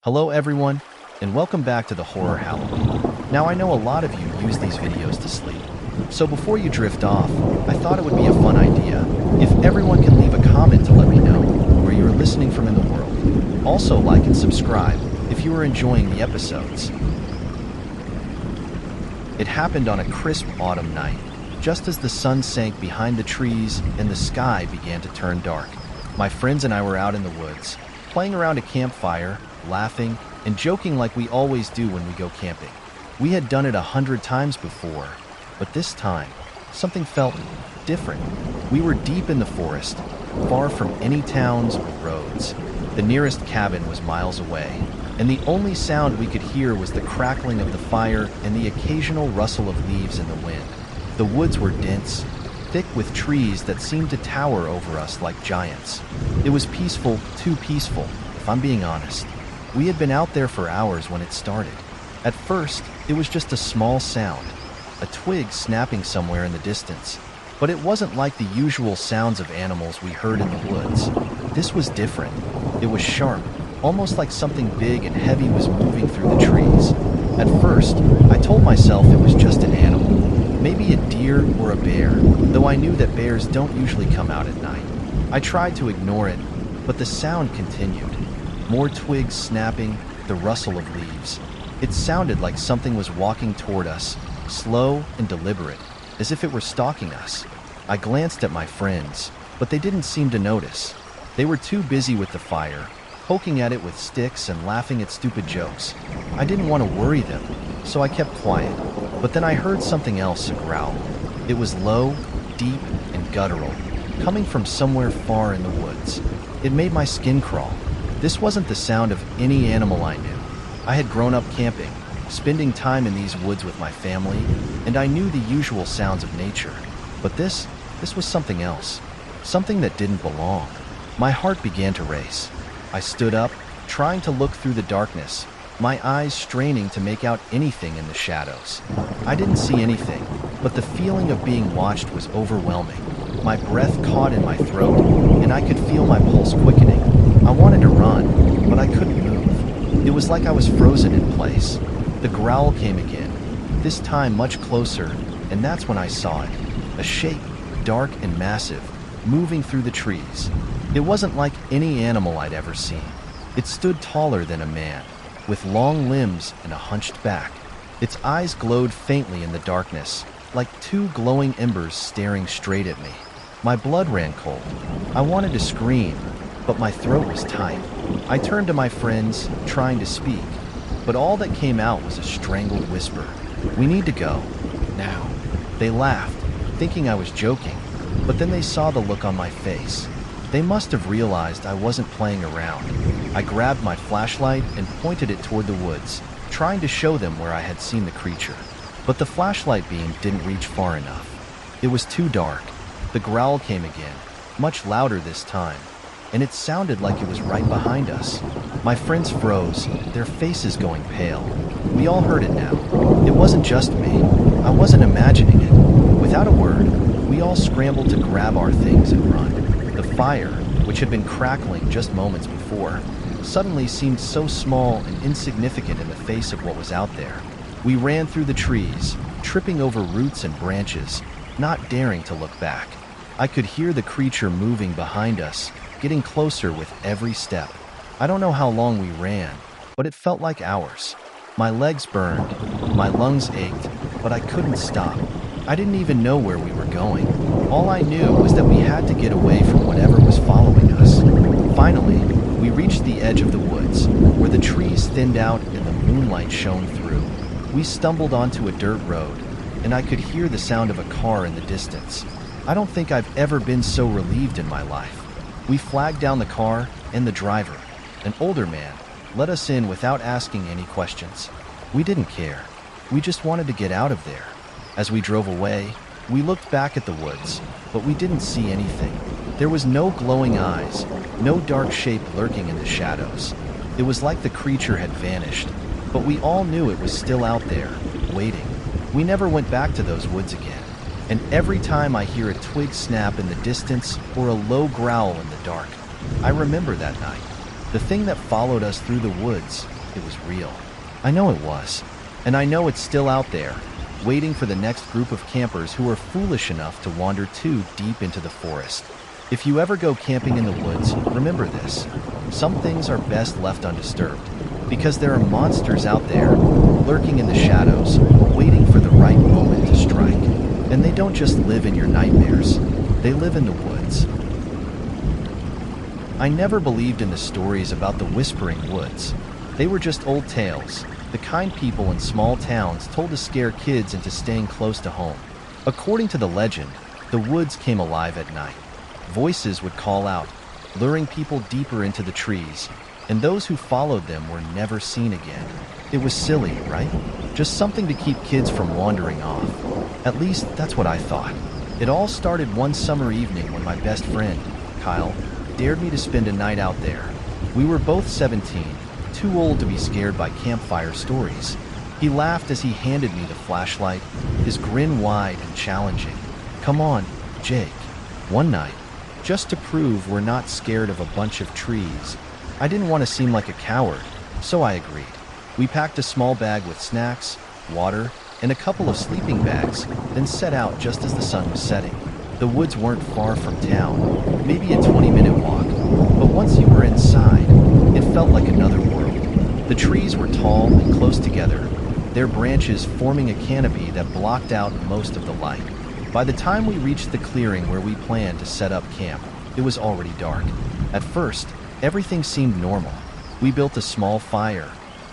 Hello everyone, and welcome back to the Horror Halloween. Now I know a lot of you use these videos to sleep, so before you drift off, I thought it would be a fun idea if everyone can leave a comment to let me know where you are listening from in the world. Also like and subscribe if you are enjoying the episodes. It happened on a crisp autumn night, just as the sun sank behind the trees and the sky began to turn dark. My friends and I were out in the woods, playing around a campfire, laughing, and joking like we always do when we go camping. We had done it 100 times before, but this time, something felt different. We were deep in the forest, far from any towns or roads. The nearest cabin was miles away, and the only sound we could hear was the crackling of the fire and the occasional rustle of leaves in the wind. The woods were dense, thick with trees that seemed to tower over us like giants. It was peaceful, too peaceful, if I'm being honest. We had been out there for hours when it started. At first, it was just a small sound, a twig snapping somewhere in the distance. But it wasn't like the usual sounds of animals we heard in the woods. This was different. It was sharp, almost like something big and heavy was moving through the trees. At first, I told myself it was just an animal, maybe a deer or a bear, though I knew that bears don't usually come out at night. I tried to ignore it, but the sound continued. More twigs snapping, the rustle of leaves. It sounded like something was walking toward us, slow and deliberate, as if it were stalking us. I glanced at my friends, but they didn't seem to notice. They were too busy with the fire, poking at it with sticks and laughing at stupid jokes. I didn't want to worry them, so I kept quiet. But then I heard something else, a growl. It was low, deep, and guttural, coming from somewhere far in the woods. It made my skin crawl. This wasn't the sound of any animal I knew. I had grown up camping, spending time in these woods with my family, and I knew the usual sounds of nature. But this was something else, something that didn't belong. My heart began to race. I stood up, trying to look through the darkness, my eyes straining to make out anything in the shadows. I didn't see anything, but the feeling of being watched was overwhelming. My breath caught in my throat, and I could feel my pulse quickening. I wanted to run, but I couldn't move. It was like I was frozen in place. The growl came again, this time much closer, and that's when I saw it. A shape, dark and massive, moving through the trees. It wasn't like any animal I'd ever seen. It stood taller than a man, with long limbs and a hunched back. Its eyes glowed faintly in the darkness, like two glowing embers staring straight at me. My blood ran cold. I wanted to scream, but my throat was tight. I turned to my friends, trying to speak, but all that came out was a strangled whisper. "We need to go. Now." They laughed, thinking I was joking, but then they saw the look on my face. They must have realized I wasn't playing around. I grabbed my flashlight and pointed it toward the woods, trying to show them where I had seen the creature. But the flashlight beam didn't reach far enough. It was too dark. The growl came again, much louder this time, and it sounded like it was right behind us. My friends froze, their faces going pale. We all heard it now. It wasn't just me. I wasn't imagining it. Without a word, we all scrambled to grab our things and run. The fire, which had been crackling just moments before, suddenly seemed so small and insignificant in the face of what was out there. We ran through the trees, tripping over roots and branches, not daring to look back. I could hear the creature moving behind us, getting closer with every step. I don't know how long we ran, but it felt like hours. My legs burned, my lungs ached, but I couldn't stop. I didn't even know where we were going. All I knew was that we had to get away from whatever was following us. Finally, we reached the edge of the woods, where the trees thinned out and the moonlight shone through. We stumbled onto a dirt road, and I could hear the sound of a car in the distance. I don't think I've ever been so relieved in my life. We flagged down the car, and the driver, an older man, let us in without asking any questions. We didn't care. We just wanted to get out of there. As we drove away, we looked back at the woods, but we didn't see anything. There was no glowing eyes, no dark shape lurking in the shadows. It was like the creature had vanished, but we all knew it was still out there, waiting. We never went back to those woods again, and every time I hear a twig snap in the distance or a low growl in the dark, I remember that night. The thing that followed us through the woods, it was real. I know it was. And I know it's still out there, waiting for the next group of campers who are foolish enough to wander too deep into the forest. If you ever go camping in the woods, remember this. Some things are best left undisturbed, because there are monsters out there, lurking in the shadows, waiting for the right moment to strike. And they don't just live in your nightmares, they live in the woods. I never believed in the stories about the whispering woods. They were just old tales, the kind people in small towns told to scare kids into staying close to home. According to the legend, the woods came alive at night. Voices would call out, luring people deeper into the trees, and those who followed them were never seen again. It was silly, right? Just something to keep kids from wandering off. At least, that's what I thought. It all started one summer evening when my best friend, Kyle, dared me to spend a night out there. We were both 17, too old to be scared by campfire stories. He laughed as he handed me the flashlight, his grin wide and challenging. "Come on, Jake." One night, just to prove we're not scared of a bunch of trees. I didn't want to seem like a coward, so I agreed. We packed a small bag with snacks, water, and a couple of sleeping bags, then set out just as the sun was setting. The woods weren't far from town, maybe a 20-minute walk, but once you were inside, it felt like another world. The trees were tall and close together, their branches forming a canopy that blocked out most of the light. By the time we reached the clearing where we planned to set up camp, it was already dark. At first, everything seemed normal. We built a small fire,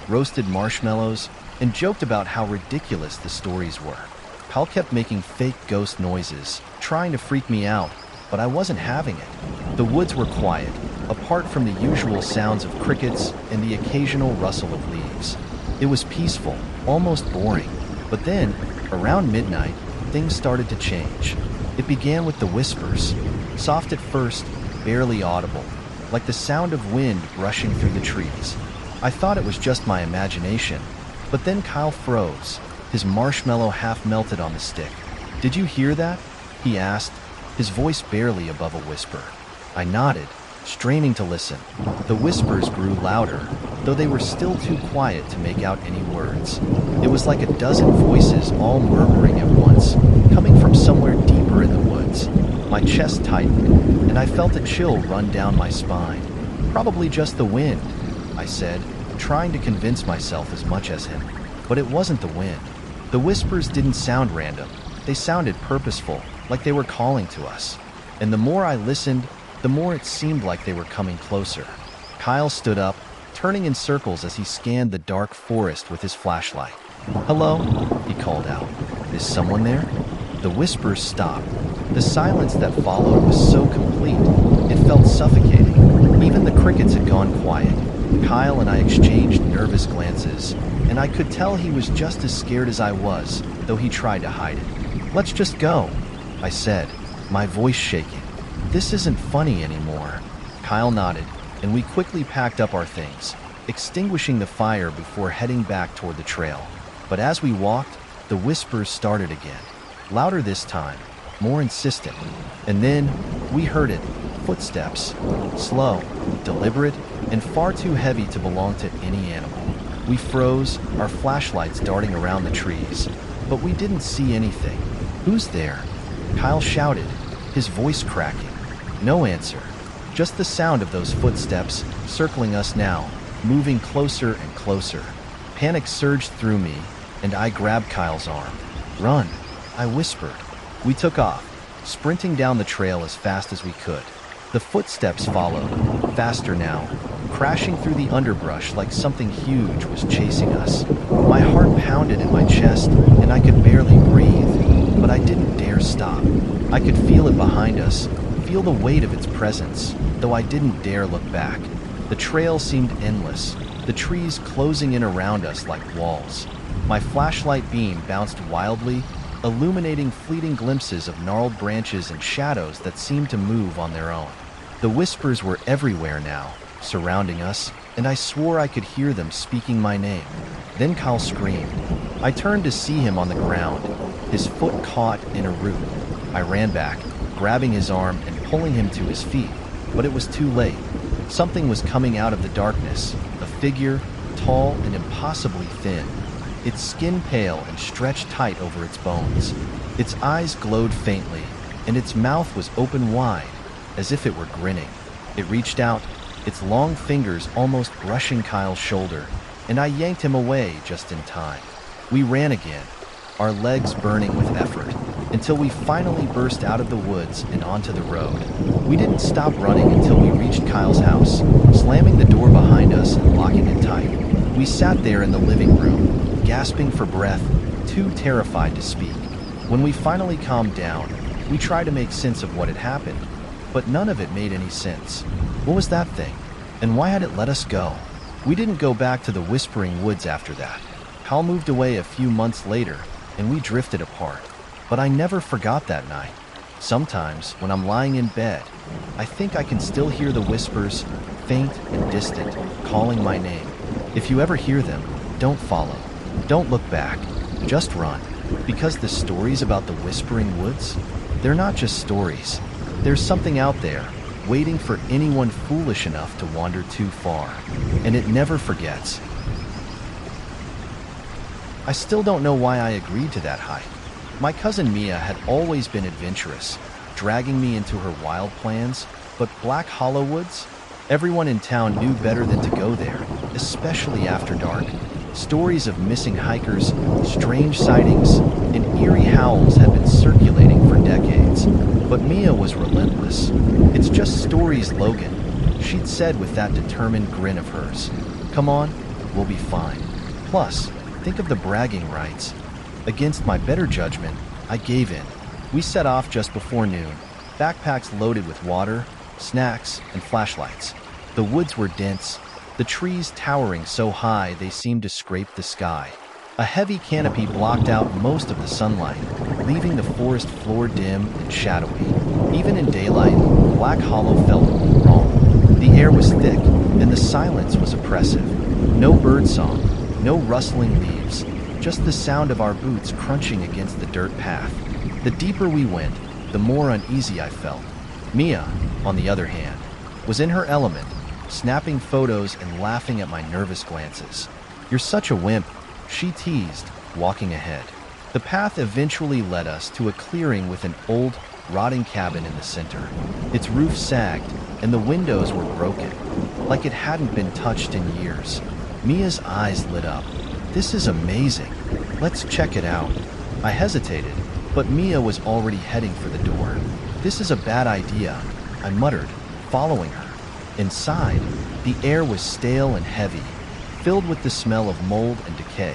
roasted marshmallows, and joked about how ridiculous the stories were. Kyle kept making fake ghost noises, trying to freak me out, but I wasn't having it. The woods were quiet, apart from the usual sounds of crickets and the occasional rustle of leaves. It was peaceful, almost boring. But then, around midnight, things started to change. It began with the whispers, soft at first, barely audible, like the sound of wind brushing through the trees. I thought it was just my imagination, but then Kyle froze, his marshmallow half melted on the stick. "Did you hear that?" he asked, his voice barely above a whisper. I nodded, straining to listen. The whispers grew louder, though they were still too quiet to make out any words. It was like a dozen voices all murmuring at once, coming from somewhere deeper in the woods. My chest tightened, and I felt a chill run down my spine. "Probably just the wind," I said, trying to convince myself as much as him. But it wasn't the wind. The whispers didn't sound random. They sounded purposeful, like they were calling to us. And the more I listened, the more it seemed like they were coming closer. Kyle stood up, turning in circles as he scanned the dark forest with his flashlight. "Hello?" he called out. "Is someone there?" The whispers stopped. The silence that followed was so complete, it felt suffocating. Even the crickets had gone quiet. Kyle and I exchanged nervous glances, and I could tell he was just as scared as I was, though he tried to hide it. "Let's just go," I said, my voice shaking. "This isn't funny anymore." Kyle nodded, and we quickly packed up our things, extinguishing the fire before heading back toward the trail. But as we walked, the whispers started again, louder this time, more insistent. And then we heard it, footsteps, slow, deliberate, and far too heavy to belong to any animal. We froze, our flashlights darting around the trees, but we didn't see anything. "Who's there?" Kyle shouted, his voice cracking. No answer, just the sound of those footsteps circling us now, moving closer and closer. Panic surged through me, and I grabbed Kyle's arm. "Run," I whispered. We took off, sprinting down the trail as fast as we could. The footsteps followed, faster now, crashing through the underbrush like something huge was chasing us. My heart pounded in my chest, and I could barely breathe, but I didn't dare stop. I could feel it behind us, feel the weight of its presence, though I didn't dare look back. The trail seemed endless, the trees closing in around us like walls. My flashlight beam bounced wildly, illuminating fleeting glimpses of gnarled branches and shadows that seemed to move on their own. The whispers were everywhere now, surrounding us, and I swore I could hear them speaking my name. Then Kyle screamed. I turned to see him on the ground, his foot caught in a root. I ran back, grabbing his arm and pulling him to his feet, but it was too late. Something was coming out of the darkness, a figure, tall and impossibly thin. Its skin pale and stretched tight over its bones. Its eyes glowed faintly, and its mouth was open wide, as if it were grinning. It reached out, its long fingers almost brushing Kyle's shoulder, and I yanked him away just in time. We ran again, our legs burning with effort, until we finally burst out of the woods and onto the road. We didn't stop running until we reached Kyle's house, slamming the door behind us and locking it tight. We sat there in the living room, gasping for breath, too terrified to speak. When we finally calmed down, we tried to make sense of what had happened, but none of it made any sense. What was that thing? And why had it let us go? We didn't go back to the Whispering Woods after that. Kyle moved away a few months later, and we drifted apart. But I never forgot that night. Sometimes, when I'm lying in bed, I think I can still hear the whispers, faint and distant, calling my name. If you ever hear them, don't follow. Don't look back. Just run. Because the stories about the Whispering Woods, they're not just stories. There's something out there, waiting for anyone foolish enough to wander too far. And it never forgets. I still don't know why I agreed to that hike. My cousin Mia had always been adventurous, dragging me into her wild plans, but Black Hollow Woods? Everyone in town knew better than to go there, especially after dark. Stories of missing hikers, strange sightings, and eerie howls had been circulating for decades. But Mia was relentless. "It's just stories, Logan," she'd said with that determined grin of hers. "Come on, we'll be fine. Plus, think of the bragging rights." Against my better judgment, I gave in. We set off just before noon, backpacks loaded with water, snacks, and flashlights. The woods were dense, the trees towering so high they seemed to scrape the sky. A heavy canopy blocked out most of the sunlight, leaving the forest floor dim and shadowy. Even in daylight, Black Hollow felt wrong. The air was thick, and the silence was oppressive. No birdsong, no rustling leaves, just the sound of our boots crunching against the dirt path. The deeper we went, the more uneasy I felt. Mia, on the other hand, was in her element, snapping photos and laughing at my nervous glances. "You're such a wimp," she teased, walking ahead. The path eventually led us to a clearing with an old, rotting cabin in the center. Its roof sagged, and the windows were broken, like it hadn't been touched in years. Mia's eyes lit up. "This is amazing. Let's check it out." I hesitated, but Mia was already heading for the door. "This is a bad idea," I muttered, following her. Inside, the air was stale and heavy, filled with the smell of mold and decay.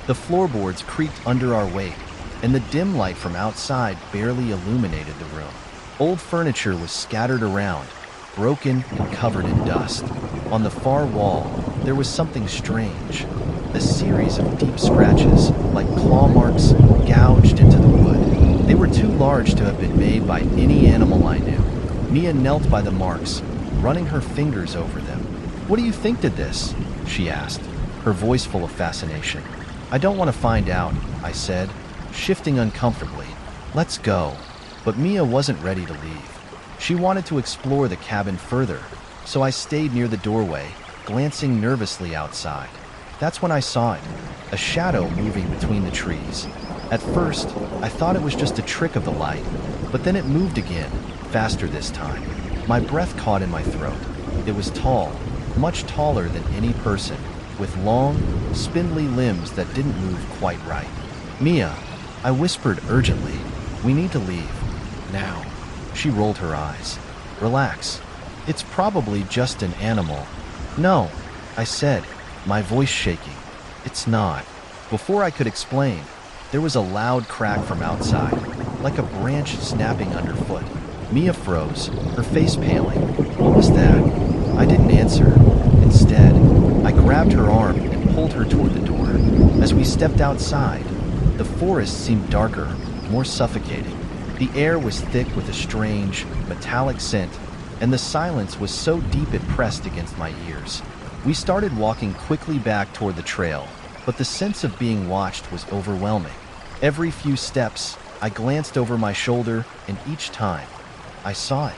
The floorboards creaked under our weight, and the dim light from outside barely illuminated the room. Old furniture was scattered around, broken and covered in dust. On the far wall, there was something strange. A series of deep scratches, like claw marks, gouged into the wood. They were too large to have been made by any animal I knew. Mia knelt by the marks, running her fingers over them. "What do you think did this?" she asked, her voice full of fascination. "I don't want to find out," I said, shifting uncomfortably. "Let's go." But Mia wasn't ready to leave. She wanted to explore the cabin further, so I stayed near the doorway, glancing nervously outside. That's when I saw it, a shadow moving between the trees. At first, I thought it was just a trick of the light, but then it moved again, faster this time. My breath caught in my throat. It was tall, much taller than any person, with long, spindly limbs that didn't move quite right. "Mia," I whispered urgently, "we need to leave. Now." She rolled her eyes. "Relax. It's probably just an animal." "No," I said, my voice shaking. "It's not." Before I could explain, there was a loud crack from outside, like a branch snapping underfoot. Mia froze, her face paling. "What was that?" I didn't answer. Instead, I grabbed her arm and pulled her toward the door. As we stepped outside, the forest seemed darker, more suffocating. The air was thick with a strange, metallic scent, and the silence was so deep it pressed against my ears. We started walking quickly back toward the trail, but the sense of being watched was overwhelming. Every few steps, I glanced over my shoulder, and each time, I saw it.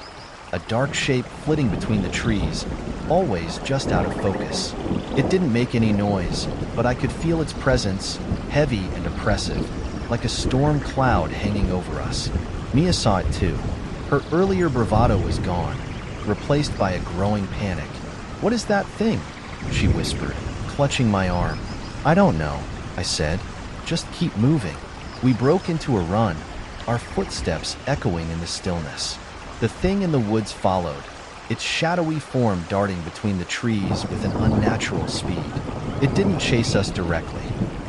a dark shape flitting between the trees, always just out of focus. It didn't make any noise, but I could feel its presence, heavy and oppressive, like a storm cloud hanging over us. Mia saw it too. Her earlier bravado was gone, replaced by a growing panic. "What is that thing?" she whispered, clutching my arm. "I don't know," I said. "Just keep moving." We broke into a run, our footsteps echoing in the stillness. The thing in the woods followed, its shadowy form darting between the trees with an unnatural speed. It didn't chase us directly.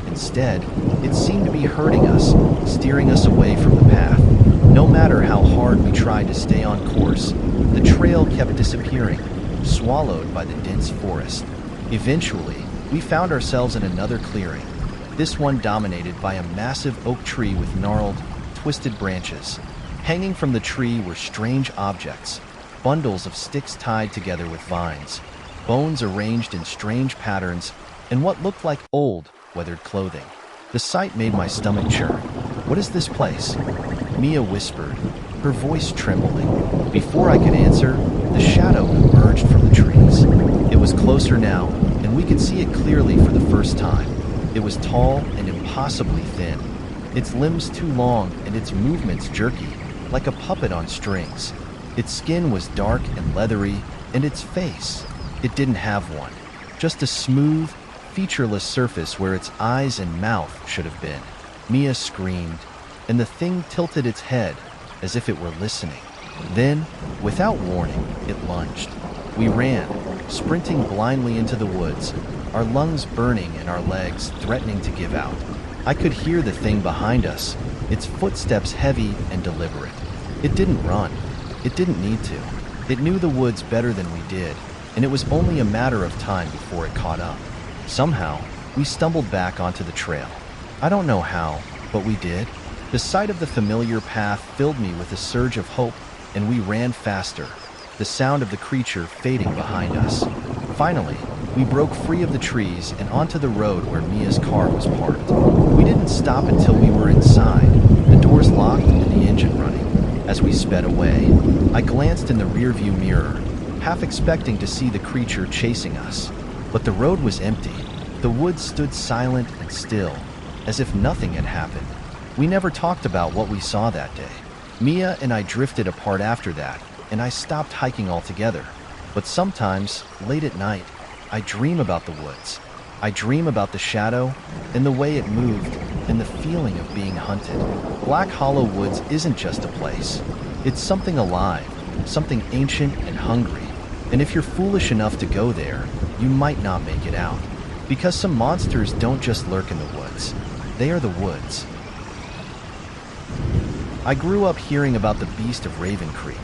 Instead, it seemed to be herding us, steering us away from the path. No matter how hard we tried to stay on course, the trail kept disappearing, swallowed by the dense forest. Eventually, we found ourselves in another clearing, this one dominated by a massive oak tree with gnarled, twisted branches. Hanging from the tree were strange objects, bundles of sticks tied together with vines, bones arranged in strange patterns, and what looked like old, weathered clothing. The sight made my stomach churn. "What is this place?" Mia whispered, her voice trembling. Before I could answer, the shadow emerged from the trees. It was closer now, and we could see it clearly for the first time. It was tall and impossibly thin, its limbs too long and its movements jerky, like a puppet on strings. Its skin was dark and leathery, and its face, it didn't have one. Just a smooth, featureless surface where its eyes and mouth should have been. Mia screamed, and the thing tilted its head as if it were listening. Then, without warning, it lunged. We ran, sprinting blindly into the woods, our lungs burning and our legs threatening to give out. I could hear the thing behind us, its footsteps heavy and deliberate. It didn't run. It didn't need to. It knew the woods better than we did, and it was only a matter of time before it caught up. Somehow, we stumbled back onto the trail. I don't know how, but we did. The sight of the familiar path filled me with a surge of hope, and we ran faster, the sound of the creature fading behind us. Finally, we broke free of the trees and onto the road where Mia's car was parked. We didn't stop until we were inside, the doors locked and the engine running. As we sped away, I glanced in the rearview mirror, half expecting to see the creature chasing us. But the road was empty. The woods stood silent and still, as if nothing had happened. We never talked about what we saw that day. Mia and I drifted apart after that, and I stopped hiking altogether. But sometimes, late at night, I dream about the woods. I dream about the shadow, and the way it moved, and the feeling of being hunted. Black Hollow Woods isn't just a place. It's something alive, something ancient and hungry. And if you're foolish enough to go there, you might not make it out. Because some monsters don't just lurk in the woods. They are the woods. I grew up hearing about the beast of Raven Creek.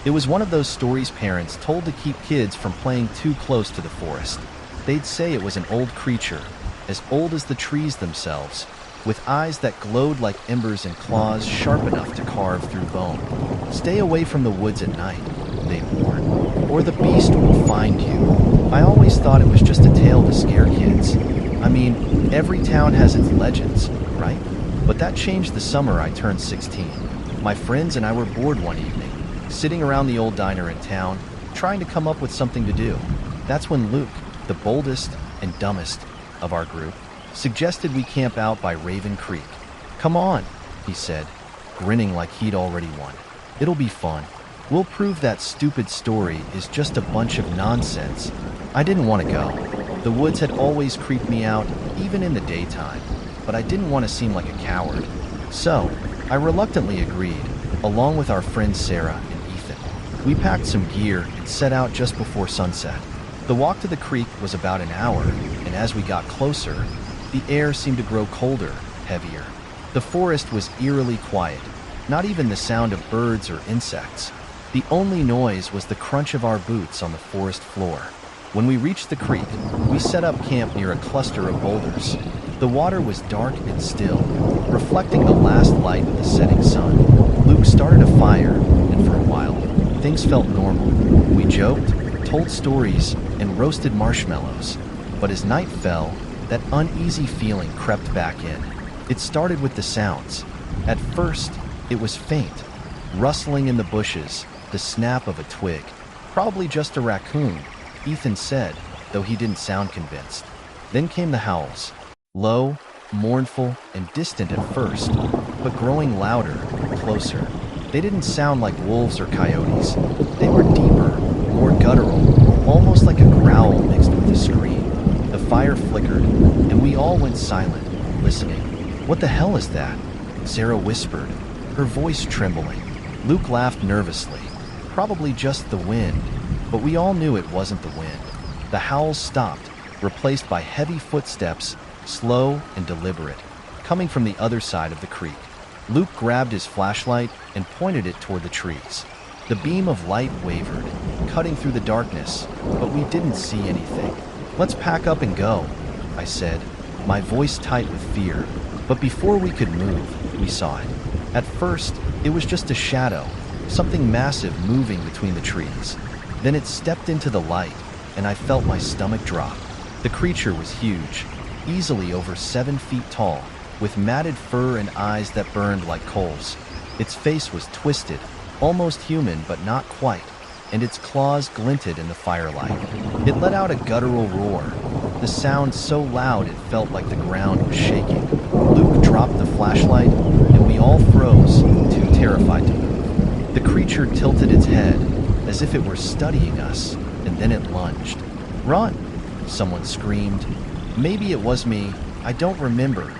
It was one of those stories parents told to keep kids from playing too close to the forest. They'd say it was an old creature, as old as the trees themselves, with eyes that glowed like embers and claws sharp enough to carve through bone. "Stay away from the woods at night," they'd warn, "or the beast will find you." I always thought it was just a tale to scare kids. I mean, every town has its legends, right? But that changed the summer I turned 16. My friends and I were bored one evening, sitting around the old diner in town, trying to come up with something to do. That's when Luke, the boldest and dumbest of our group, suggested we camp out by Raven Creek. "Come on," he said, grinning like he'd already won. "It'll be fun. We'll prove that stupid story is just a bunch of nonsense." I didn't want to go. The woods had always creeped me out, even in the daytime, but I didn't want to seem like a coward. So, I reluctantly agreed, along with our friends Sarah and Ethan. We packed some gear and set out just before sunset. The walk to the creek was about an hour, and as we got closer, the air seemed to grow colder, heavier. The forest was eerily quiet, not even the sound of birds or insects. The only noise was the crunch of our boots on the forest floor. When we reached the creek, we set up camp near a cluster of boulders. The water was dark and still, reflecting the last light of the setting sun. Luke started a fire, and for a while, things felt normal. We joked, told stories, and roasted marshmallows. But as night fell, that uneasy feeling crept back in. It started with the sounds. At first, it was faint, rustling in the bushes, the snap of a twig. Probably just a raccoon, Ethan said, though he didn't sound convinced. Then came the howls. Low, mournful, and distant at first, but growing louder, closer. They didn't sound like wolves or coyotes. They were deeper, more guttural, almost like a growl mixed with a scream. The fire flickered, and we all went silent, listening. "What the hell is that?" Sarah whispered, her voice trembling. Luke laughed nervously. Probably just the wind, but we all knew it wasn't the wind. The howls stopped, replaced by heavy footsteps, slow and deliberate, coming from the other side of the creek. Luke grabbed his flashlight and pointed it toward the trees. The beam of light wavered, cutting through the darkness, but we didn't see anything. "Let's pack up and go," I said, my voice tight with fear. But before we could move, we saw it. At first, it was just a shadow, something massive moving between the trees. Then it stepped into the light, and I felt my stomach drop. The creature was huge, easily over 7 feet tall, with matted fur and eyes that burned like coals. Its face was twisted, almost human but not quite, and its claws glinted in the firelight. It let out a guttural roar, the sound so loud it felt like the ground was shaking. Luke dropped the flashlight, and we all froze, too terrified to move. The creature tilted its head, as if it were studying us, and then it lunged. "Run!" someone screamed. Maybe it was me, I don't remember,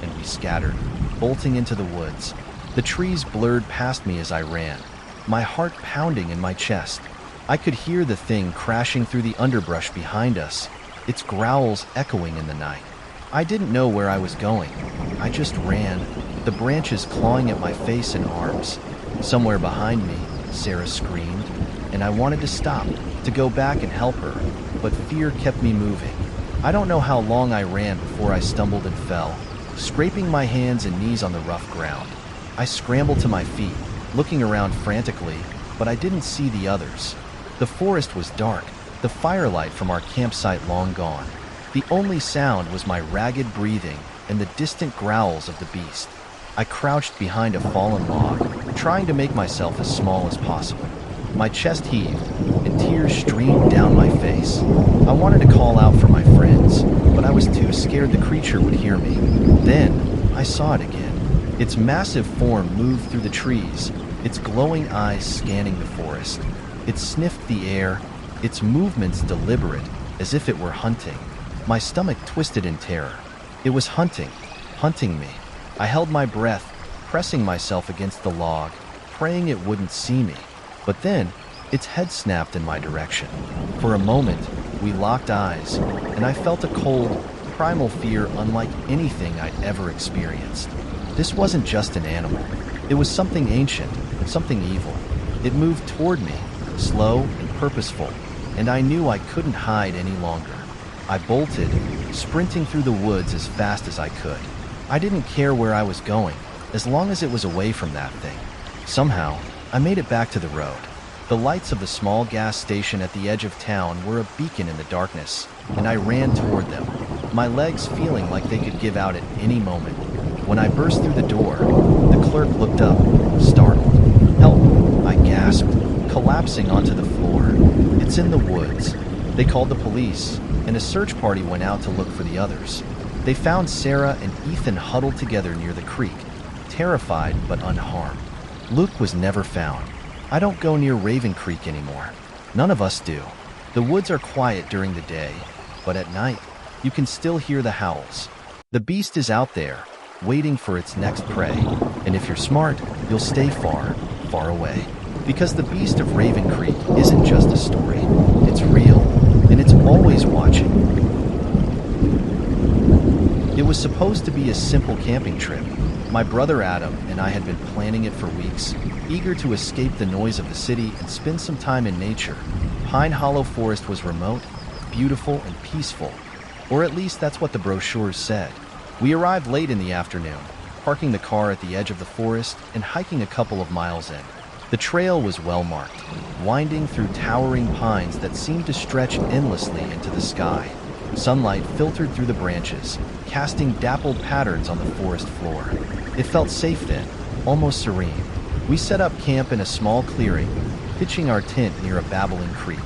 and we scattered, bolting into the woods. The trees blurred past me as I ran, my heart pounding in my chest. I could hear the thing crashing through the underbrush behind us, its growls echoing in the night. I didn't know where I was going. I just ran, the branches clawing at my face and arms. Somewhere behind me, Sarah screamed, and I wanted to stop, to go back and help her, but fear kept me moving. I don't know how long I ran before I stumbled and fell, scraping my hands and knees on the rough ground. I scrambled to my feet, looking around frantically, but I didn't see the others. The forest was dark, the firelight from our campsite long gone. The only sound was my ragged breathing and the distant growls of the beast. I crouched behind a fallen log, trying to make myself as small as possible. My chest heaved, and tears streamed down my face. I wanted to call out for my friends, but I was too scared the creature would hear me. Then, I saw it again. Its massive form moved through the trees, its glowing eyes scanning the forest. It sniffed the air, its movements deliberate, as if it were hunting. My stomach twisted in terror. It was hunting me. I held my breath, pressing myself against the log, praying it wouldn't see me. But then, its head snapped in my direction. For a moment, we locked eyes, and I felt a cold, primal fear unlike anything I'd ever experienced. This wasn't just an animal. It was something ancient, something evil. It moved toward me, slow and purposeful, and I knew I couldn't hide any longer. I bolted, sprinting through the woods as fast as I could. I didn't care where I was going, as long as it was away from that thing. Somehow, I made it back to the road. The lights of the small gas station at the edge of town were a beacon in the darkness, and I ran toward them, my legs feeling like they could give out at any moment. When I burst through the door, the clerk looked up, startled. "Help!" I gasped, collapsing onto the floor. "It's in the woods." They called the police, and a search party went out to look for the others. They found Sarah and Ethan huddled together near the creek, terrified but unharmed. Luke was never found. I don't go near Raven Creek anymore. None of us do. The woods are quiet during the day, but at night, you can still hear the howls. The beast is out there, waiting for its next prey, and if you're smart, you'll stay far, far away. Because the beast of Raven Creek isn't just a story. It's real, and it's always watching. It was supposed to be a simple camping trip. My brother Adam and I had been planning it for weeks, eager to escape the noise of the city and spend some time in nature. Pine Hollow Forest was remote, beautiful, and peaceful, or at least that's what the brochures said. We arrived late in the afternoon, parking the car at the edge of the forest and hiking a couple of miles in. The trail was well marked, winding through towering pines that seemed to stretch endlessly into the sky. Sunlight filtered through the branches, casting dappled patterns on the forest floor. It felt safe then, almost serene. We set up camp in a small clearing, pitching our tent near a babbling creek.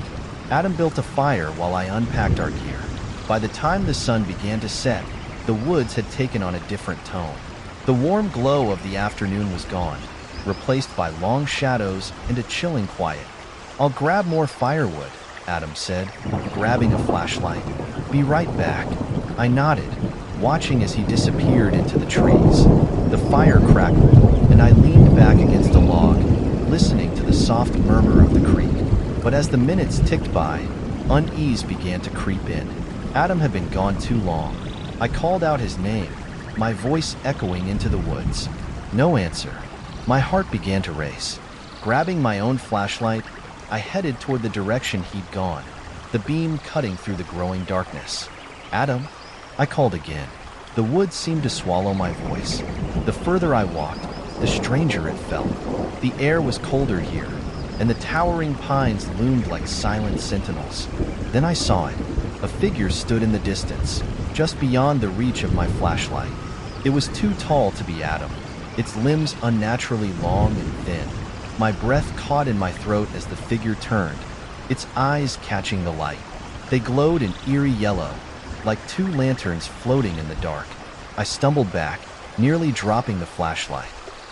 Adam built a fire while I unpacked our gear. By the time the sun began to set, the woods had taken on a different tone. The warm glow of the afternoon was gone, replaced by long shadows and a chilling quiet. "I'll grab more firewood," Adam said, grabbing a flashlight. "Be right back." I nodded, watching as he disappeared into the trees. The fire crackled, and I leaned back against a log, listening to the soft murmur of the creek. But as the minutes ticked by, unease began to creep in. Adam had been gone too long. I called out his name, my voice echoing into the woods. No answer. My heart began to race. Grabbing my own flashlight, I headed toward the direction he'd gone, the beam cutting through the growing darkness. "Adam?" I called again. The woods seemed to swallow my voice. The further I walked, the stranger it felt. The air was colder here, and the towering pines loomed like silent sentinels. Then I saw it. A figure stood in the distance, just beyond the reach of my flashlight. It was too tall to be Adam, its limbs unnaturally long and thin. My breath caught in my throat as the figure turned, its eyes catching the light. They glowed an eerie yellow, like two lanterns floating in the dark. I stumbled back, nearly dropping the flashlight.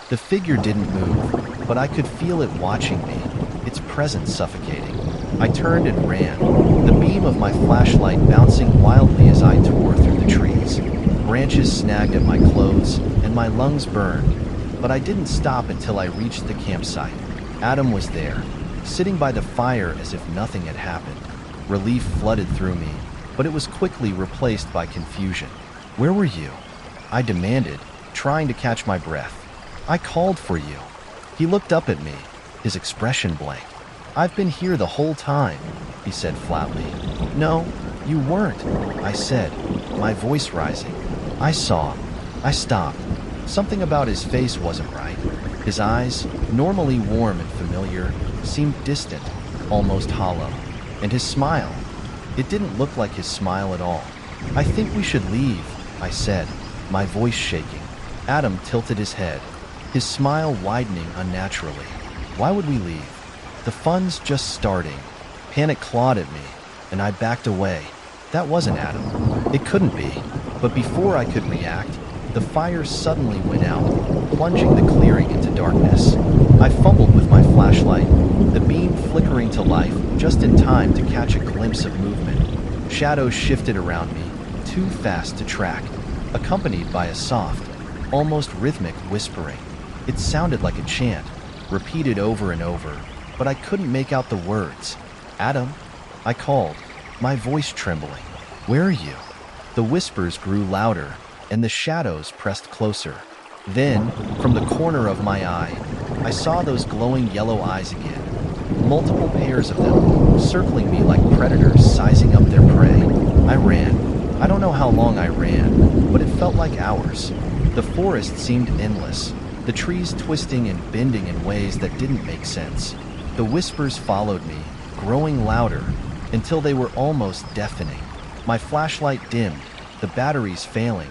The figure didn't move, but I could feel it watching me, its presence suffocating. I turned and ran, the beam of my flashlight bouncing wildly as I tore through the trees. Branches snagged at my clothes, and my lungs burned, but I didn't stop until I reached the campsite. Adam was there, sitting by the fire as if nothing had happened. Relief flooded through me, but it was quickly replaced by confusion. "Where were you?" I demanded, trying to catch my breath. "I called for you." He looked up at me, his expression blank. "I've been here the whole time," he said flatly. "No, you weren't," I said, my voice rising. "I saw." I stopped. Something about his face wasn't right. His eyes, normally warm and familiar, seemed distant, almost hollow. And his smile, it didn't look like his smile at all. "I think we should leave," I said, my voice shaking. Adam tilted his head, his smile widening unnaturally. "Why would we leave? The fun's just starting." Panic clawed at me, and I backed away. That wasn't Adam. It couldn't be. But before I could react, the fire suddenly went out, plunging the clearing into darkness. I fumbled with my flashlight, the beam flickering to life just in time to catch a glimpse of movement. Shadows shifted around me, too fast to track, accompanied by a soft, almost rhythmic whispering. It sounded like a chant, repeated over and over, but I couldn't make out the words. "Adam?" I called, my voice trembling. "Where are you?" The whispers grew louder, and the shadows pressed closer. Then, from the corner of my eye, I saw those glowing yellow eyes again. Multiple pairs of them, circling me like predators sizing up their prey. I ran. I don't know how long I ran, but it felt like hours. The forest seemed endless, the trees twisting and bending in ways that didn't make sense. The whispers followed me, growing louder, until they were almost deafening. My flashlight dimmed, the batteries failing,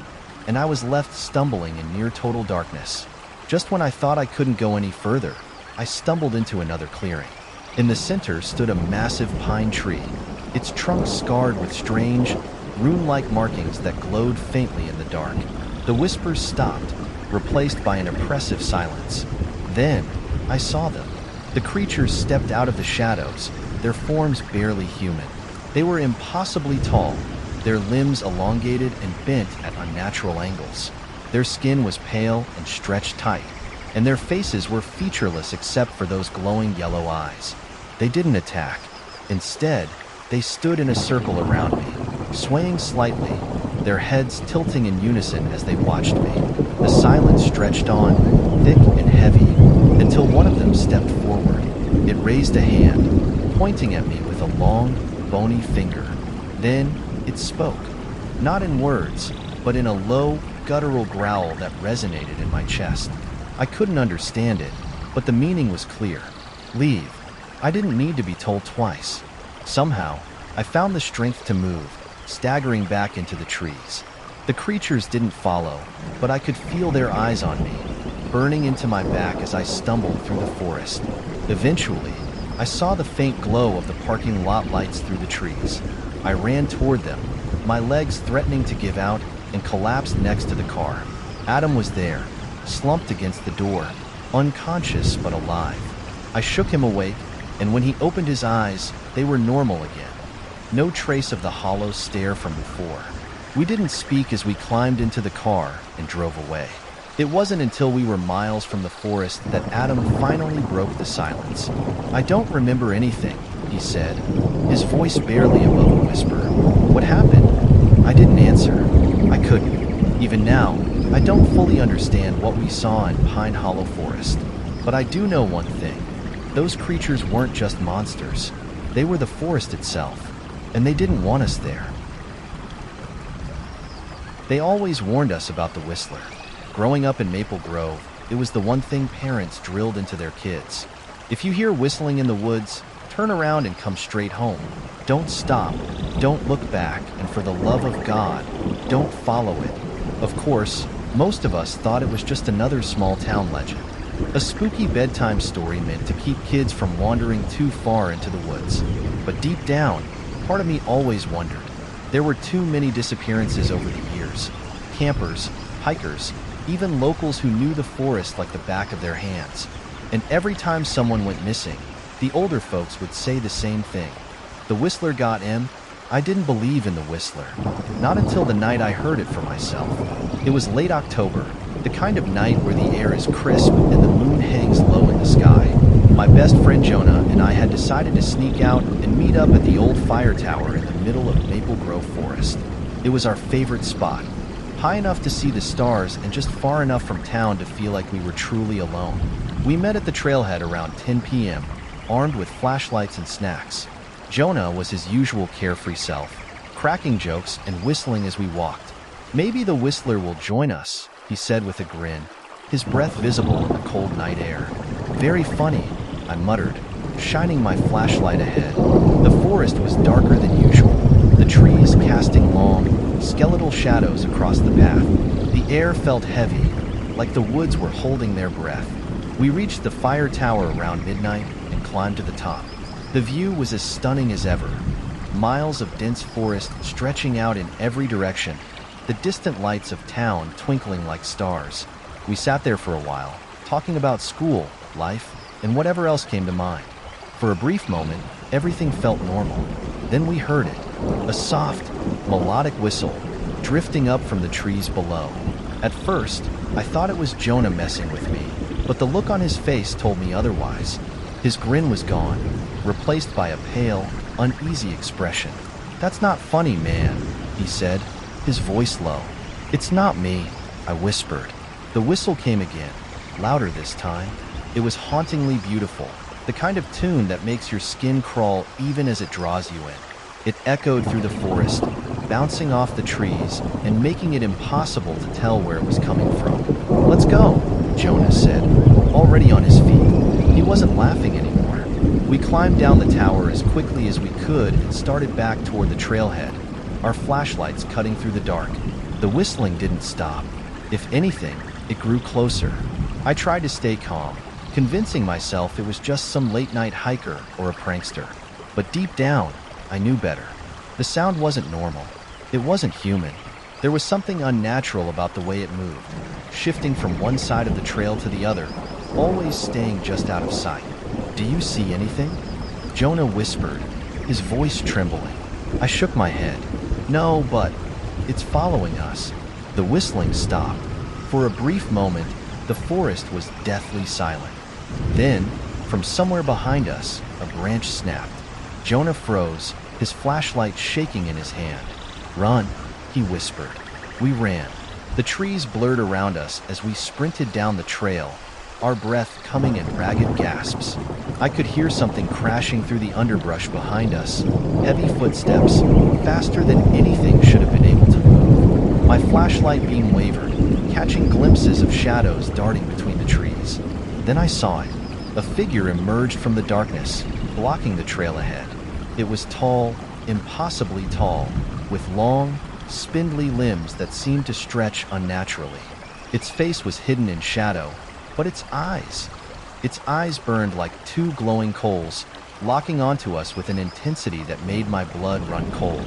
and I was left stumbling in near total darkness. Just when I thought I couldn't go any further, I stumbled into another clearing. In the center stood a massive pine tree, its trunk scarred with strange, rune-like markings that glowed faintly in the dark. The whispers stopped, replaced by an oppressive silence. Then, I saw them. The creatures stepped out of the shadows, their forms barely human. They were impossibly tall, their limbs elongated and bent at unnatural angles. Their skin was pale and stretched tight, and their faces were featureless except for those glowing yellow eyes. They didn't attack. Instead, they stood in a circle around me, swaying slightly, their heads tilting in unison as they watched me. The silence stretched on, thick and heavy, until one of them stepped forward. It raised a hand, pointing at me with a long, bony finger. Then, it spoke, not in words, but in a low, guttural growl that resonated in my chest. I couldn't understand it, but the meaning was clear. Leave. I didn't need to be told twice. Somehow, I found the strength to move, staggering back into the trees. The creatures didn't follow, but I could feel their eyes on me, burning into my back as I stumbled through the forest. Eventually, I saw the faint glow of the parking lot lights through the trees. I ran toward them, my legs threatening to give out, and collapsed next to the car. Adam was there, slumped against the door, unconscious but alive. I shook him awake, and when he opened his eyes, they were normal again. No trace of the hollow stare from before. We didn't speak as we climbed into the car and drove away. It wasn't until we were miles from the forest that Adam finally broke the silence. "I don't remember anything," he said, his voice barely above a whisper. "What happened?" I didn't answer. I couldn't. Even now, I don't fully understand what we saw in Pine Hollow Forest. But I do know one thing. Those creatures weren't just monsters. They were the forest itself, and they didn't want us there. They always warned us about the Whistler. Growing up in Maple Grove, it was the one thing parents drilled into their kids. If you hear whistling in the woods, turn around and come straight home. Don't stop, don't look back, and for the love of God, don't follow it. Of course, most of us thought it was just another small town legend. A spooky bedtime story meant to keep kids from wandering too far into the woods. But deep down, part of me always wondered. There were too many disappearances over the years. Campers, hikers, even locals who knew the forest like the back of their hands. And every time someone went missing, the older folks would say the same thing. The Whistler got him. I didn't believe in the Whistler. Not until the night I heard it for myself. It was late October, the kind of night where the air is crisp and the moon hangs low in the sky. My best friend Jonah and I had decided to sneak out and meet up at the old fire tower in the middle of Maple Grove Forest. It was our favorite spot. High enough to see the stars and just far enough from town to feel like we were truly alone. We met at the trailhead around 10 p.m., armed with flashlights and snacks. Jonah was his usual carefree self, cracking jokes and whistling as we walked. "Maybe the Whistler will join us," he said with a grin, his breath visible in the cold night air. "Very funny," I muttered, shining my flashlight ahead. The forest was darker than usual, the trees casting long, skeletal shadows across the path. The air felt heavy, like the woods were holding their breath. We reached the fire tower around midnight and climbed to the top. The view was as stunning as ever. Miles of dense forest stretching out in every direction, the distant lights of town twinkling like stars. We sat there for a while, talking about school, life, and whatever else came to mind. For a brief moment, everything felt normal. Then we heard it, a soft, melodic whistle, drifting up from the trees below. At first, I thought it was Jonah messing with me, but the look on his face told me otherwise. His grin was gone, replaced by a pale, uneasy expression. "That's not funny, man," he said, his voice low. "It's not me," I whispered. The whistle came again, louder this time. It was hauntingly beautiful, the kind of tune that makes your skin crawl even as it draws you in. It echoed through the forest, bouncing off the trees and making it impossible to tell where it was coming from. "Let's go," Jonah said, already on his feet. He wasn't laughing anymore. We climbed down the tower as quickly as we could and started back toward the trailhead, our flashlights cutting through the dark. The whistling didn't stop. If anything, it grew closer. I tried to stay calm, convincing myself it was just some late-night hiker or a prankster. But deep down, I knew better. The sound wasn't normal. It wasn't human. There was something unnatural about the way it moved, shifting from one side of the trail to the other, always staying just out of sight. "Do you see anything?" Jonah whispered, his voice trembling. I shook my head. "No, but it's following us." The whistling stopped. For a brief moment, the forest was deathly silent. Then, from somewhere behind us, a branch snapped. Jonah froze, his flashlight shaking in his hand. "Run," he whispered. We ran. The trees blurred around us as we sprinted down the trail, our breath coming in ragged gasps. I could hear something crashing through the underbrush behind us, heavy footsteps, faster than anything should have been able to move. My flashlight beam wavered, catching glimpses of shadows darting between the trees. Then I saw it. A figure emerged from the darkness, blocking the trail ahead. It was tall, impossibly tall, with long, spindly limbs that seemed to stretch unnaturally. Its face was hidden in shadow, but its eyes burned like two glowing coals, locking onto us with an intensity that made my blood run cold.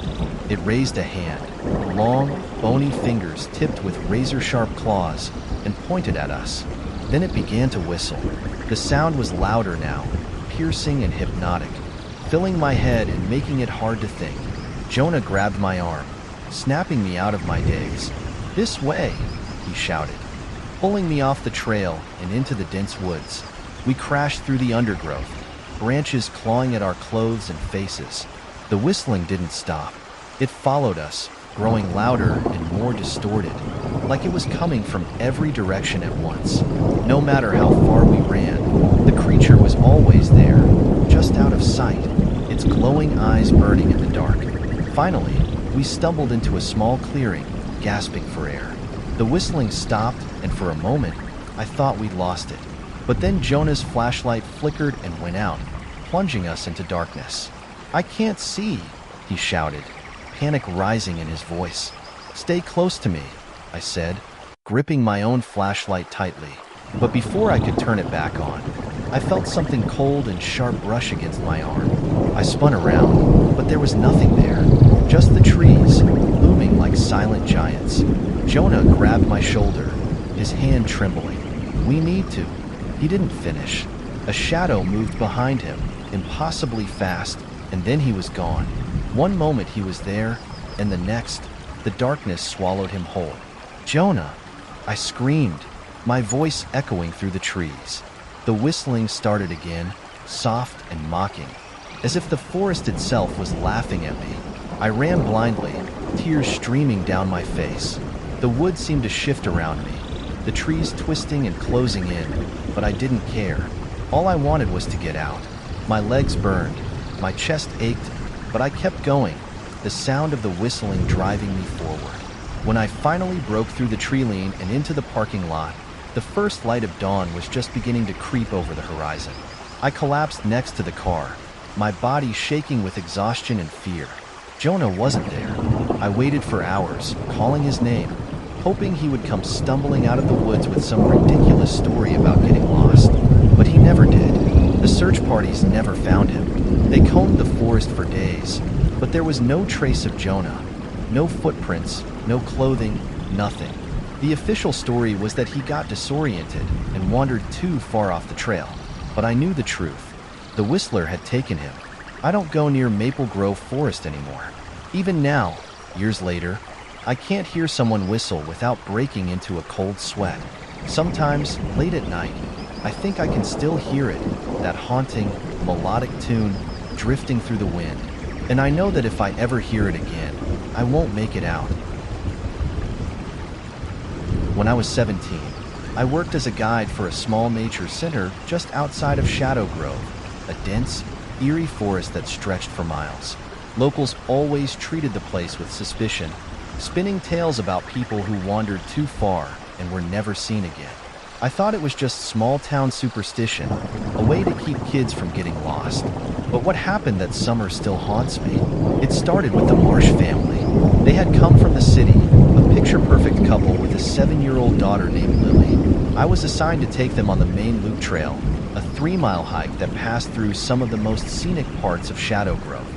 It raised a hand, long, bony fingers tipped with razor-sharp claws, and pointed at us. Then it began to whistle. The sound was louder now, piercing and hypnotic, filling my head and making it hard to think. Jonah grabbed my arm, snapping me out of my daze. "This way," he shouted, pulling me off the trail and into the dense woods. We crashed through the undergrowth, branches clawing at our clothes and faces. The whistling didn't stop. It followed us, growing louder and more distorted, like it was coming from every direction at once. No matter how far we ran, the creature was always there, just out of sight, its glowing eyes burning in the dark. Finally, we stumbled into a small clearing, gasping for air. The whistling stopped, and for a moment, I thought we'd lost it. But then Jonah's flashlight flickered and went out, plunging us into darkness. "I can't see," he shouted, panic rising in his voice. "Stay close to me," I said, gripping my own flashlight tightly. But before I could turn it back on, I felt something cold and sharp brush against my arm. I spun around, but there was nothing there, just the trees, looming like silent giants. Jonah grabbed my shoulder, his hand trembling. "We need to." He didn't finish. A shadow moved behind him, impossibly fast, and then he was gone. One moment he was there, and the next, the darkness swallowed him whole. "Jonah!" I screamed, my voice echoing through the trees. The whistling started again, soft and mocking, as if the forest itself was laughing at me. I ran blindly, tears streaming down my face. The woods seemed to shift around me, the trees twisting and closing in, but I didn't care. All I wanted was to get out. My legs burned, my chest ached, but I kept going, the sound of the whistling driving me forward. When I finally broke through the tree line and into the parking lot, the first light of dawn was just beginning to creep over the horizon. I collapsed next to the car, my body shaking with exhaustion and fear. Jonah wasn't there. I waited for hours, calling his name, hoping he would come stumbling out of the woods with some ridiculous story about getting lost. But he never did. The search parties never found him. They combed the forest for days, but there was no trace of Jonah. No footprints, no clothing, nothing. The official story was that he got disoriented and wandered too far off the trail. But I knew the truth. The Whistler had taken him. I don't go near Maple Grove Forest anymore. Even now, years later, I can't hear someone whistle without breaking into a cold sweat. Sometimes, late at night, I think I can still hear it, that haunting, melodic tune drifting through the wind. And I know that if I ever hear it again, I won't make it out. When I was 17, I worked as a guide for a small nature center just outside of Shadow Grove, a dense, eerie forest that stretched for miles. Locals always treated the place with suspicion, spinning tales about people who wandered too far and were never seen again. I thought it was just small-town superstition, a way to keep kids from getting lost. But what happened that summer still haunts me. It started with the Marsh family. They had come from the city, a picture-perfect couple with a 7-year-old daughter named Lily. I was assigned to take them on the main loop trail, a 3-mile hike that passed through some of the most scenic parts of Shadow Grove.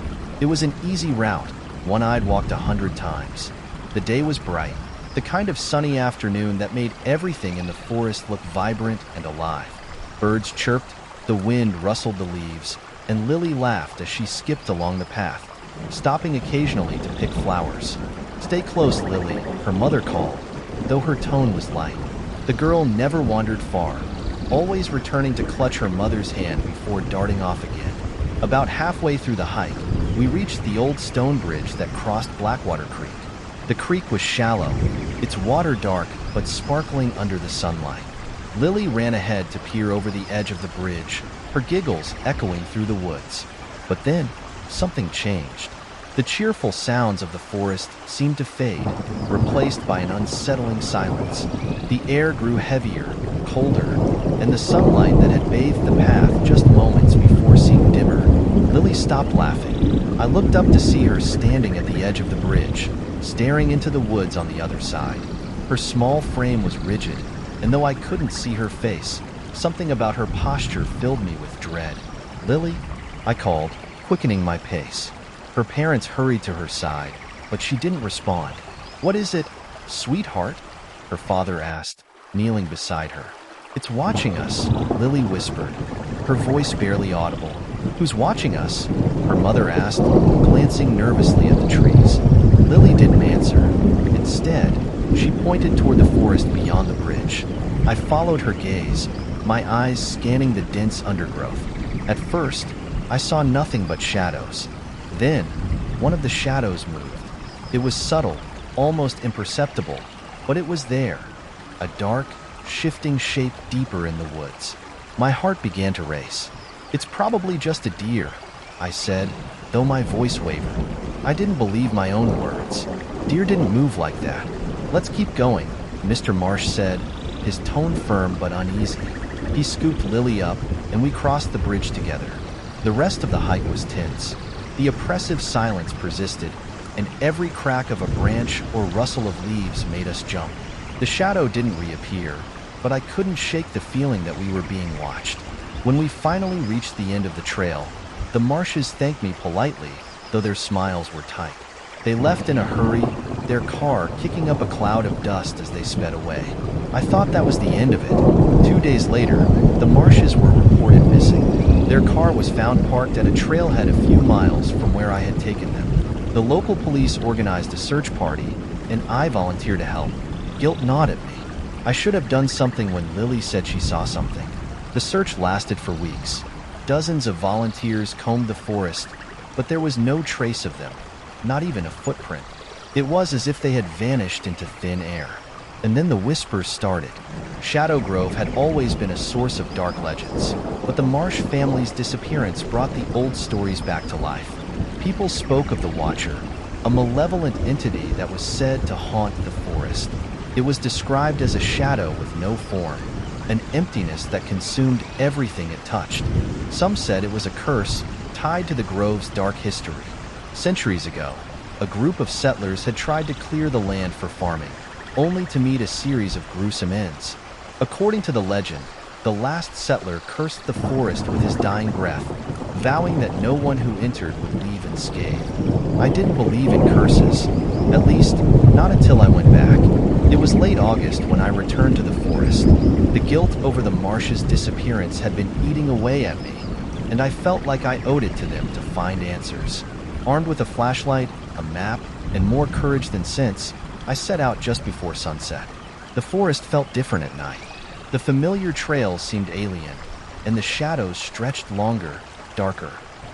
It was an easy route, one I'd walked 100 times. The day was bright, the kind of sunny afternoon that made everything in the forest look vibrant and alive. Birds chirped, the wind rustled the leaves, and Lily laughed as she skipped along the path, stopping occasionally to pick flowers. "Stay close, Lily," her mother called, though her tone was light. The girl never wandered far, always returning to clutch her mother's hand before darting off again. About halfway through the hike, we reached the old stone bridge that crossed Blackwater Creek. The creek was shallow, its water dark but sparkling under the sunlight. Lily ran ahead to peer over the edge of the bridge, her giggles echoing through the woods. But then, something changed. The cheerful sounds of the forest seemed to fade, replaced by an unsettling silence. The air grew heavier, colder, and the sunlight that had bathed the path just moments before seemed dimmer. Lily stopped laughing. I looked up to see her standing at the edge of the bridge, staring into the woods on the other side. Her small frame was rigid, and though I couldn't see her face, something about her posture filled me with dread. "Lily," I called, quickening my pace. Her parents hurried to her side, but she didn't respond. "What is it, sweetheart?" her father asked, kneeling beside her. "It's watching us," Lily whispered, her voice barely audible. "Who's watching us?" her mother asked, glancing nervously at the trees. Lily didn't answer. Instead, she pointed toward the forest beyond the bridge. I followed her gaze, my eyes scanning the dense undergrowth. At first, I saw nothing but shadows. Then, one of the shadows moved. It was subtle, almost imperceptible, but it was there. A dark, shifting shape deeper in the woods. My heart began to race. "It's probably just a deer," I said, though my voice wavered. I didn't believe my own words. Deer didn't move like that. "Let's keep going," Mr. Marsh said, his tone firm but uneasy. He scooped Lily up, and we crossed the bridge together. The rest of the hike was tense. The oppressive silence persisted, and every crack of a branch or rustle of leaves made us jump. The shadow didn't reappear, but I couldn't shake the feeling that we were being watched. When we finally reached the end of the trail, the Marshes thanked me politely, though their smiles were tight. They left in a hurry, their car kicking up a cloud of dust as they sped away. I thought that was the end of it. 2 days later, the Marshes were reported missing. Their car was found parked at a trailhead a few miles from where I had taken them. The local police organized a search party, and I volunteered to help. Guilt gnawed at me. I should have done something when Lily said she saw something. The search lasted for weeks. Dozens of volunteers combed the forest, but there was no trace of them, not even a footprint. It was as if they had vanished into thin air. And then the whispers started. Shadow Grove had always been a source of dark legends, but the Marsh family's disappearance brought the old stories back to life. People spoke of the Watcher, a malevolent entity that was said to haunt the forest. It was described as a shadow with no form, an emptiness that consumed everything it touched. Some said it was a curse tied to the grove's dark history. Centuries ago, a group of settlers had tried to clear the land for farming, only to meet a series of gruesome ends. According to the legend, the last settler cursed the forest with his dying breath, vowing that no one who entered would leave unscathed. I didn't believe in curses, at least not until I went back. It was late August when I returned to the forest. The guilt over the Marsh's disappearance had been eating away at me, and I felt like I owed it to them to find answers. Armed with a flashlight, a map, and more courage than sense, I set out just before sunset. The forest felt different at night. The familiar trails seemed alien, and the shadows stretched longer, darker.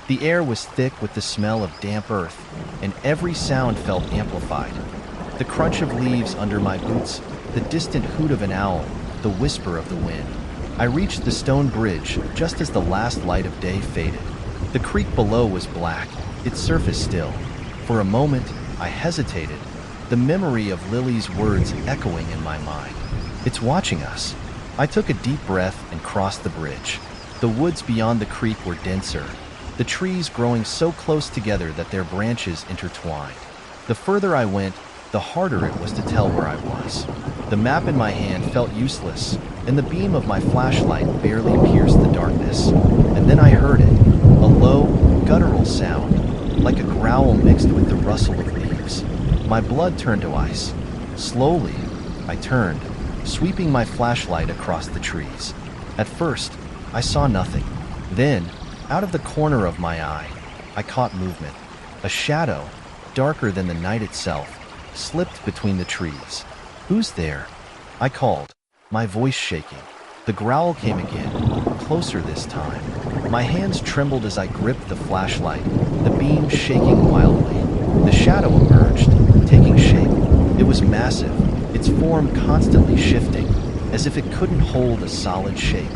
The air was thick with the smell of damp earth, and every sound felt amplified. The crunch of leaves under my boots, the distant hoot of an owl, the whisper of the wind. I reached the stone bridge just as the last light of day faded. The creek below was black, its surface still. For a moment, I hesitated, the memory of Lily's words echoing in my mind. "It's watching us." I took a deep breath and crossed the bridge. The woods beyond the creek were denser, the trees growing so close together that their branches intertwined. The further I went, the harder it was to tell where I was. The map in my hand felt useless, and the beam of my flashlight barely pierced the darkness. And then I heard it, a low, guttural sound, like a growl mixed with the rustle of leaves. My blood turned to ice. Slowly, I turned, sweeping my flashlight across the trees. At first, I saw nothing. Then, out of the corner of my eye, I caught movement. A shadow, darker than the night itself, slipped between the trees. "Who's there?" I called, my voice shaking. The growl came again, closer this time. My hands trembled as I gripped the flashlight, the beam shaking wildly. The shadow emerged, taking shape. It was massive, its form constantly shifting, as if it couldn't hold a solid shape.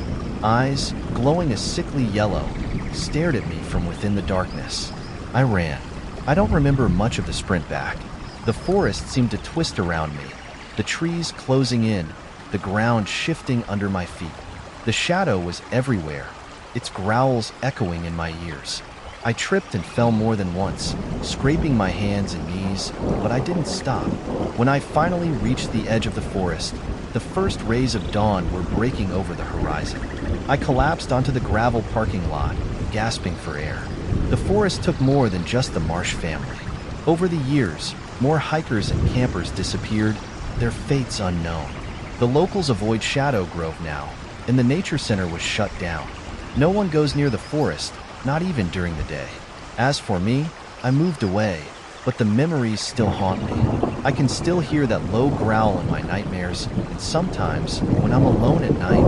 Eyes, glowing a sickly yellow, stared at me from within the darkness. I ran. I don't remember much of the sprint back. The forest seemed to twist around me, the trees closing in, the ground shifting under my feet. The shadow was everywhere, its growls echoing in my ears. I tripped and fell more than once, scraping my hands and knees, but I didn't stop. When I finally reached the edge of the forest, the first rays of dawn were breaking over the horizon. I collapsed onto the gravel parking lot, gasping for air. The forest took more than just the Marsh family. Over the years, more hikers and campers disappeared, their fates unknown. The locals avoid Shadow Grove now, and the nature center was shut down. No one goes near the forest, not even during the day. As for me, I moved away, but the memories still haunt me. I can still hear that low growl in my nightmares, and sometimes, when I'm alone at night,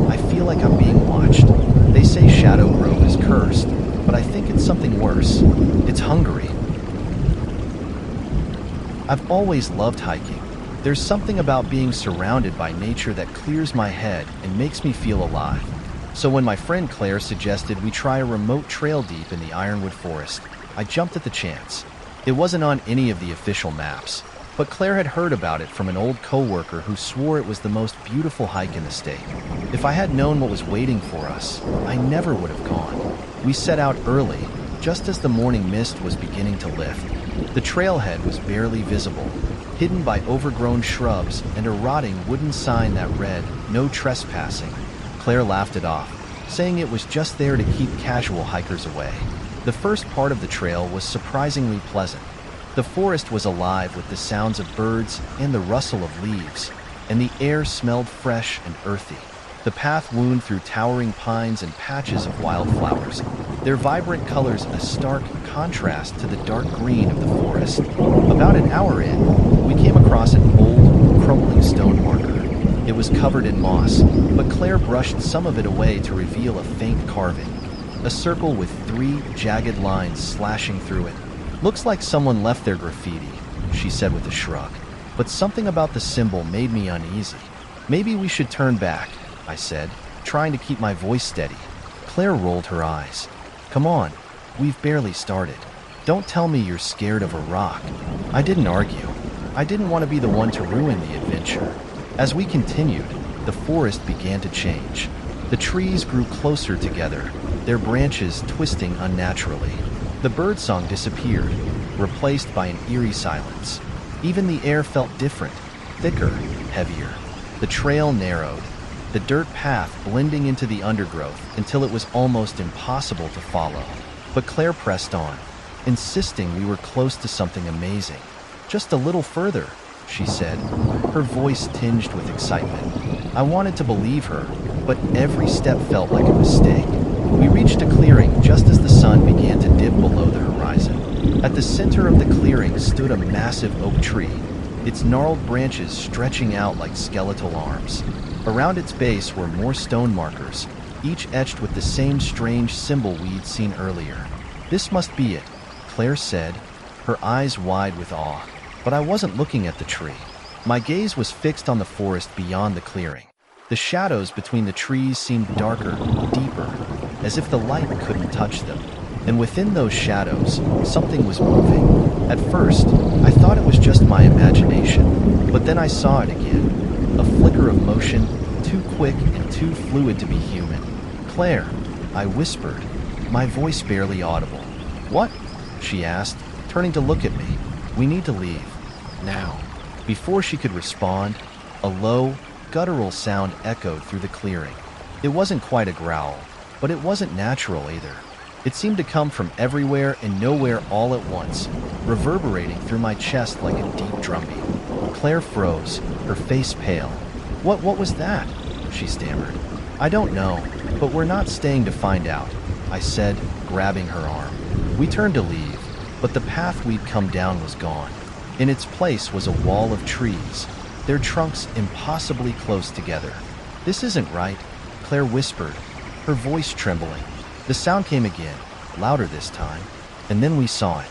I feel like I'm being watched. They say Shadow Grove is cursed, but I think it's something worse. It's Hungary. I've always loved hiking. There's something about being surrounded by nature that clears my head and makes me feel alive. So when my friend Claire suggested we try a remote trail deep in the Ironwood Forest, I jumped at the chance. It wasn't on any of the official maps, but Claire had heard about it from an old coworker who swore it was the most beautiful hike in the state. If I had known what was waiting for us, I never would have gone. We set out early, just as the morning mist was beginning to lift. The trailhead was barely visible, hidden by overgrown shrubs and a rotting wooden sign that read, "No trespassing." Claire laughed it off, saying it was just there to keep casual hikers away. The first part of the trail was surprisingly pleasant. The forest was alive with the sounds of birds and the rustle of leaves, and the air smelled fresh and earthy. The path wound through towering pines and patches of wildflowers, their vibrant colors a stark contrast to the dark green of the forest. About an hour in, we came across an old, crumbling stone marker. It was covered in moss, but Claire brushed some of it away to reveal a faint carving. A circle with 3 jagged lines slashing through it. "Looks like someone left their graffiti," she said with a shrug. But something about the symbol made me uneasy. "Maybe we should turn back," I said, trying to keep my voice steady. Claire rolled her eyes. "Come on, we've barely started. Don't tell me you're scared of a rock." I didn't argue. I didn't want to be the one to ruin the adventure. As we continued, the forest began to change. The trees grew closer together, their branches twisting unnaturally. The birdsong disappeared, replaced by an eerie silence. Even the air felt different, thicker, heavier. The trail narrowed, the dirt path blending into the undergrowth until it was almost impossible to follow. But Claire pressed on, insisting we were close to something amazing. "Just a little further," she said, her voice tinged with excitement. I wanted to believe her, but every step felt like a mistake. We reached a clearing just as the sun began to dip below the horizon. At the center of the clearing stood a massive oak tree, its gnarled branches stretching out like skeletal arms. Around its base were more stone markers, each etched with the same strange symbol we'd seen earlier. "This must be it," Claire said, her eyes wide with awe. But I wasn't looking at the tree. My gaze was fixed on the forest beyond the clearing. The shadows between the trees seemed darker, deeper, as if the light couldn't touch them. And within those shadows, something was moving. At first, I thought it was just my imagination, but then I saw it again. A flicker of motion, too quick and too fluid to be human. "Claire," I whispered, my voice barely audible. "What?" she asked, turning to look at me. "We need to leave. Now." Before she could respond, a low, guttural sound echoed through the clearing. It wasn't quite a growl, but it wasn't natural either. It seemed to come from everywhere and nowhere all at once, reverberating through my chest like a deep drumbeat. Claire froze, her face pale. What was that?" she stammered. "I don't know, but we're not staying to find out," I said, grabbing her arm. We turned to leave, but the path we'd come down was gone. In its place was a wall of trees, their trunks impossibly close together. "This isn't right," Claire whispered, her voice trembling. The sound came again, louder this time, and then we saw it.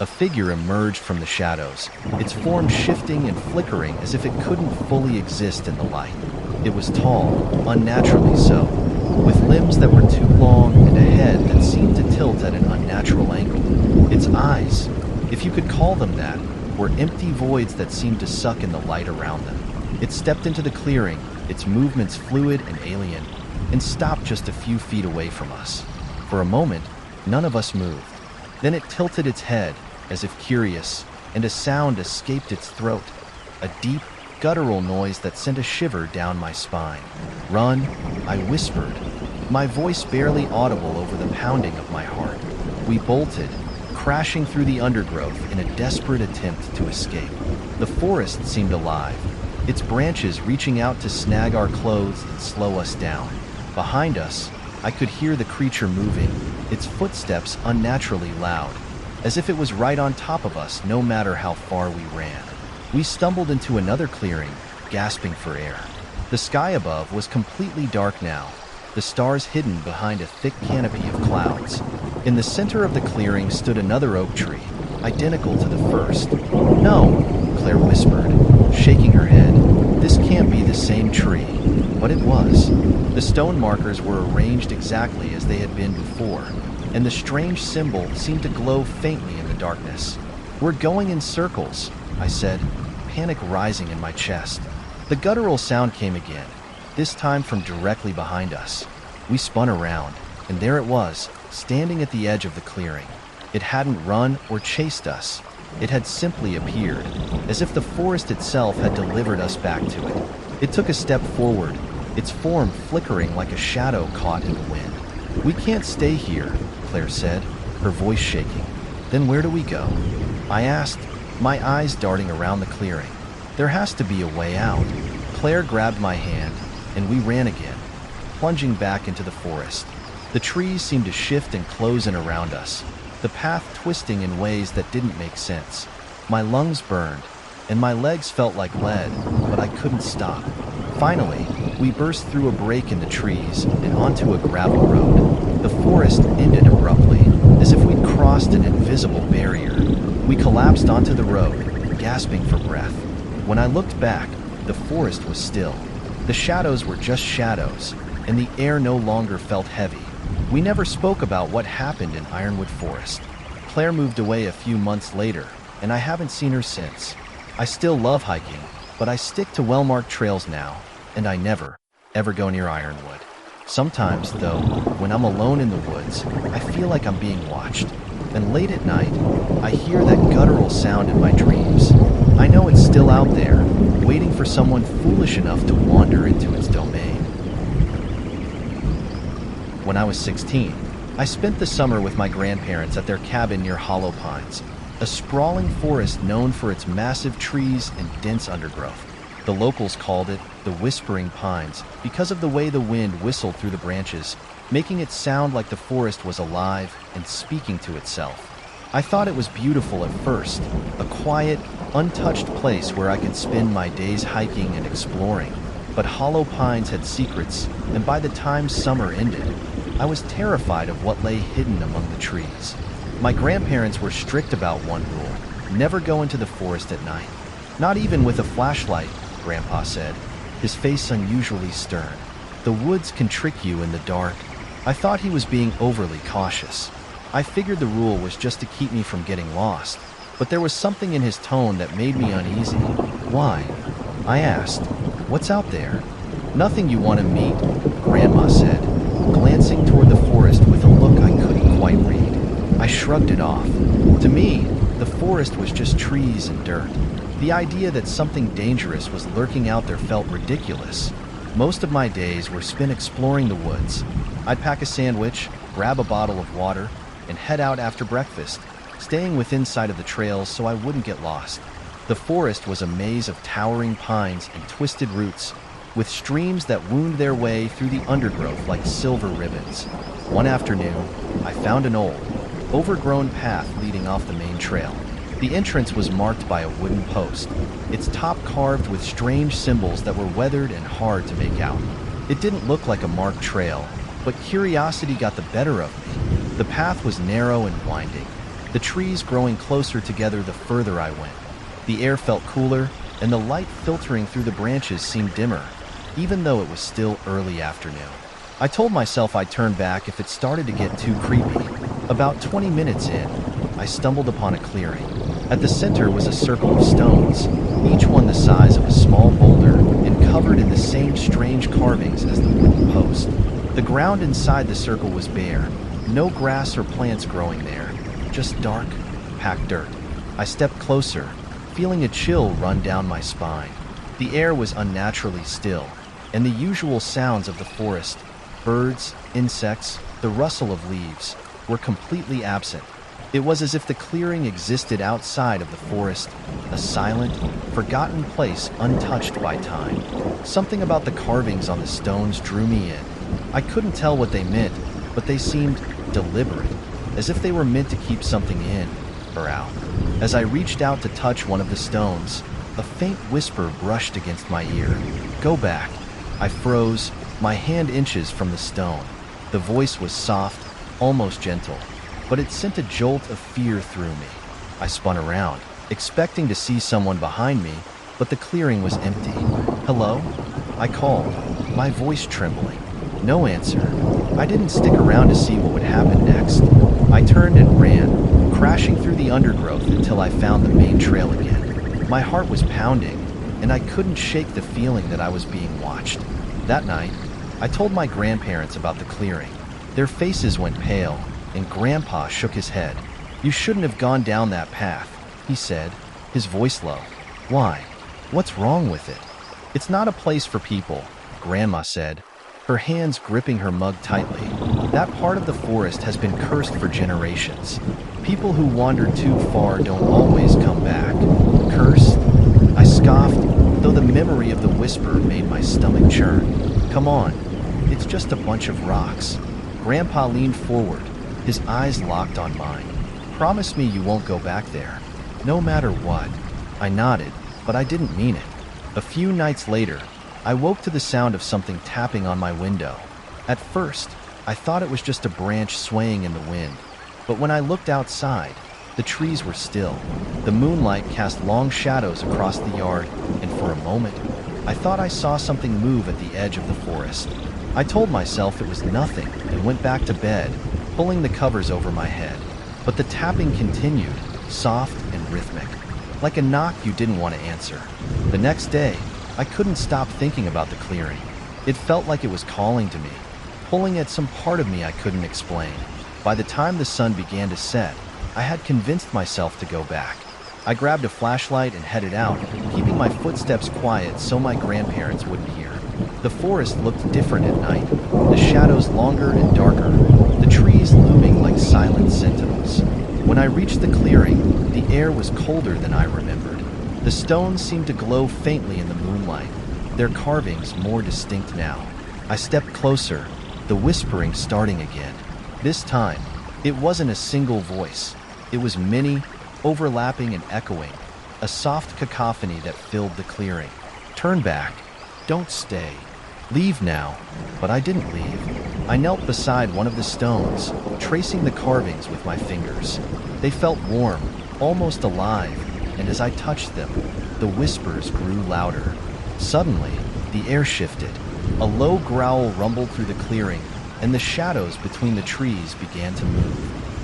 A figure emerged from the shadows, its form shifting and flickering as if it couldn't fully exist in the light. It was tall, unnaturally so, with limbs that were too long and a head that seemed to tilt at an unnatural angle. Its eyes, if you could call them that, were empty voids that seemed to suck in the light around them. It stepped into the clearing, its movements fluid and alien, and stopped just a few feet away from us. For a moment, none of us moved. Then it tilted its head, as if curious, and a sound escaped its throat, a deep, guttural noise that sent a shiver down my spine. "Run," I whispered, my voice barely audible over the pounding of my heart. We bolted, crashing through the undergrowth in a desperate attempt to escape. The forest seemed alive, its branches reaching out to snag our clothes and slow us down. Behind us, I could hear the creature moving, its footsteps unnaturally loud, as if it was right on top of us no matter how far we ran. We stumbled into another clearing, gasping for air. The sky above was completely dark now, the stars hidden behind a thick canopy of clouds. In the center of the clearing stood another oak tree, identical to the first. "No," Claire whispered, shaking her head. "This can't be the same tree." But it was. The stone markers were arranged exactly as they had been before, and the strange symbol seemed to glow faintly in the darkness. "We're going in circles," I said, panic rising in my chest. The guttural sound came again, this time from directly behind us. We spun around, and there it was, standing at the edge of the clearing. It hadn't run or chased us. It had simply appeared, as if the forest itself had delivered us back to it. It took a step forward, its form flickering like a shadow caught in the wind. "We can't stay here," Claire said, her voice shaking. "Then where do we go?" I asked, my eyes darting around the clearing. "There has to be a way out." Claire grabbed my hand, and we ran again, plunging back into the forest. The trees seemed to shift and close in around us, the path twisting in ways that didn't make sense. My lungs burned, and my legs felt like lead, but I couldn't stop. Finally, we burst through a break in the trees and onto a gravel road. The forest ended abruptly, as if we'd crossed an invisible barrier. We collapsed onto the road, gasping for breath. When I looked back, the forest was still. The shadows were just shadows, and the air no longer felt heavy. We never spoke about what happened in Ironwood Forest. Claire moved away a few months later, and I haven't seen her since. I still love hiking, but I stick to well-marked trails now, and I never, ever go near Ironwood. Sometimes, though, when I'm alone in the woods, I feel like I'm being watched. And late at night, I hear that guttural sound in my dreams. I know it's still out there, waiting for someone foolish enough to wander into its domain. When I was 16, I spent the summer with my grandparents at their cabin near Hollow Pines, a sprawling forest known for its massive trees and dense undergrowth. The locals called it the Whispering Pines because of the way the wind whistled through the branches, making it sound like the forest was alive and speaking to itself. I thought it was beautiful at first, a quiet, untouched place where I could spend my days hiking and exploring. But Hollow Pines had secrets, and by the time summer ended, I was terrified of what lay hidden among the trees. My grandparents were strict about one rule: never go into the forest at night. "Not even with a flashlight," Grandpa said, his face unusually stern. "The woods can trick you in the dark." I thought he was being overly cautious. I figured the rule was just to keep me from getting lost, but there was something in his tone that made me uneasy. "Why?" I asked. "What's out there?" "Nothing you want to meet," Grandma said, glancing toward the forest with a look I couldn't quite read. I shrugged it off. To me, the forest was just trees and dirt. The idea that something dangerous was lurking out there felt ridiculous. Most of my days were spent exploring the woods. I'd pack a sandwich, grab a bottle of water, and head out after breakfast, staying within sight of the trails so I wouldn't get lost. The forest was a maze of towering pines and twisted roots, with streams that wound their way through the undergrowth like silver ribbons. One afternoon, I found an old, overgrown path leading off the main trail. The entrance was marked by a wooden post, its top carved with strange symbols that were weathered and hard to make out. It didn't look like a marked trail, but curiosity got the better of me. The path was narrow and winding, the trees growing closer together the further I went. The air felt cooler, and the light filtering through the branches seemed dimmer, even though it was still early afternoon. I told myself I'd turn back if it started to get too creepy. About 20 minutes in, I stumbled upon a clearing. At the center was a circle of stones, each one the size of a small boulder and covered in the same strange carvings as the wooden post. The ground inside the circle was bare, no grass or plants growing there, just dark, packed dirt. I stepped closer, feeling a chill run down my spine. The air was unnaturally still, and the usual sounds of the forest, Birds, insects, the rustle of leaves were completely absent. It was as if the clearing existed outside of the forest, a silent, forgotten place untouched by time. Something about the carvings on the stones drew me in. I couldn't tell what they meant, but they seemed deliberate, as if they were meant to keep something in or out. As I reached out to touch one of the stones, a faint whisper brushed against my ear. "Go back." I froze, my hand inches from the stone. The voice was soft, almost gentle, but it sent a jolt of fear through me. I spun around, expecting to see someone behind me, but the clearing was empty. "Hello?" I called, my voice trembling. No answer. I didn't stick around to see what would happen next. I turned and ran, crashing through the undergrowth until I found the main trail again. My heart was pounding, and I couldn't shake the feeling that I was being watched. That night, I told my grandparents about the clearing. Their faces went pale, and Grandpa shook his head. "You shouldn't have gone down that path," he said, his voice low. "Why? What's wrong with it?" "It's not a place for people," Grandma said, her hands gripping her mug tightly. "That part of the forest has been cursed for generations. People who wander too far don't always come back." "Cursed?" I scoffed, though the memory of the whisper made my stomach churn. "Come on, it's just a bunch of rocks." Grandpa leaned forward, his eyes locked on mine. "Promise me you won't go back there, no matter what." I nodded, but I didn't mean it. A few nights later, I woke to the sound of something tapping on my window. At first, I thought it was just a branch swaying in the wind, but when I looked outside, the trees were still. The moonlight cast long shadows across the yard, and for a moment, I thought I saw something move at the edge of the forest. I told myself it was nothing and went back to bed, pulling the covers over my head. But the tapping continued, soft and rhythmic, like a knock you didn't want to answer. The next day, I couldn't stop thinking about the clearing. It felt like it was calling to me, pulling at some part of me I couldn't explain. By the time the sun began to set, I had convinced myself to go back. I grabbed a flashlight and headed out, keeping my footsteps quiet so my grandparents wouldn't hear. The forest looked different at night, the shadows longer and darker, the trees looming like silent sentinels. When I reached the clearing, the air was colder than I remembered. The stones seemed to glow faintly in the moonlight, their carvings more distinct now. I stepped closer, the whispering starting again. This time, it wasn't a single voice. It was many, overlapping and echoing, a soft cacophony that filled the clearing. "Turn back. Don't stay. Leave now." But I didn't leave. I knelt beside one of the stones, tracing the carvings with my fingers. They felt warm, almost alive, and as I touched them, the whispers grew louder. Suddenly, the air shifted. A low growl rumbled through the clearing, and the shadows between the trees began to move.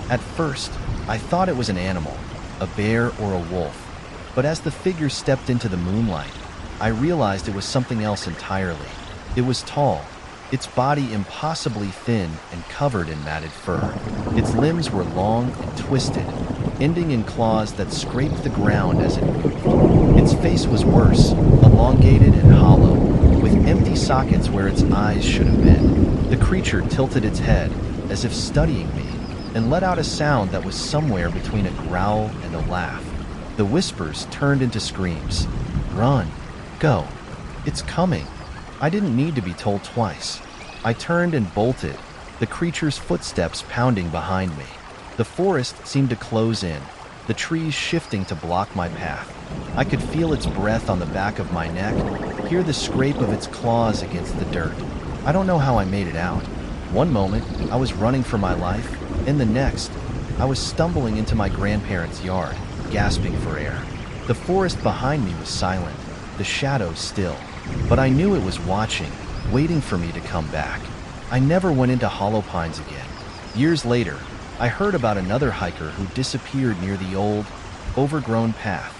At first, I thought it was an animal, a bear or a wolf, but as the figure stepped into the moonlight, I realized it was something else entirely. It was tall, its body impossibly thin and covered in matted fur. Its limbs were long and twisted, ending in claws that scraped the ground as it moved. Its face was worse, elongated and hollow, with empty sockets where its eyes should have been. The creature tilted its head, as if studying me, and let out a sound that was somewhere between a growl and a laugh. The whispers turned into screams. "Run! Go! It's coming!" I didn't need to be told twice. I turned and bolted, the creature's footsteps pounding behind me. The forest seemed to close in, the trees shifting to block my path. I could feel its breath on the back of my neck, hear the scrape of its claws against the dirt. I don't know how I made it out. One moment, I was running for my life. In the next, I was stumbling into my grandparents' yard, gasping for air. The forest behind me was silent, the shadows still, but I knew it was watching, waiting for me to come back. I never went into Hollow Pines again. Years later, I heard about another hiker who disappeared near the old, overgrown path.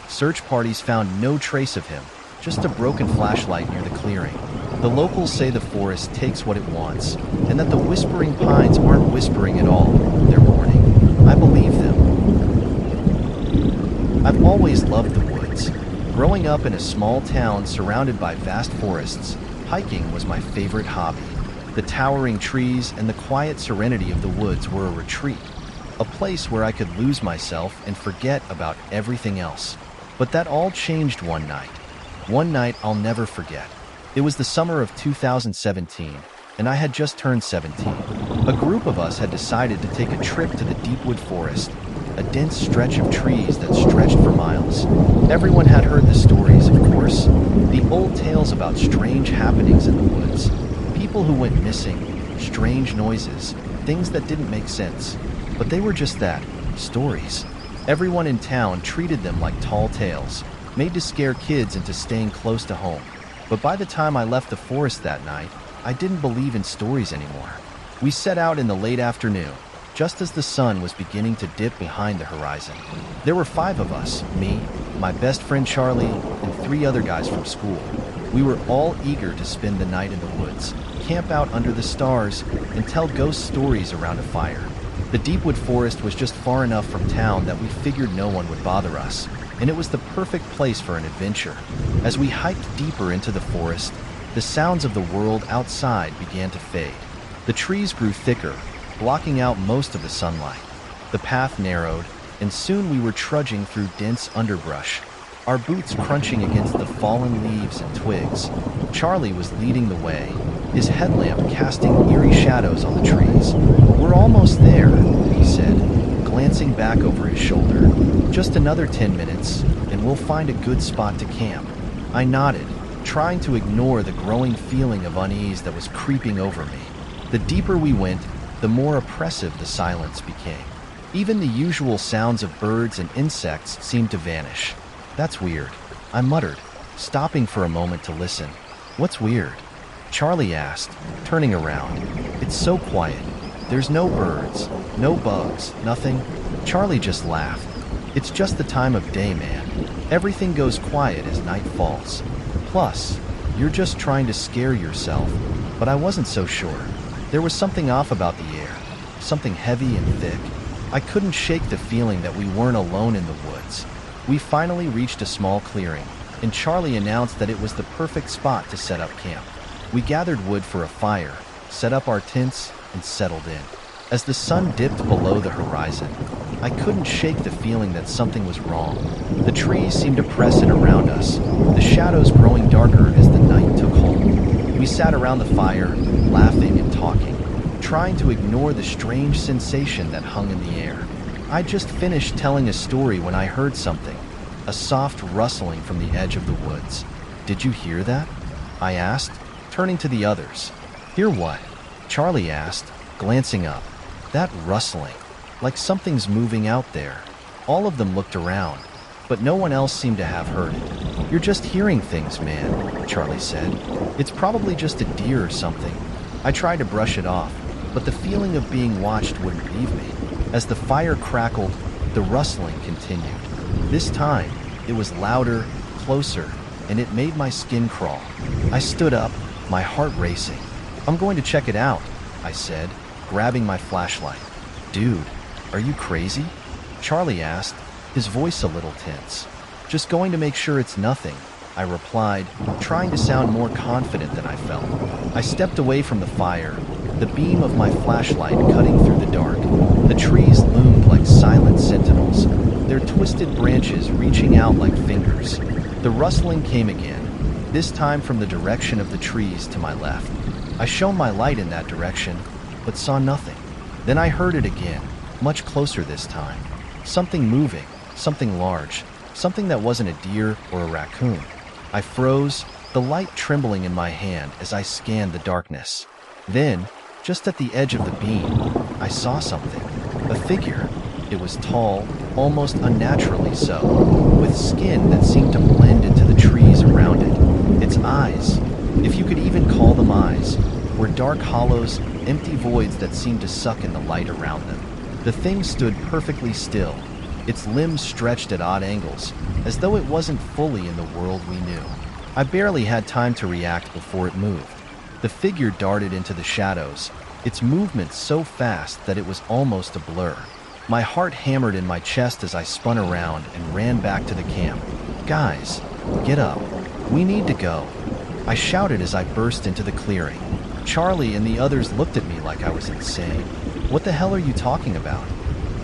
Search parties found no trace of him, just a broken flashlight near the clearing. The locals say the forest takes what it wants, and that the whispering pines aren't whispering at all, they're mourning. I believe them. I've always loved the woods. Growing up in a small town surrounded by vast forests, hiking was my favorite hobby. The towering trees and the quiet serenity of the woods were a retreat, a place where I could lose myself and forget about everything else. But that all changed one night. One night I'll never forget. It was the summer of 2017, and I had just turned 17. A group of us had decided to take a trip to the deepwood forest, a dense stretch of trees that stretched for miles. Everyone had heard the stories, of course, the old tales about strange happenings in the woods, people who went missing, strange noises, things that didn't make sense. But they were just that, stories. Everyone in town treated them like tall tales, made to scare kids into staying close to home. But by the time I left the forest that night, I didn't believe in stories anymore. We set out in the late afternoon, just as the sun was beginning to dip behind the horizon. There were 5 of us, me, my best friend Charlie, and 3 other guys from school. We were all eager to spend the night in the woods, camp out under the stars, and tell ghost stories around a fire. The deepwood forest was just far enough from town that we figured no one would bother us, and it was the perfect place for an adventure. As we hiked deeper into the forest, the sounds of the world outside began to fade. The trees grew thicker, blocking out most of the sunlight. The path narrowed, and soon we were trudging through dense underbrush, our boots crunching against the fallen leaves and twigs. Charlie was leading the way, his headlamp casting eerie shadows on the trees. "We're almost there," he said, glancing back over his shoulder. "Just another 10 minutes, and we'll find a good spot to camp." I nodded, trying to ignore the growing feeling of unease that was creeping over me. The deeper we went, the more oppressive the silence became. Even the usual sounds of birds and insects seemed to vanish. "That's weird," I muttered, stopping for a moment to listen. "What's weird?" Charlie asked, turning around. "It's so quiet. There's no birds, no bugs, nothing." Charlie just laughed. "It's just the time of day, man. Everything goes quiet as night falls. Plus, you're just trying to scare yourself." But I wasn't so sure. There was something off about the air, something heavy and thick. I couldn't shake the feeling that we weren't alone in the woods. We finally reached a small clearing, and Charlie announced that it was the perfect spot to set up camp. We gathered wood for a fire, set up our tents, and settled in. As the sun dipped below the horizon, I couldn't shake the feeling that something was wrong. The trees seemed to press in around us, the shadows growing darker as the night took hold. We sat around the fire, laughing and talking, trying to ignore the strange sensation that hung in the air. I just finished telling a story when I heard something, a soft rustling from the edge of the woods. "Did you hear that?" I asked, turning to the others. "Hear what?" Charlie asked, glancing up. "That rustling, like something's moving out there." All of them looked around, but no one else seemed to have heard it. "You're just hearing things, man," Charlie said. "It's probably just a deer or something." I tried to brush it off, but the feeling of being watched wouldn't leave me. As the fire crackled, the rustling continued. This time, it was louder, closer, and it made my skin crawl. I stood up, my heart racing. "I'm going to check it out," I said, grabbing my flashlight. "Dude, are you crazy?" Charlie asked, his voice a little tense. "Just going to make sure it's nothing," I replied, trying to sound more confident than I felt. I stepped away from the fire, the beam of my flashlight cutting through the dark. The trees loomed like silent sentinels, their twisted branches reaching out like fingers. The rustling came again, this time from the direction of the trees to my left. I shone my light in that direction, but saw nothing. Then I heard it again, much closer this time. Something moving, something large, something that wasn't a deer or a raccoon. I froze, the light trembling in my hand as I scanned the darkness. Then, just at the edge of the beam, I saw something. A figure. It was tall, almost unnaturally so, with skin that seemed to blend into the trees around it. Its eyes, if you could even call them eyes, were dark hollows, empty voids that seemed to suck in the light around them. The thing stood perfectly still, its limbs stretched at odd angles, as though it wasn't fully in the world we knew. I barely had time to react before it moved. The figure darted into the shadows, its movement so fast that it was almost a blur. My heart hammered in my chest as I spun around and ran back to the camp. "Guys, get up. We need to go," I shouted as I burst into the clearing. Charlie and the others looked at me like I was insane. "What the hell are you talking about?"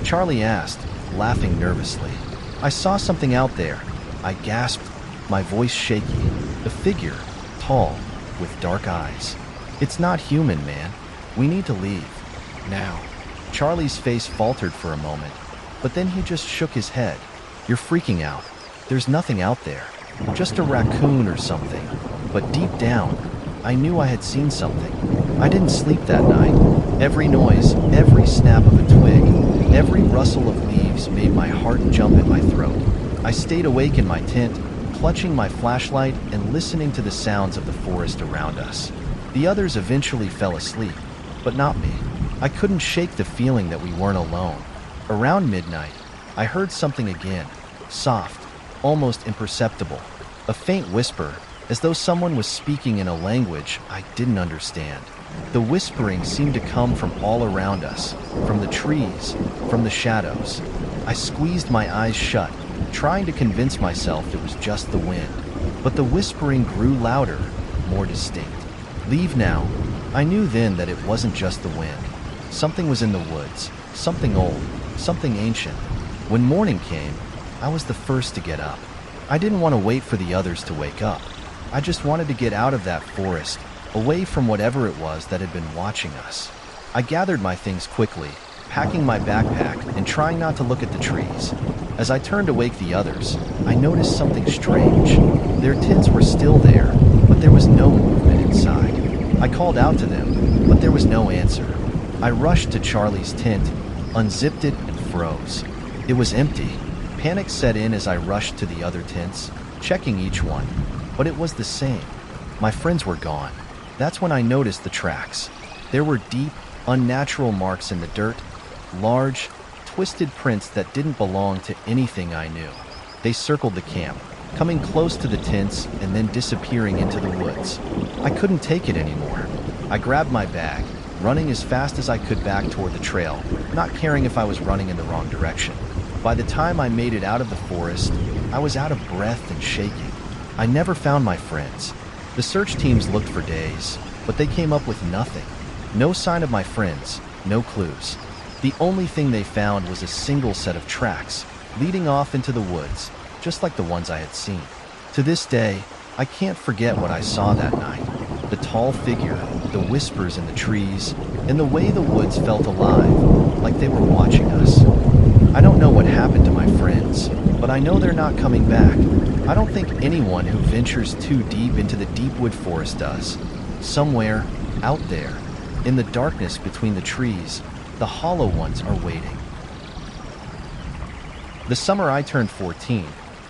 Charlie asked, laughing nervously. "I saw something out there," I gasped, my voice shaky. A figure, tall, with dark eyes. "It's not human, man. We need to leave. Now." Charlie's face faltered for a moment, but then he just shook his head. "You're freaking out. There's nothing out there. Just a raccoon or something." But deep down, I knew I had seen something. I didn't sleep that night. Every noise, every snap of a twig, every rustle of leaves made my heart jump in my throat. I stayed awake in my tent, clutching my flashlight and listening to the sounds of the forest around us. The others eventually fell asleep, but not me. I couldn't shake the feeling that we weren't alone. Around midnight, I heard something again, soft, almost imperceptible, a faint whisper, as though someone was speaking in a language I didn't understand. The whispering seemed to come from all around us, from the trees, from the shadows. I squeezed my eyes shut, trying to convince myself it was just the wind. But the whispering grew louder, more distinct. "Leave now." I knew then that it wasn't just the wind. Something was in the woods, something old, something ancient. When morning came, I was the first to get up. I didn't want to wait for the others to wake up. I just wanted to get out of that forest, away from whatever it was that had been watching us. I gathered my things quickly, packing my backpack and trying not to look at the trees. As I turned to wake the others, I noticed something strange. Their tents were still there, but there was no movement inside. I called out to them, but there was no answer. I rushed to Charlie's tent, unzipped it, and froze. It was empty. Panic set in as I rushed to the other tents, checking each one, but it was the same. My friends were gone. That's when I noticed the tracks. There were deep, unnatural marks in the dirt, large, twisted prints that didn't belong to anything I knew. They circled the camp, coming close to the tents and then disappearing into the woods. I couldn't take it anymore. I grabbed my bag, running as fast as I could back toward the trail, not caring if I was running in the wrong direction. By the time I made it out of the forest, I was out of breath and shaking. I never found my friends. The search teams looked for days, but they came up with nothing. No sign of my friends, no clues. The only thing they found was a single set of tracks, leading off into the woods, just like the ones I had seen. To this day, I can't forget what I saw that night. The tall figure, the whispers in the trees, and the way the woods felt alive, like they were watching us. I don't know what happened to my friends, but I know they're not coming back. I don't think anyone who ventures too deep into the deep wood forest does. Somewhere, out there, in the darkness between the trees, the hollow ones are waiting. The summer I turned 14,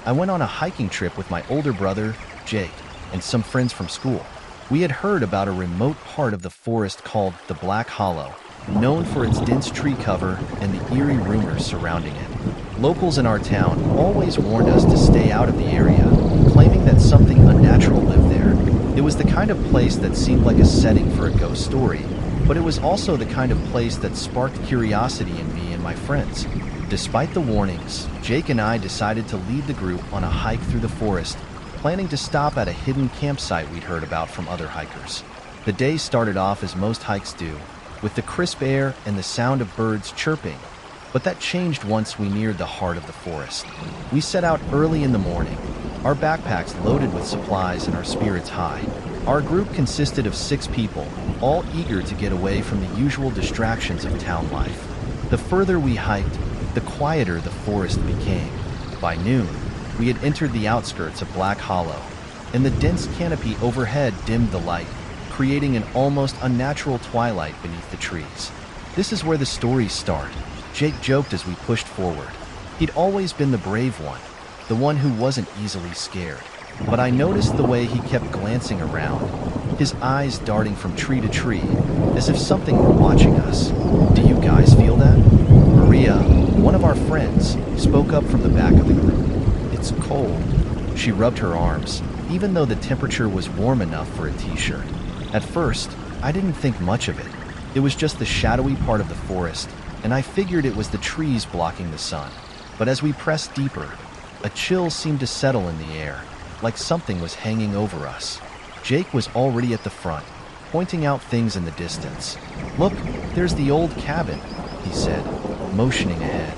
I went on a hiking trip with my older brother, Jake, and some friends from school. We had heard about a remote part of the forest called the Black Hollow, known for its dense tree cover and the eerie rumors surrounding it. Locals in our town always warned us to stay out of the area, claiming that something unnatural lived there. It was the kind of place that seemed like a setting for a ghost story, but it was also the kind of place that sparked curiosity in me and my friends. Despite the warnings, Jake and I decided to lead the group on a hike through the forest, planning to stop at a hidden campsite we'd heard about from other hikers. The day started off as most hikes do, with the crisp air and the sound of birds chirping, but that changed once we neared the heart of the forest. We set out early in the morning, our backpacks loaded with supplies and our spirits high. Our group consisted of 6 people, all eager to get away from the usual distractions of town life. The further we hiked, the quieter the forest became. By noon, we had entered the outskirts of Black Hollow, and the dense canopy overhead dimmed the light, creating an almost unnatural twilight beneath the trees. This is where the stories start, Jake joked as we pushed forward. He'd always been the brave one, the one who wasn't easily scared. But I noticed the way he kept glancing around, his eyes darting from tree to tree, as if something were watching us. Do you guys feel that? Maria, one of our friends, spoke up from the back of the group. It's cold. She rubbed her arms, even though the temperature was warm enough for a t-shirt. At first, I didn't think much of it. It was just the shadowy part of the forest, and I figured it was the trees blocking the sun. But as we pressed deeper, a chill seemed to settle in the air, like something was hanging over us. Jake was already at the front, pointing out things in the distance. "Look, there's the old cabin," he said, motioning ahead.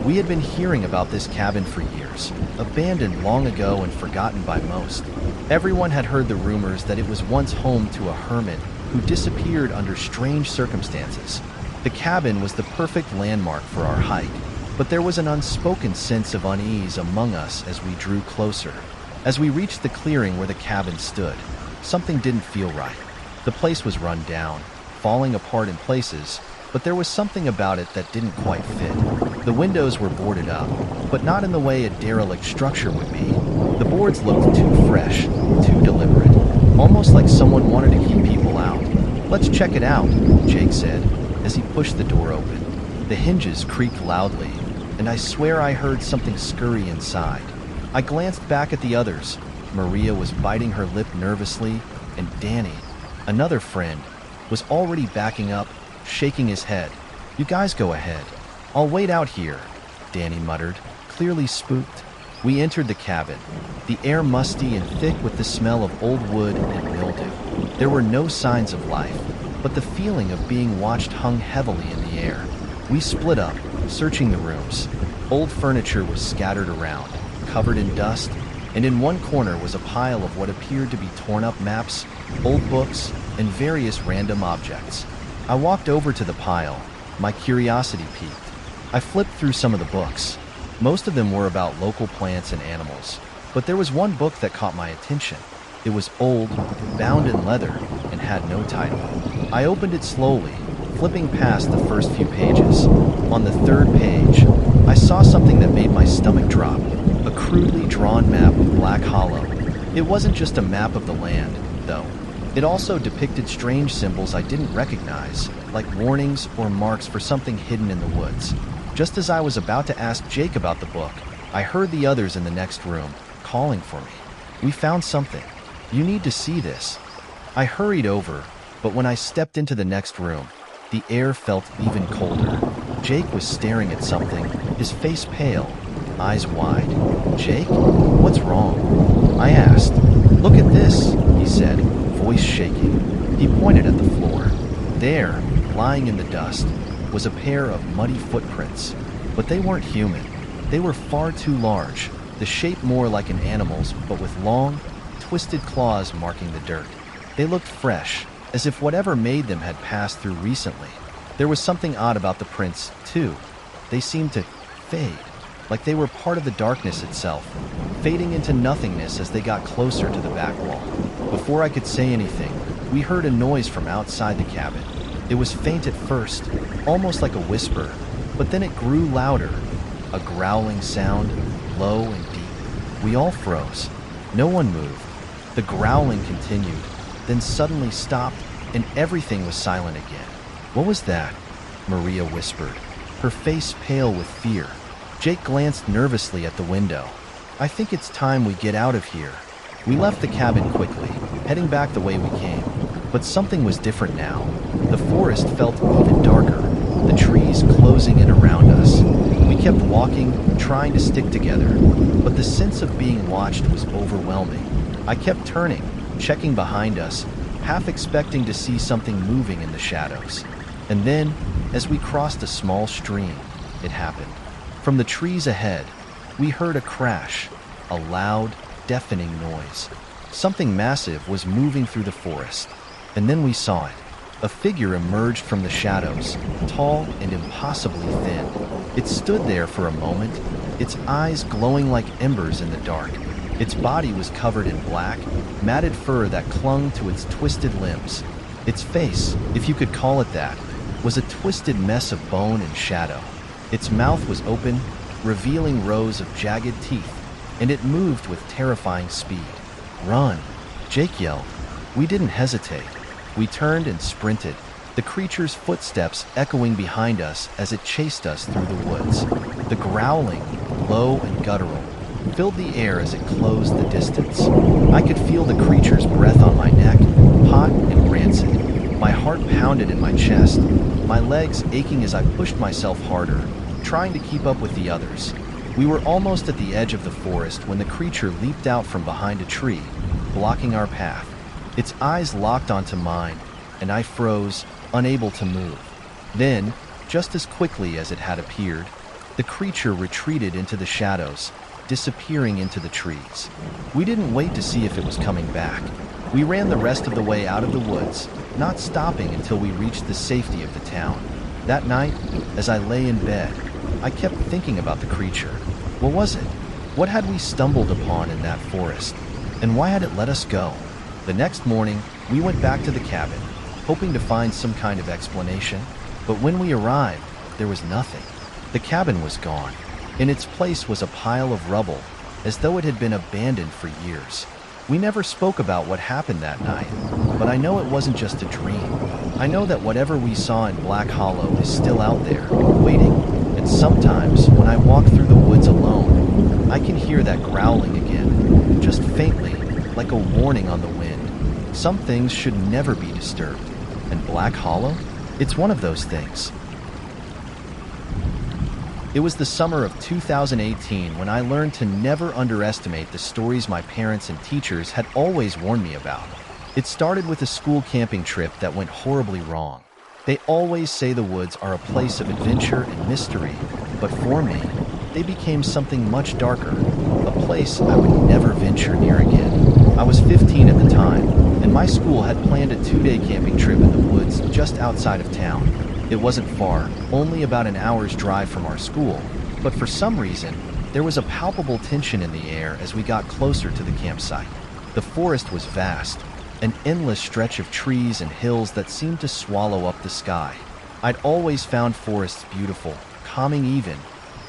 We had been hearing about this cabin for years, abandoned long ago and forgotten by most. Everyone had heard the rumors that it was once home to a hermit who disappeared under strange circumstances. The cabin was the perfect landmark for our hike, but there was an unspoken sense of unease among us as we drew closer. As we reached the clearing where the cabin stood, something didn't feel right. The place was run down, falling apart in places, but there was something about it that didn't quite fit. The windows were boarded up, but not in the way a derelict structure would be. The boards looked too fresh, too deliberate, almost like someone wanted to keep people out. "Let's check it out," Jake said, as he pushed the door open. The hinges creaked loudly, and I swear I heard something scurry inside. I glanced back at the others. Maria was biting her lip nervously, and Danny, another friend, was already backing up, shaking his head. "You guys go ahead. I'll wait out here," Danny muttered, clearly spooked. We entered the cabin, the air musty and thick with the smell of old wood and mildew. There were no signs of life, but the feeling of being watched hung heavily in the air. We split up, searching the rooms. Old furniture was scattered around, covered in dust, and in one corner was a pile of what appeared to be torn-up maps, old books, and various random objects. I walked over to the pile, my curiosity piqued. I flipped through some of the books. Most of them were about local plants and animals, but there was one book that caught my attention. It was old, bound in leather, and had no title. I opened it slowly, flipping past the first few pages. On the third page, I saw something that made my stomach drop, a crudely drawn map of Black Hollow. It wasn't just a map of the land, though. It also depicted strange symbols I didn't recognize, like warnings or marks for something hidden in the woods. Just as I was about to ask Jake about the book, I heard the others in the next room calling for me. "We found something. You need to see this." I hurried over, but when I stepped into the next room, the air felt even colder. Jake was staring at something, his face pale, eyes wide. "Jake, what's wrong?" I asked. "Look at this," he said, voice shaking. He pointed at the floor. There, lying in the dust, was a pair of muddy footprints, but they weren't human. They were far too large, the shape more like an animal's, but with long, twisted claws marking the dirt. They looked fresh, as if whatever made them had passed through recently. There was something odd about the prints, too. They seemed to fade, like they were part of the darkness itself, fading into nothingness as they got closer to the back wall. Before I could say anything, we heard a noise from outside the cabin. It was faint at first, almost like a whisper, but then it grew louder, a growling sound, low and deep. We all froze. No one moved. The growling continued, then suddenly stopped, and everything was silent again. "What was that?" Maria whispered, her face pale with fear. Jake glanced nervously at the window. "I think it's time we get out of here." We left the cabin quickly, heading back the way we came. But something was different now. The forest felt even darker, the trees closing in around us. We kept walking, trying to stick together, but the sense of being watched was overwhelming. I kept turning, checking behind us, half expecting to see something moving in the shadows. And then, as we crossed a small stream, it happened. From the trees ahead, we heard a crash, a loud, deafening noise. Something massive was moving through the forest. And then we saw it. A figure emerged from the shadows, tall and impossibly thin. It stood there for a moment, its eyes glowing like embers in the dark. Its body was covered in black, matted fur that clung to its twisted limbs. Its face, if you could call it that, was a twisted mess of bone and shadow. Its mouth was open, revealing rows of jagged teeth, and it moved with terrifying speed. "Run!" Jake yelled. We didn't hesitate. We turned and sprinted, the creature's footsteps echoing behind us as it chased us through the woods. The growling, low and guttural, filled the air as it closed the distance. I could feel the creature's breath on my neck, hot and rancid. My heart pounded in my chest, my legs aching as I pushed myself harder, trying to keep up with the others. We were almost at the edge of the forest when the creature leaped out from behind a tree, blocking our path. Its eyes locked onto mine, and I froze, unable to move. Then, just as quickly as it had appeared, the creature retreated into the shadows, disappearing into the trees. We didn't wait to see if it was coming back. We ran the rest of the way out of the woods, not stopping until we reached the safety of the town. That night, as I lay in bed, I kept thinking about the creature. What was it? What had we stumbled upon in that forest? And why had it let us go? The next morning, we went back to the cabin, hoping to find some kind of explanation. But when we arrived, there was nothing. The cabin was gone. In its place was a pile of rubble, as though it had been abandoned for years. We never spoke about what happened that night, but I know it wasn't just a dream. I know that whatever we saw in Black Hollow is still out there, waiting. And sometimes, when I walk through the woods alone, I can hear that growling again, just faintly, like a warning on the wind. Some things should never be disturbed, and Black Hollow? It's one of those things. It was the summer of 2018 when I learned to never underestimate the stories my parents and teachers had always warned me about. It started with a school camping trip that went horribly wrong. They always say the woods are a place of adventure and mystery, but for me, they became something much darker, a place I would never venture near again. I was 15 at the time, and my school had planned a 2-day camping trip in the woods just outside of town. It wasn't far, only about an hour's drive from our school, but for some reason, there was a palpable tension in the air as we got closer to the campsite. The forest was vast, an endless stretch of trees and hills that seemed to swallow up the sky. I'd always found forests beautiful, calming even,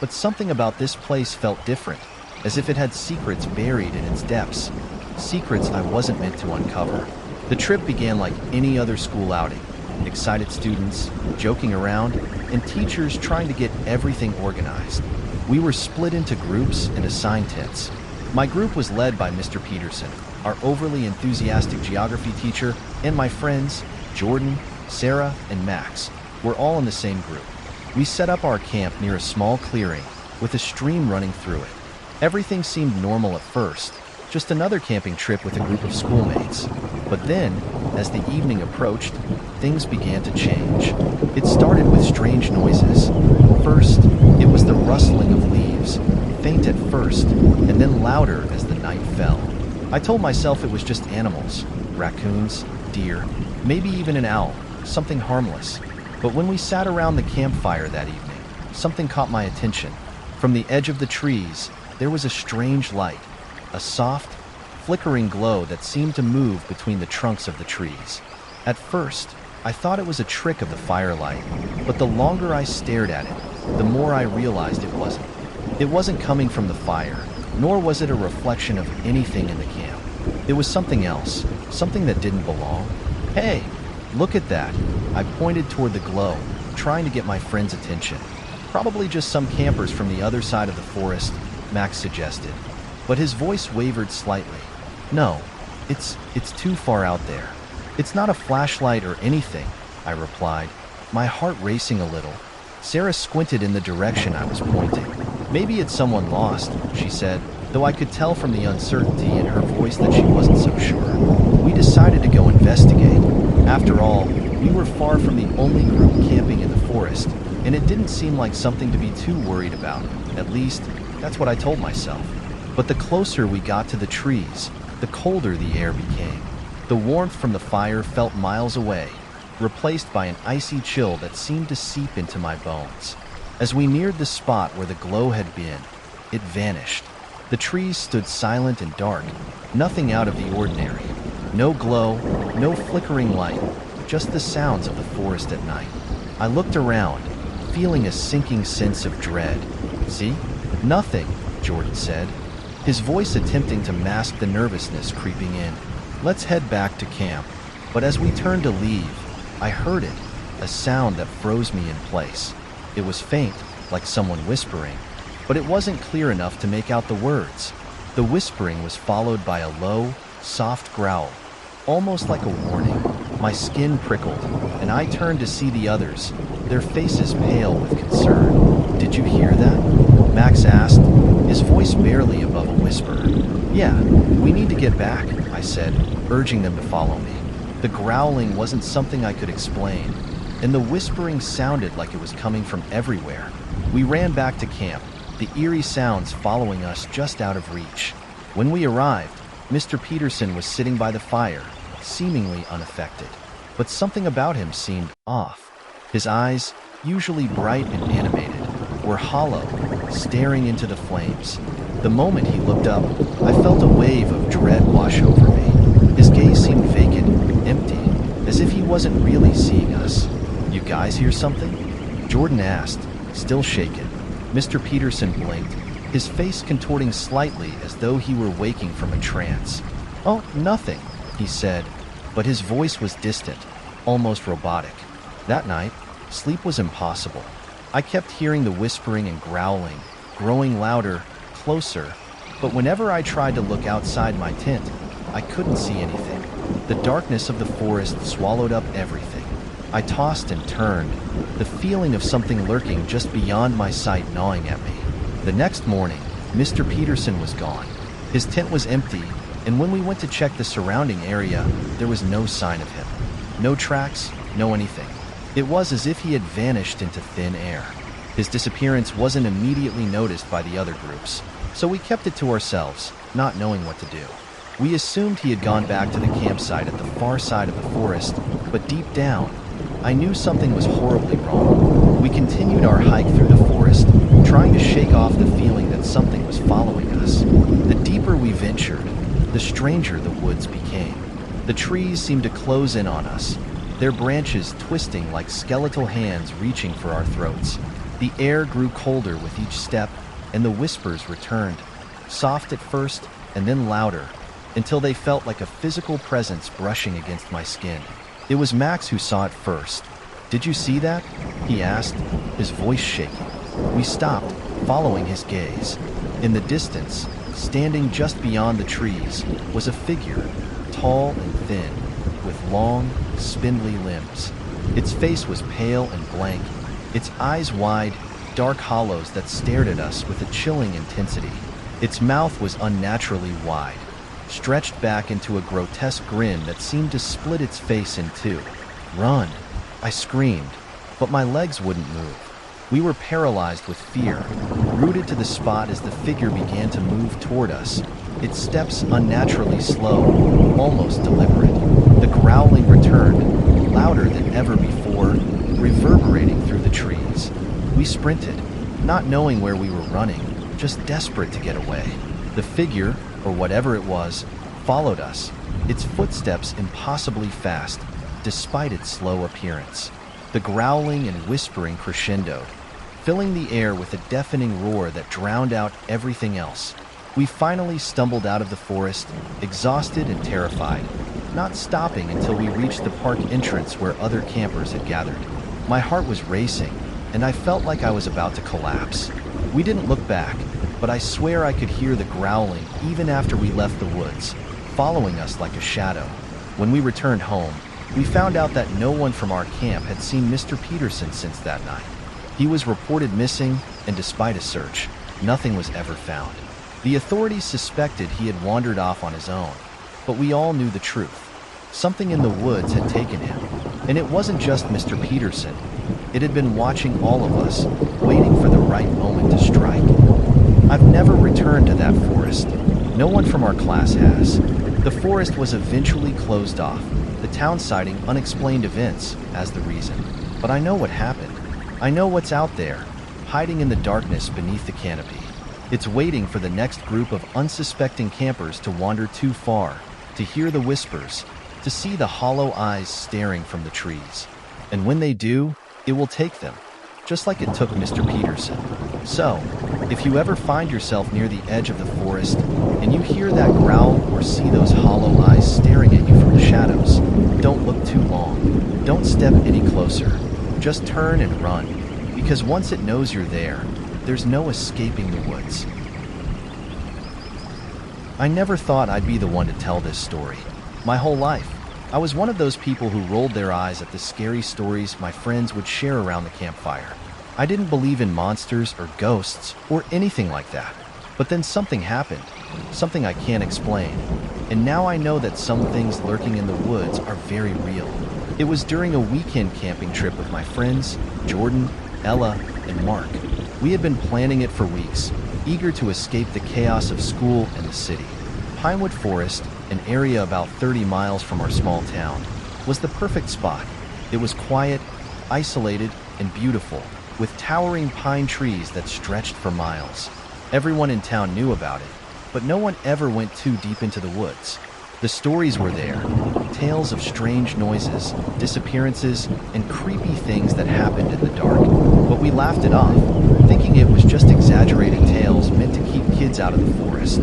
but something about this place felt different, as if it had secrets buried in its depths, secrets I wasn't meant to uncover. The trip began like any other school outing. Excited students, joking around, and teachers trying to get everything organized. We were split into groups and assigned tents. My group was led by Mr. Peterson, our overly enthusiastic geography teacher, and my friends, Jordan, Sarah, and Max, were all in the same group. We set up our camp near a small clearing, with a stream running through it. Everything seemed normal at first, just another camping trip with a group of schoolmates. But then, as the evening approached, things began to change. It started with strange noises. First, it was the rustling of leaves, faint at first, and then louder as the night fell. I told myself it was just animals, raccoons, deer, maybe even an owl, something harmless. But when we sat around the campfire that evening, something caught my attention. From the edge of the trees, there was a strange light, a soft, flickering glow that seemed to move between the trunks of the trees. At first, I thought it was a trick of the firelight, but the longer I stared at it, the more I realized it wasn't. It wasn't coming from the fire, nor was it a reflection of anything in the camp. It was something else, something that didn't belong. Hey, look at that. I pointed toward the glow, trying to get my friend's attention. Probably just some campers from the other side of the forest, Max suggested. But his voice wavered slightly. No, it's too far out there. It's not a flashlight or anything, I replied, my heart racing a little. Sarah squinted in the direction I was pointing. Maybe it's someone lost, she said, though I could tell from the uncertainty in her voice that she wasn't so sure. We decided to go investigate. After all, we were far from the only group camping in the forest, and it didn't seem like something to be too worried about. At least, that's what I told myself. But the closer we got to the trees, the colder the air became. The warmth from the fire felt miles away, replaced by an icy chill that seemed to seep into my bones. As we neared the spot where the glow had been, it vanished. The trees stood silent and dark, nothing out of the ordinary. No glow, no flickering light, just the sounds of the forest at night. I looked around, feeling a sinking sense of dread. See? Nothing, Jordan said, his voice attempting to mask the nervousness creeping in. Let's head back to camp. But as we turned to leave, I heard it, a sound that froze me in place. It was faint, like someone whispering, but it wasn't clear enough to make out the words. The whispering was followed by a low, soft growl, almost like a warning. My skin prickled, and I turned to see the others, their faces pale with concern. Did you hear that? Max asked, his voice barely above a whisper. Yeah, we need to get back, I said, urging them to follow me. The growling wasn't something I could explain, and the whispering sounded like it was coming from everywhere. We ran back to camp, the eerie sounds following us just out of reach. When we arrived, Mr. Peterson was sitting by the fire, seemingly unaffected. But something about him seemed off. His eyes, usually bright and animated, were hollow, staring into the flames. The moment he looked up, I felt a wave of dread wash over me. His gaze seemed vacant, empty, as if he wasn't really seeing us. "You guys hear something?" Jordan asked, still shaken. Mr. Peterson blinked, his face contorting slightly as though he were waking from a trance. "Oh, nothing," he said, but his voice was distant, almost robotic. That night, sleep was impossible. I kept hearing the whispering and growling, growing louder, closer, but whenever I tried to look outside my tent, I couldn't see anything. The darkness of the forest swallowed up everything. I tossed and turned, the feeling of something lurking just beyond my sight gnawing at me. The next morning, Mr. Peterson was gone. His tent was empty, and when we went to check the surrounding area, there was no sign of him. No tracks, no anything. It was as if he had vanished into thin air. His disappearance wasn't immediately noticed by the other groups, so we kept it to ourselves, not knowing what to do. We assumed he had gone back to the campsite at the far side of the forest, but deep down, I knew something was horribly wrong. We continued our hike through the forest, trying to shake off the feeling that something was following us. The deeper we ventured, the stranger the woods became. The trees seemed to close in on us, their branches twisting like skeletal hands reaching for our throats. The air grew colder with each step, and the whispers returned, soft at first and then louder, until they felt like a physical presence brushing against my skin. It was Max who saw it first. "Did you see that?" he asked, his voice shaking. We stopped, following his gaze. In the distance, standing just beyond the trees, was a figure, tall and thin, with long, spindly limbs. Its face was pale and blank, its eyes wide, dark hollows that stared at us with a chilling intensity. Its mouth was unnaturally wide, stretched back into a grotesque grin that seemed to split its face in two. "Run!" I screamed, but my legs wouldn't move. We were paralyzed with fear, rooted to the spot as the figure began to move toward us, its steps unnaturally slow, almost deliberate. The growling returned, louder than ever before, reverberating through the trees. We sprinted, not knowing where we were running, just desperate to get away. The figure, or whatever it was, followed us, its footsteps impossibly fast, despite its slow appearance. The growling and whispering crescendoed, filling the air with a deafening roar that drowned out everything else. We finally stumbled out of the forest, exhausted and terrified, not stopping until we reached the park entrance where other campers had gathered. My heart was racing, and I felt like I was about to collapse. We didn't look back, but I swear I could hear the growling even after we left the woods, following us like a shadow. When we returned home, we found out that no one from our camp had seen Mr. Peterson since that night. He was reported missing, and despite a search, nothing was ever found. The authorities suspected he had wandered off on his own, but we all knew the truth. Something in the woods had taken him, and it wasn't just Mr. Peterson. It had been watching all of us, waiting for the right moment to strike. I've never returned to that forest. No one from our class has. The forest was eventually closed off, the town citing unexplained events as the reason. But I know what happened. I know what's out there, hiding in the darkness beneath the canopy. It's waiting for the next group of unsuspecting campers to wander too far, to hear the whispers, to see the hollow eyes staring from the trees. And when they do, it will take them, just like it took Mr. Peterson. So, if you ever find yourself near the edge of the forest, and you hear that growl or see those hollow eyes staring at you from the shadows, don't look too long. Don't step any closer. Just turn and run, because once it knows you're there, there's no escaping the woods. I never thought I'd be the one to tell this story. My whole life, I was one of those people who rolled their eyes at the scary stories my friends would share around the campfire. I didn't believe in monsters or ghosts or anything like that. But then something happened, something I can't explain. and now I know that some things lurking in the woods are very real. It was during a weekend camping trip with my friends, Jordan, Ella, and Mark. We had been planning it for weeks, eager to escape the chaos of school and the city. Pinewood Forest, an area about 30 miles from our small town, was the perfect spot. It was quiet, isolated, and beautiful, with towering pine trees that stretched for miles. Everyone in town knew about it, but no one ever went too deep into the woods. The stories were there, tales of strange noises, disappearances, and creepy things that happened in the dark. But we laughed it off, thinking it was just exaggerated tales meant to keep kids out of the forest.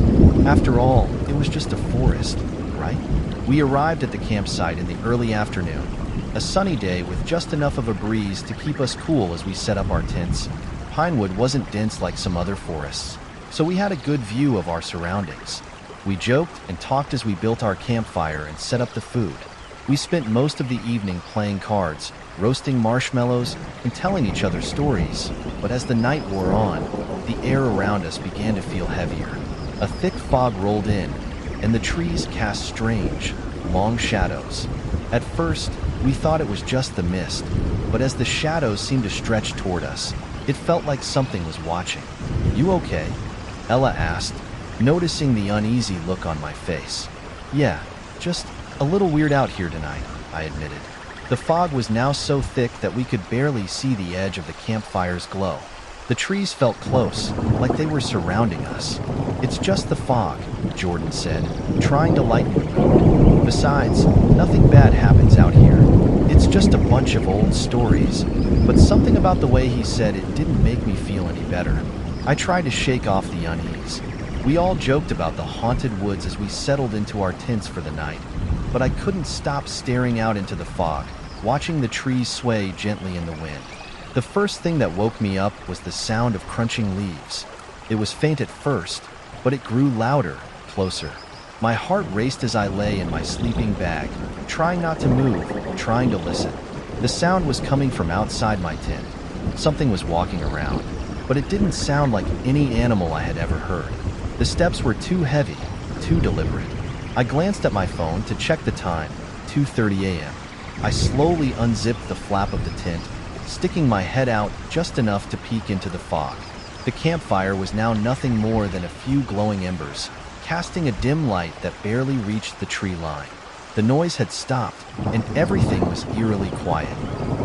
After all, it was just a forest, right? We arrived at the campsite in the early afternoon, a sunny day with just enough of a breeze to keep us cool as we set up our tents. Pinewood wasn't dense like some other forests, so we had a good view of our surroundings. We joked and talked as we built our campfire and set up the food. We spent most of the evening playing cards, roasting marshmallows, and telling each other stories. But as the night wore on, the air around us began to feel heavier. A thick fog rolled in, and the trees cast strange, long shadows. At first, we thought it was just the mist, but as the shadows seemed to stretch toward us, it felt like something was watching. "You okay?" Ella asked, noticing the uneasy look on my face. "Yeah, just a little weird out here tonight," I admitted. The fog was now so thick that we could barely see the edge of the campfire's glow. The trees felt close, like they were surrounding us. "It's just the fog," Jordan said, trying to lighten the mood. "Besides, nothing bad happens out here. It's just a bunch of old stories." But something about the way he said it didn't make me feel any better. I tried to shake off the unease. We all joked about the haunted woods as we settled into our tents for the night, but I couldn't stop staring out into the fog, watching the trees sway gently in the wind. The first thing that woke me up was the sound of crunching leaves. It was faint at first, but it grew louder, closer. My heart raced as I lay in my sleeping bag, trying not to move, trying to listen. The sound was coming from outside my tent. Something was walking around, but it didn't sound like any animal I had ever heard. The steps were too heavy, too deliberate. I glanced at my phone to check the time, 2:30 a.m. I slowly unzipped the flap of the tent, sticking my head out just enough to peek into the fog. The campfire was now nothing more than a few glowing embers, casting a dim light that barely reached the tree line. The noise had stopped, and everything was eerily quiet.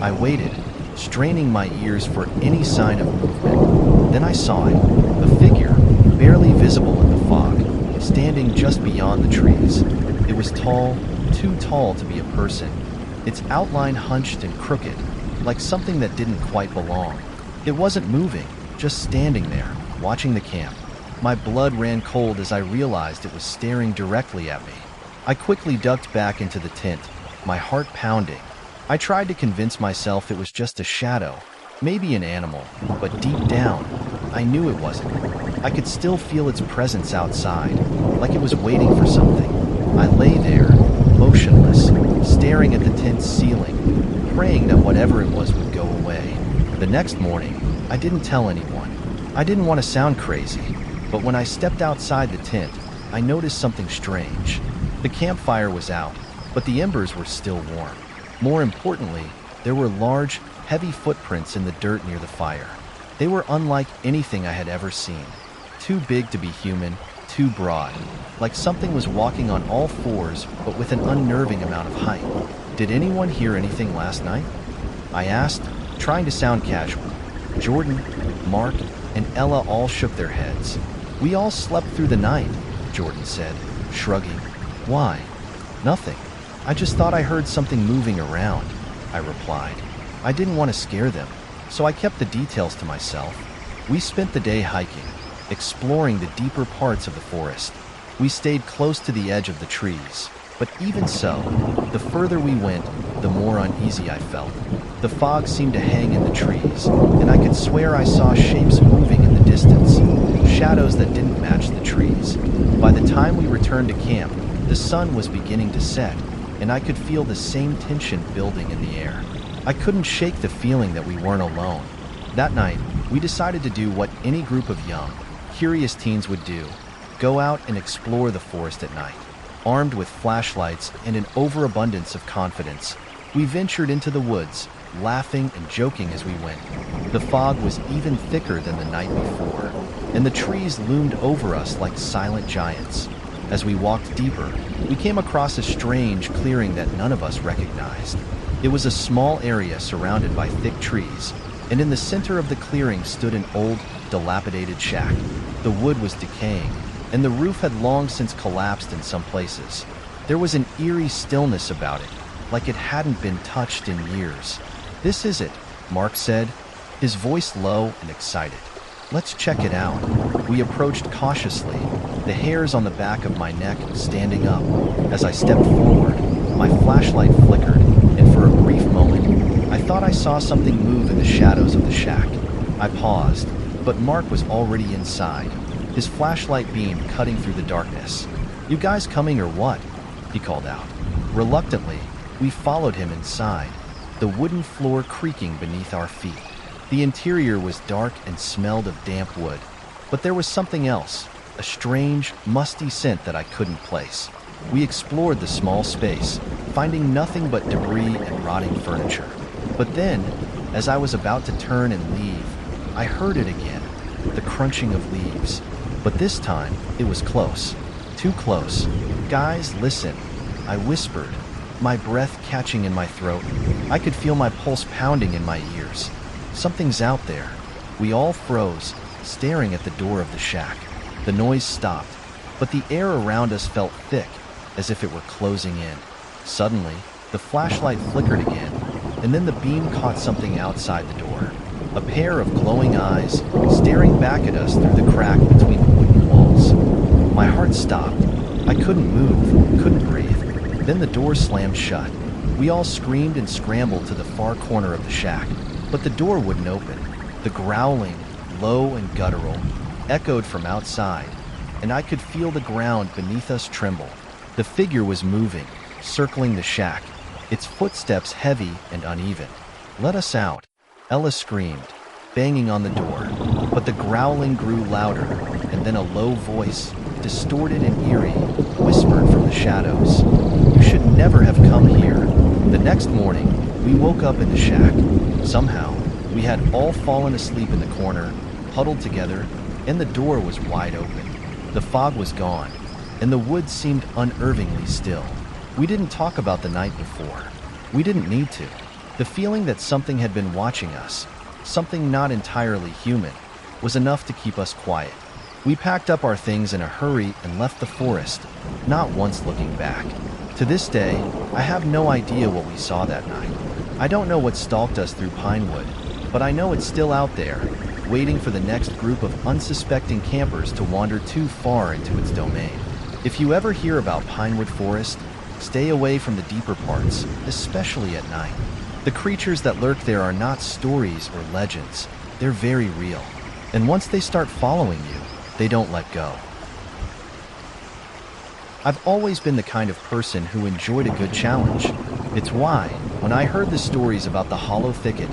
I waited, straining my ears for any sign of movement. Then I saw it, a figure, barely visible in the fog, standing just beyond the trees. It was tall, too tall to be a person, its outline hunched and crooked, like something that didn't quite belong. It wasn't moving, just standing there, watching the camp. My blood ran cold as I realized it was staring directly at me. I quickly ducked back into the tent, my heart pounding. I tried to convince myself it was just a shadow, maybe an animal, but deep down, I knew it wasn't. I could still feel its presence outside, like it was waiting for something. I lay there, motionless, staring at the tent's ceiling, praying that whatever it was would go away. The next morning, I didn't tell anyone. I didn't want to sound crazy, but when I stepped outside the tent, I noticed something strange. The campfire was out, but the embers were still warm. More importantly, there were large, heavy footprints in the dirt near the fire. They were unlike anything I had ever seen. Too big to be human, too broad, like something was walking on all fours but with an unnerving amount of height. "Did anyone hear anything last night?" I asked, trying to sound casual. Jordan, Mark, and Ella all shook their heads. "We all slept through the night," Jordan said, shrugging. "Why?" "Nothing. I just thought I heard something moving around," I replied. I didn't want to scare them, so I kept the details to myself. We spent the day hiking, exploring the deeper parts of the forest. We stayed close to the edge of the trees, but even so, the further we went, the more uneasy I felt. The fog seemed to hang in the trees, and I could swear I saw shapes moving in the distance, shadows that didn't match the trees. By the time we returned to camp, the sun was beginning to set, and I could feel the same tension building in the air. I couldn't shake the feeling that we weren't alone. That night, we decided to do what any group of young, curious teens would do: go out and explore the forest at night. Armed with flashlights and an overabundance of confidence, we ventured into the woods, laughing and joking as we went. The fog was even thicker than the night before, and the trees loomed over us like silent giants. As we walked deeper, we came across a strange clearing that none of us recognized. It was a small area surrounded by thick trees, and in the center of the clearing stood an old, dilapidated shack. The wood was decaying, and the roof had long since collapsed in some places. There was an eerie stillness about it, like it hadn't been touched in years. "This is it," Mark said, his voice low and excited. "Let's check it out." We approached cautiously, the hairs on the back of my neck standing up. As I stepped forward, my flashlight flickered, and for a brief moment, I thought I saw something move in the shadows of the shack. I paused, but Mark was already inside, his flashlight beam cutting through the darkness. "You guys coming or what?" he called out. Reluctantly, we followed him inside, the wooden floor creaking beneath our feet. The interior was dark and smelled of damp wood, but there was something else, a strange, musty scent that I couldn't place. We explored the small space, finding nothing but debris and rotting furniture. But then, as I was about to turn and leave, I heard it again, the crunching of leaves. But this time, it was close. Too close. "Guys, listen," I whispered, my breath catching in my throat. I could feel my pulse pounding in my ears. "Something's out there." We all froze, staring at the door of the shack. The noise stopped, but the air around us felt thick, as if it were closing in. Suddenly, the flashlight flickered again, and then the beam caught something outside the door. A pair of glowing eyes, staring back at us through the crack between the wooden walls. My heart stopped. I couldn't move, couldn't breathe. Then the door slammed shut. We all screamed and scrambled to the far corner of the shack, but the door wouldn't open. The growling, low and guttural, echoed from outside, and I could feel the ground beneath us tremble. The figure was moving, circling the shack, its footsteps heavy and uneven. "Let us out," Ella screamed, banging on the door. But the growling grew louder, and then a low voice, distorted and eerie, whispered from the shadows, "You should never have come here." The next morning, we woke up in the shack. Somehow, we had all fallen asleep in the corner, huddled together, and the door was wide open. The fog was gone, and the woods seemed unnervingly still. We didn't talk about the night before. We didn't need to. The feeling that something had been watching us, something not entirely human, was enough to keep us quiet. We packed up our things in a hurry and left the forest, not once looking back. To this day, I have no idea what we saw that night. I don't know what stalked us through Pinewood, but I know it's still out there, waiting for the next group of unsuspecting campers to wander too far into its domain. If you ever hear about Pinewood Forest, stay away from the deeper parts, especially at night. The creatures that lurk there are not stories or legends. They're very real. And once they start following you, they don't let go. I've always been the kind of person who enjoyed a good challenge. It's why, when I heard the stories about the Hollow Thicket,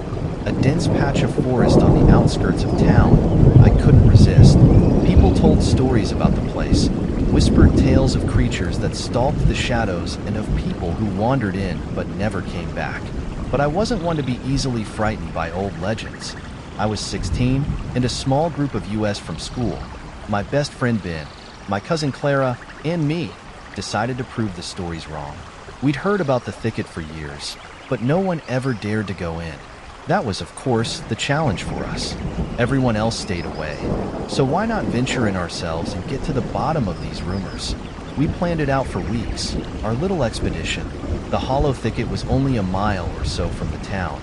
a dense patch of forest on the outskirts of town, I couldn't resist. People told stories about the place, whispered tales of creatures that stalked the shadows and of people who wandered in but never came back. But I wasn't one to be easily frightened by old legends. I was 16, and a small group of US from school, my best friend Ben, my cousin Clara, and me, decided to prove the stories wrong. We'd heard about the thicket for years, but no one ever dared to go in. That was, of course, the challenge for us. Everyone else stayed away. So why not venture in ourselves and get to the bottom of these rumors? We planned it out for weeks, our little expedition. The Hollow Thicket was only a mile or so from the town,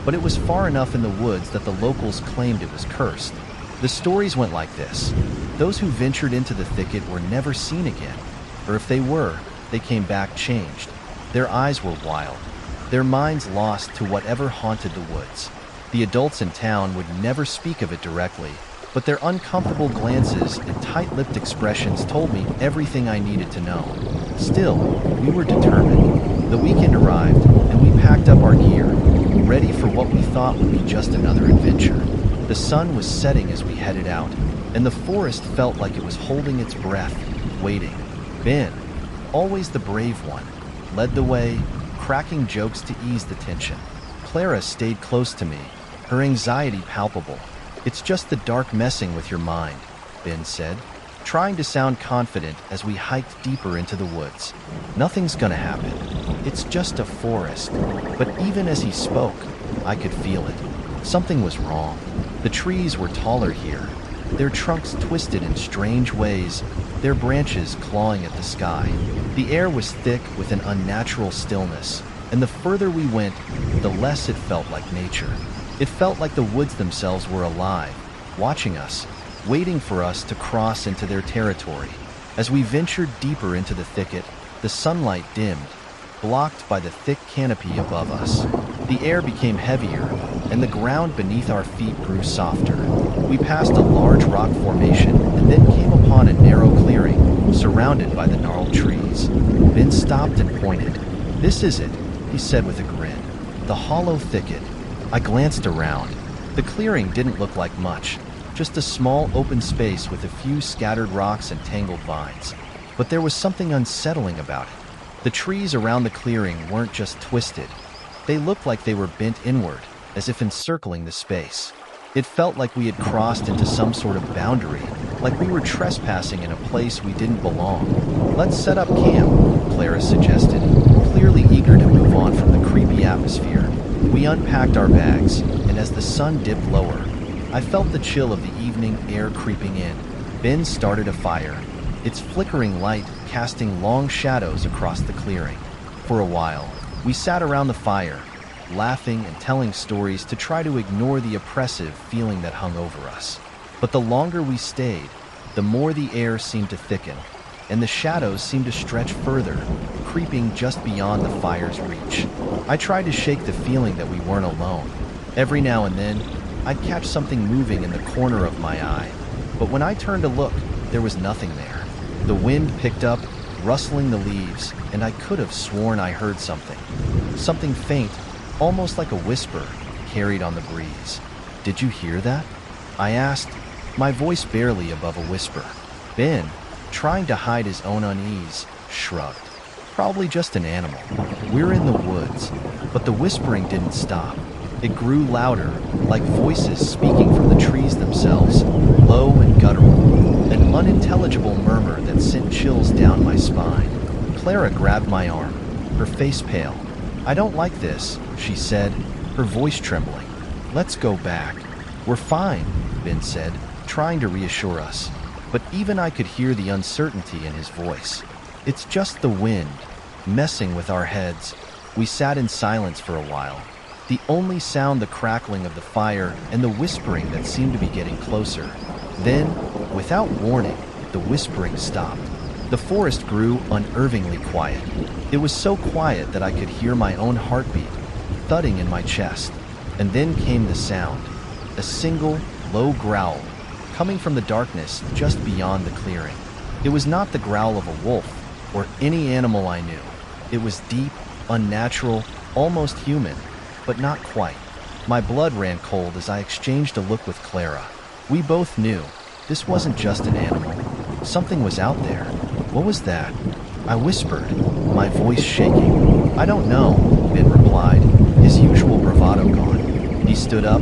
but it was far enough in the woods that the locals claimed it was cursed. The stories went like this. Those who ventured into the thicket were never seen again, or if they were, they came back changed. Their eyes were wild, their minds lost to whatever haunted the woods. The adults in town would never speak of it directly, but their uncomfortable glances and tight-lipped expressions told me everything I needed to know. Still, we were determined. The weekend arrived, and we packed up our gear, ready for what we thought would be just another adventure. The sun was setting as we headed out, and the forest felt like it was holding its breath, waiting. Ben, always the brave one, led the way, cracking jokes to ease the tension. Clara stayed close to me, her anxiety palpable. "It's just the dark messing with your mind," Ben said, trying to sound confident as we hiked deeper into the woods. "Nothing's gonna happen. It's just a forest." But even as he spoke, I could feel it. Something was wrong. The trees were taller here, their trunks twisted in strange ways, their branches clawing at the sky. The air was thick with an unnatural stillness, and the further we went, the less it felt like nature. It felt like the woods themselves were alive, watching us, waiting for us to cross into their territory. As we ventured deeper into the thicket, the sunlight dimmed, blocked by the thick canopy above us. The air became heavier, and the ground beneath our feet grew softer. We passed a large rock formation and then came upon a narrow clearing, surrounded by the gnarled trees. Ben stopped and pointed. "This is it," he said with a grin. "The hollow thicket." I glanced around. The clearing didn't look like much, just a small open space with a few scattered rocks and tangled vines. But there was something unsettling about it. The trees around the clearing weren't just twisted. They looked like they were bent inward, as if encircling the space. It felt like we had crossed into some sort of boundary, like we were trespassing in a place we didn't belong. "Let's set up camp," Clara suggested, clearly eager to move on from the creepy atmosphere. We unpacked our bags, and as the sun dipped lower, I felt the chill of the evening air creeping in. Ben started a fire, its flickering light casting long shadows across the clearing. For a while, we sat around the fire, laughing and telling stories to try to ignore the oppressive feeling that hung over us. But the longer we stayed, the more the air seemed to thicken, and the shadows seemed to stretch further, creeping just beyond the fire's reach. I tried to shake the feeling that we weren't alone. Every now and then, I'd catch something moving in the corner of my eye, but when I turned to look, there was nothing there. The wind picked up, rustling the leaves, and I could have sworn I heard something. Something faint, almost like a whisper, carried on the breeze. "Did you hear that?" I asked, my voice barely above a whisper. Ben, trying to hide his own unease, shrugged. "Probably just an animal. We're in the woods." But the whispering didn't stop. It grew louder, like voices speaking from the trees themselves, low and guttural, an unintelligible murmur that sent chills down my spine. Clara grabbed my arm, her face pale. "I don't like this," she said, her voice trembling. "Let's go back." "We're fine," Ben said, trying to reassure us. But even I could hear the uncertainty in his voice. "It's just the wind, messing with our heads." We sat in silence for a while. The only sound the crackling of the fire and the whispering that seemed to be getting closer. Then, without warning, the whispering stopped. The forest grew unnervingly quiet. It was so quiet that I could hear my own heartbeat, thudding in my chest. And then came the sound, a single, low growl, coming from the darkness just beyond the clearing. It was not the growl of a wolf, or any animal I knew. It was deep, unnatural, almost human, but not quite. My blood ran cold as I exchanged a look with Clara. We both knew this wasn't just an animal. Something was out there. "What was that?" I whispered, my voice shaking. "I don't know," Ben replied, his usual bravado gone. He stood up,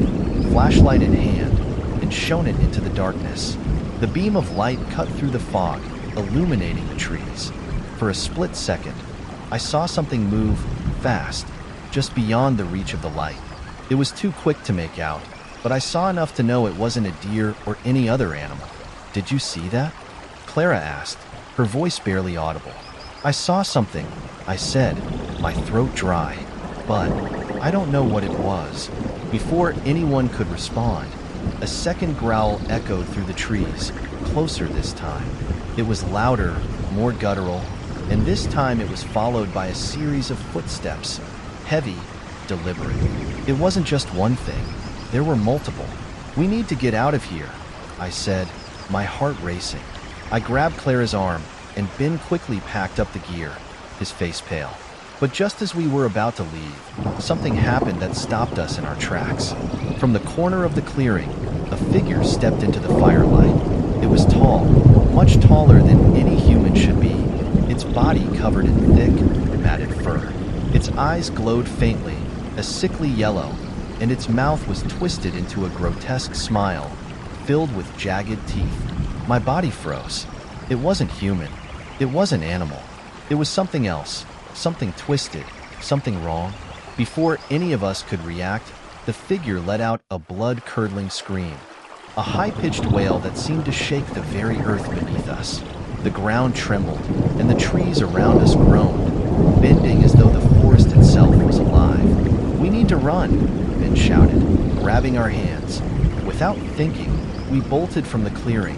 flashlight in hand, and shone it into the darkness. The beam of light cut through the fog, illuminating the trees. For a split second, I saw something move, fast, just beyond the reach of the light. It was too quick to make out, but I saw enough to know it wasn't a deer or any other animal. "Did you see that?" Clara asked, her voice barely audible. "I saw something," I said, my throat dry. "But I don't know what it was." Before anyone could respond, a second growl echoed through the trees, closer this time. It was louder, more guttural, and this time it was followed by a series of footsteps, heavy, deliberate. It wasn't just one thing. There were multiple. "We need to get out of here," I said, my heart racing. I grabbed Clara's arm, and Ben quickly packed up the gear, his face pale. But just as we were about to leave, something happened that stopped us in our tracks. From the corner of the clearing, a figure stepped into the firelight. It was tall, much taller than any human should be. its body covered in thick, matted fur. Its eyes glowed faintly, a sickly yellow, and its mouth was twisted into a grotesque smile, filled with jagged teeth. My body froze. It wasn't human. It wasn't animal. It was something else, something twisted, something wrong. Before any of us could react, the figure let out a blood-curdling scream, a high-pitched wail that seemed to shake the very earth beneath us. The ground trembled, and the trees around us groaned, bending as though the forest itself was alive. "We need to run," Ben shouted, grabbing our hands. Without thinking, we bolted from the clearing,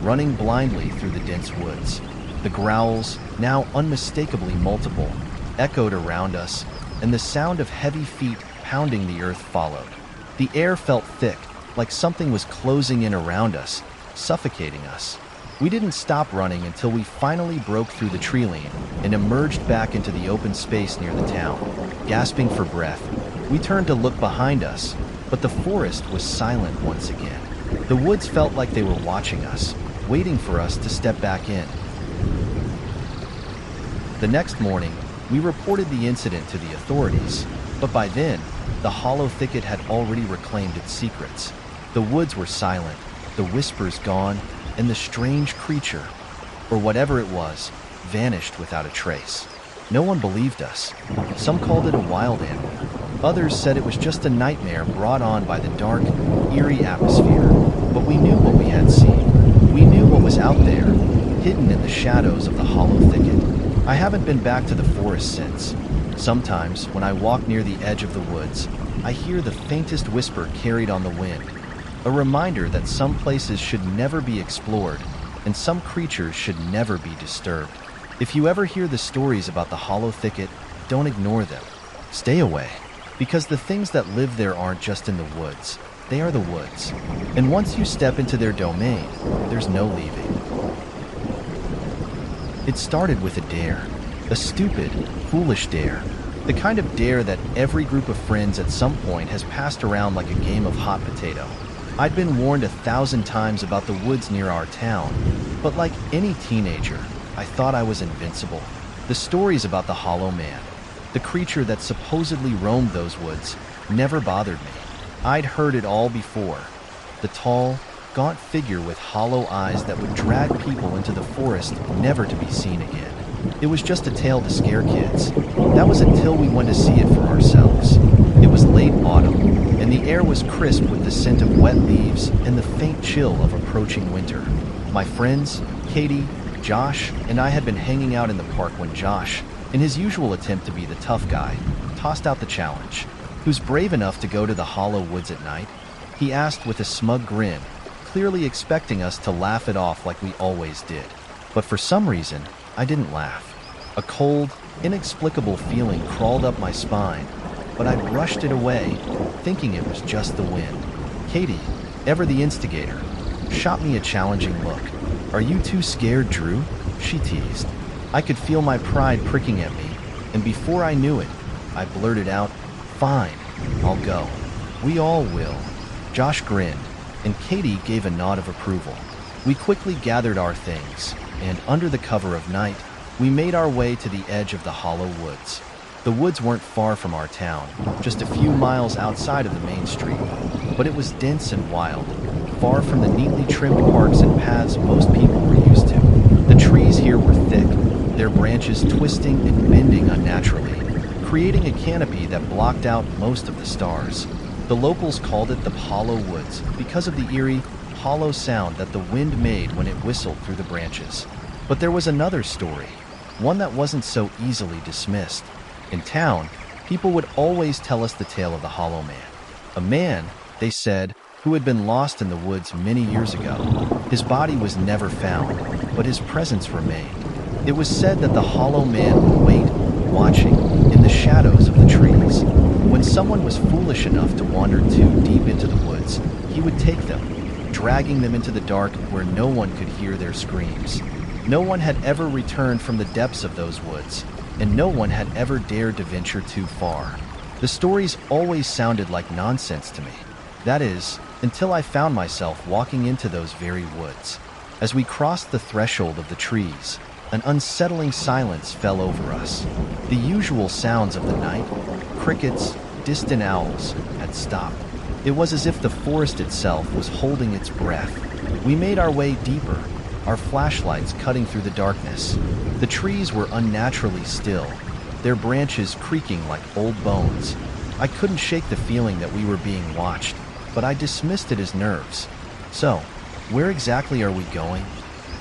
running blindly through the dense woods. The growls, now unmistakably multiple, echoed around us, and the sound of heavy feet pounding the earth followed. The air felt thick, like something was closing in around us, suffocating us. We didn't stop running until we finally broke through the tree line and emerged back into the open space near the town. Gasping for breath, we turned to look behind us, but the forest was silent once again. The woods felt like they were watching us, waiting for us to step back in. The next morning, we reported the incident to the authorities, but by then, the hollow thicket had already reclaimed its secrets. The woods were silent, the whispers gone, and the strange creature, or whatever it was, vanished without a trace. No one believed us. Some called it a wild animal. Others said it was just a nightmare brought on by the dark, eerie atmosphere. But we knew what we had seen. We knew what was out there, hidden in the shadows of the hollow thicket. I haven't been back to the forest since. Sometimes, when I walk near the edge of the woods, I hear the faintest whisper carried on the wind, a reminder that some places should never be explored and some creatures should never be disturbed. If you ever hear the stories about the hollow thicket, don't ignore them. Stay away, because the things that live there aren't just in the woods. They are the woods. And once you step into their domain, there's no leaving. It started with a dare. A stupid, foolish dare. The kind of dare that every group of friends at some point has passed around like a game of hot potato. I'd been warned 1,000 times about the woods near our town, but like any teenager, I thought I was invincible. The stories about the Hollow Man, the creature that supposedly roamed those woods, never bothered me. I'd heard it all before. The tall, gaunt figure with hollow eyes that would drag people into the forest, never to be seen again. It was just a tale to scare kids. That was until we went to see it for ourselves. It was late autumn, and the air was crisp with the scent of wet leaves and the faint chill of approaching winter. My friends, Katie, Josh, and I had been hanging out in the park when Josh, in his usual attempt to be the tough guy, tossed out the challenge. "Who's brave enough to go to the hollow woods at night?" he asked with a smug grin, clearly expecting us to laugh it off like we always did. But for some reason, I didn't laugh. A cold, inexplicable feeling crawled up my spine, but I brushed it away, thinking it was just the wind. Katie, ever the instigator, shot me a challenging look. "Are you too scared, Drew?" she teased. I could feel my pride pricking at me, and before I knew it, I blurted out, "Fine, I'll go." "We all will." Josh grinned, and Katie gave a nod of approval. We quickly gathered our things, and under the cover of night, we made our way to the edge of the hollow woods. The woods weren't far from our town, just a few miles outside of the main street, but it was dense and wild, far from the neatly trimmed parks and paths most people were used to. The trees here were thick, their branches twisting and bending unnaturally, creating a canopy that blocked out most of the stars. The locals called it the Hollow Woods because of the eerie, hollow sound that the wind made when it whistled through the branches. But there was another story, one that wasn't so easily dismissed. In town, people would always tell us the tale of the Hollow Man. A man, they said, who had been lost in the woods many years ago. His body was never found, but his presence remained. It was said that the Hollow Man would wait, watching, in the shadows of the trees. When someone was foolish enough to wander too deep into the woods, he would take them, dragging them into the dark where no one could hear their screams. No one had ever returned from the depths of those woods, and no one had ever dared to venture too far. The stories always sounded like nonsense to me. That is, until I found myself walking into those very woods. As we crossed the threshold of the trees, An unsettling silence fell over us. The usual sounds of the night, crickets, distant owls, had stopped. It was as if the forest itself was holding its breath. We made our way deeper, our flashlights cutting through the darkness. The trees were unnaturally still, their branches creaking like old bones. I couldn't shake the feeling that we were being watched, but I dismissed it as nerves. "So, where exactly are we going?"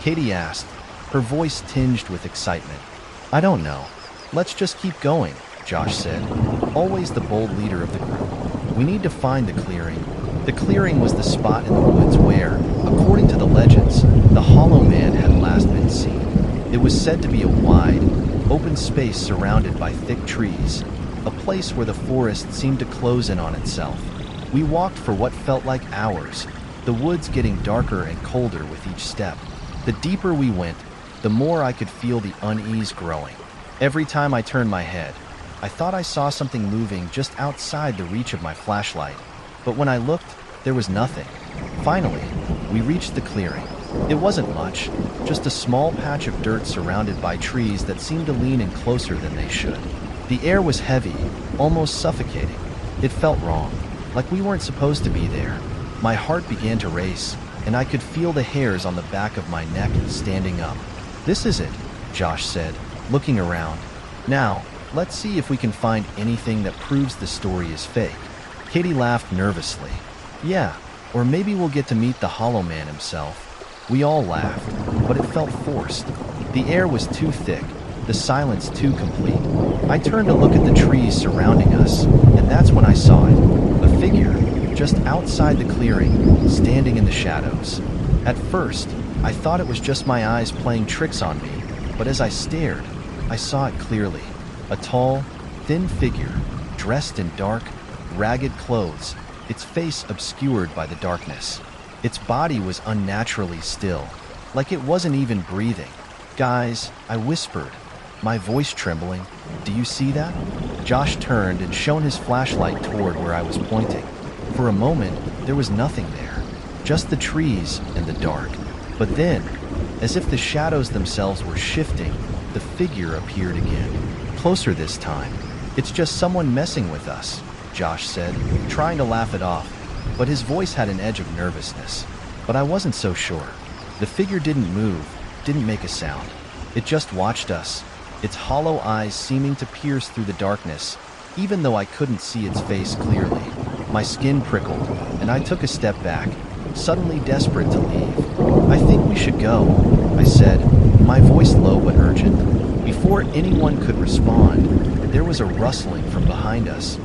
Katie asked, her voice tinged with excitement. "I don't know. Let's just keep going," Josh said, always the bold leader of the group. "We need to find the clearing." The clearing was the spot in the woods where, according to the legends, the Hollow Man had last been seen. It was said to be a wide, open space surrounded by thick trees, a place where the forest seemed to close in on itself. We walked for what felt like hours, the woods getting darker and colder with each step. The deeper we went, the more I could feel the unease growing. Every time I turned my head, I thought I saw something moving just outside the reach of my flashlight. But when I looked, there was nothing. Finally, we reached the clearing. It wasn't much, just a small patch of dirt surrounded by trees that seemed to lean in closer than they should. The air was heavy, almost suffocating. It felt wrong, like we weren't supposed to be there. My heart began to race, and I could feel the hairs on the back of my neck standing up. "This is it," Josh said, looking around. "Now, let's see if we can find anything that proves the story is fake." Katie laughed nervously. "Yeah, or maybe we'll get to meet the Hollow Man himself." We all laughed, but it felt forced. The air was too thick, the silence too complete. I turned to look at the trees surrounding us, and that's when I saw it. A figure, just outside the clearing, standing in the shadows. At first, I thought it was just my eyes playing tricks on me, but as I stared, I saw it clearly. A tall, thin figure, dressed in dark, ragged clothes, its face obscured by the darkness. Its body was unnaturally still, like it wasn't even breathing. "Guys," I whispered, my voice trembling, "do you see that?" Josh turned and shone his flashlight toward where I was pointing. For a moment, there was nothing there, just the trees and the dark. But then, as if the shadows themselves were shifting, the figure appeared again, closer this time. "It's just someone messing with us," Josh said, trying to laugh it off, but his voice had an edge of nervousness. But I wasn't so sure. The figure didn't move, didn't make a sound. It just watched us, its hollow eyes seeming to pierce through the darkness, even though I couldn't see its face clearly. My skin prickled, and I took a step back, suddenly desperate to leave. "I think we should go," I said, my voice low but urgent. Before anyone could respond, there was a rustling from behind us,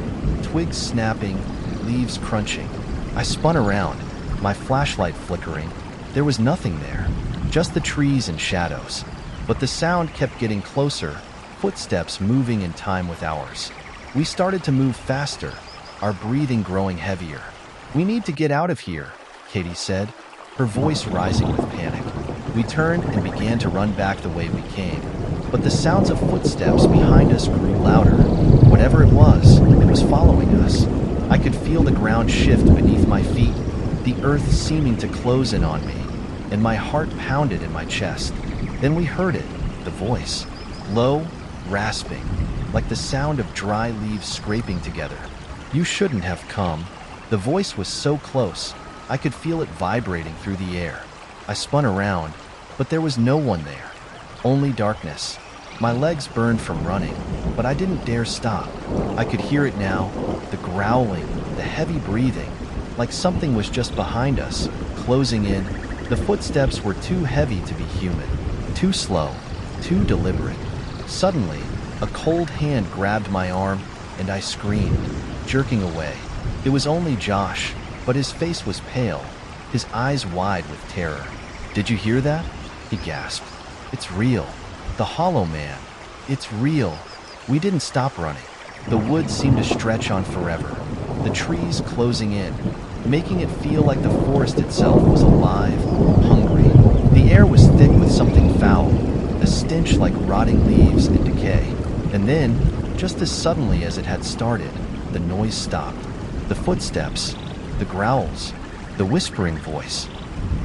twigs snapping, leaves crunching. I spun around, my flashlight flickering. There was nothing there, just the trees and shadows. But the sound kept getting closer, footsteps moving in time with ours. We started to move faster, our breathing growing heavier. "We need to get out of here," Katie said, her voice rising with panic. We turned and began to run back the way we came, but the sounds of footsteps behind us grew louder. Whatever it was following us. I could feel the ground shift beneath my feet, the earth seeming to close in on me, and my heart pounded in my chest. Then we heard it, the voice, low, rasping, like the sound of dry leaves scraping together. "You shouldn't have come." The voice was so close, I could feel it vibrating through the air. I spun around, but there was no one there, only darkness. My legs burned from running, but I didn't dare stop. I could hear it now, the growling, the heavy breathing, like something was just behind us, closing in. The footsteps were too heavy to be human, too slow, too deliberate. Suddenly, a cold hand grabbed my arm, and I screamed, jerking away. It was only Josh, but his face was pale, his eyes wide with terror. "Did you hear that?" he gasped. "It's real. The Hollow Man. It's real." We didn't stop running. The woods seemed to stretch on forever, the trees closing in, making it feel like the forest itself was alive, hungry. The air was thick with something foul, a stench like rotting leaves and decay. And then, just as suddenly as it had started, the noise stopped. The footsteps, the growls, the whispering voice.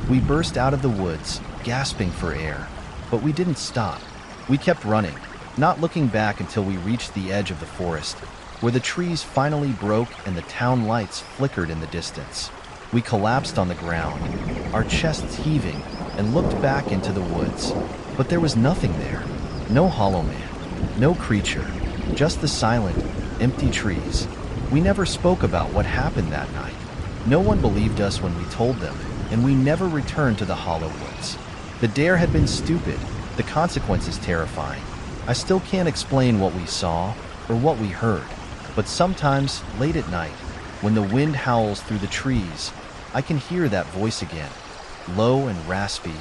We burst out of the woods, gasping for air, but we didn't stop. We kept running, not looking back until we reached the edge of the forest, where the trees finally broke and the town lights flickered in the distance. We collapsed on the ground, our chests heaving, and looked back into the woods. But there was nothing there. No hollow man, no creature, just the silent, empty trees. We never spoke about what happened that night. No one believed us when we told them, and we never returned to the hollow woods. The dare had been stupid, the consequences terrifying. I still can't explain what we saw or what we heard, but sometimes, late at night, when the wind howls through the trees, I can hear that voice again, low and raspy,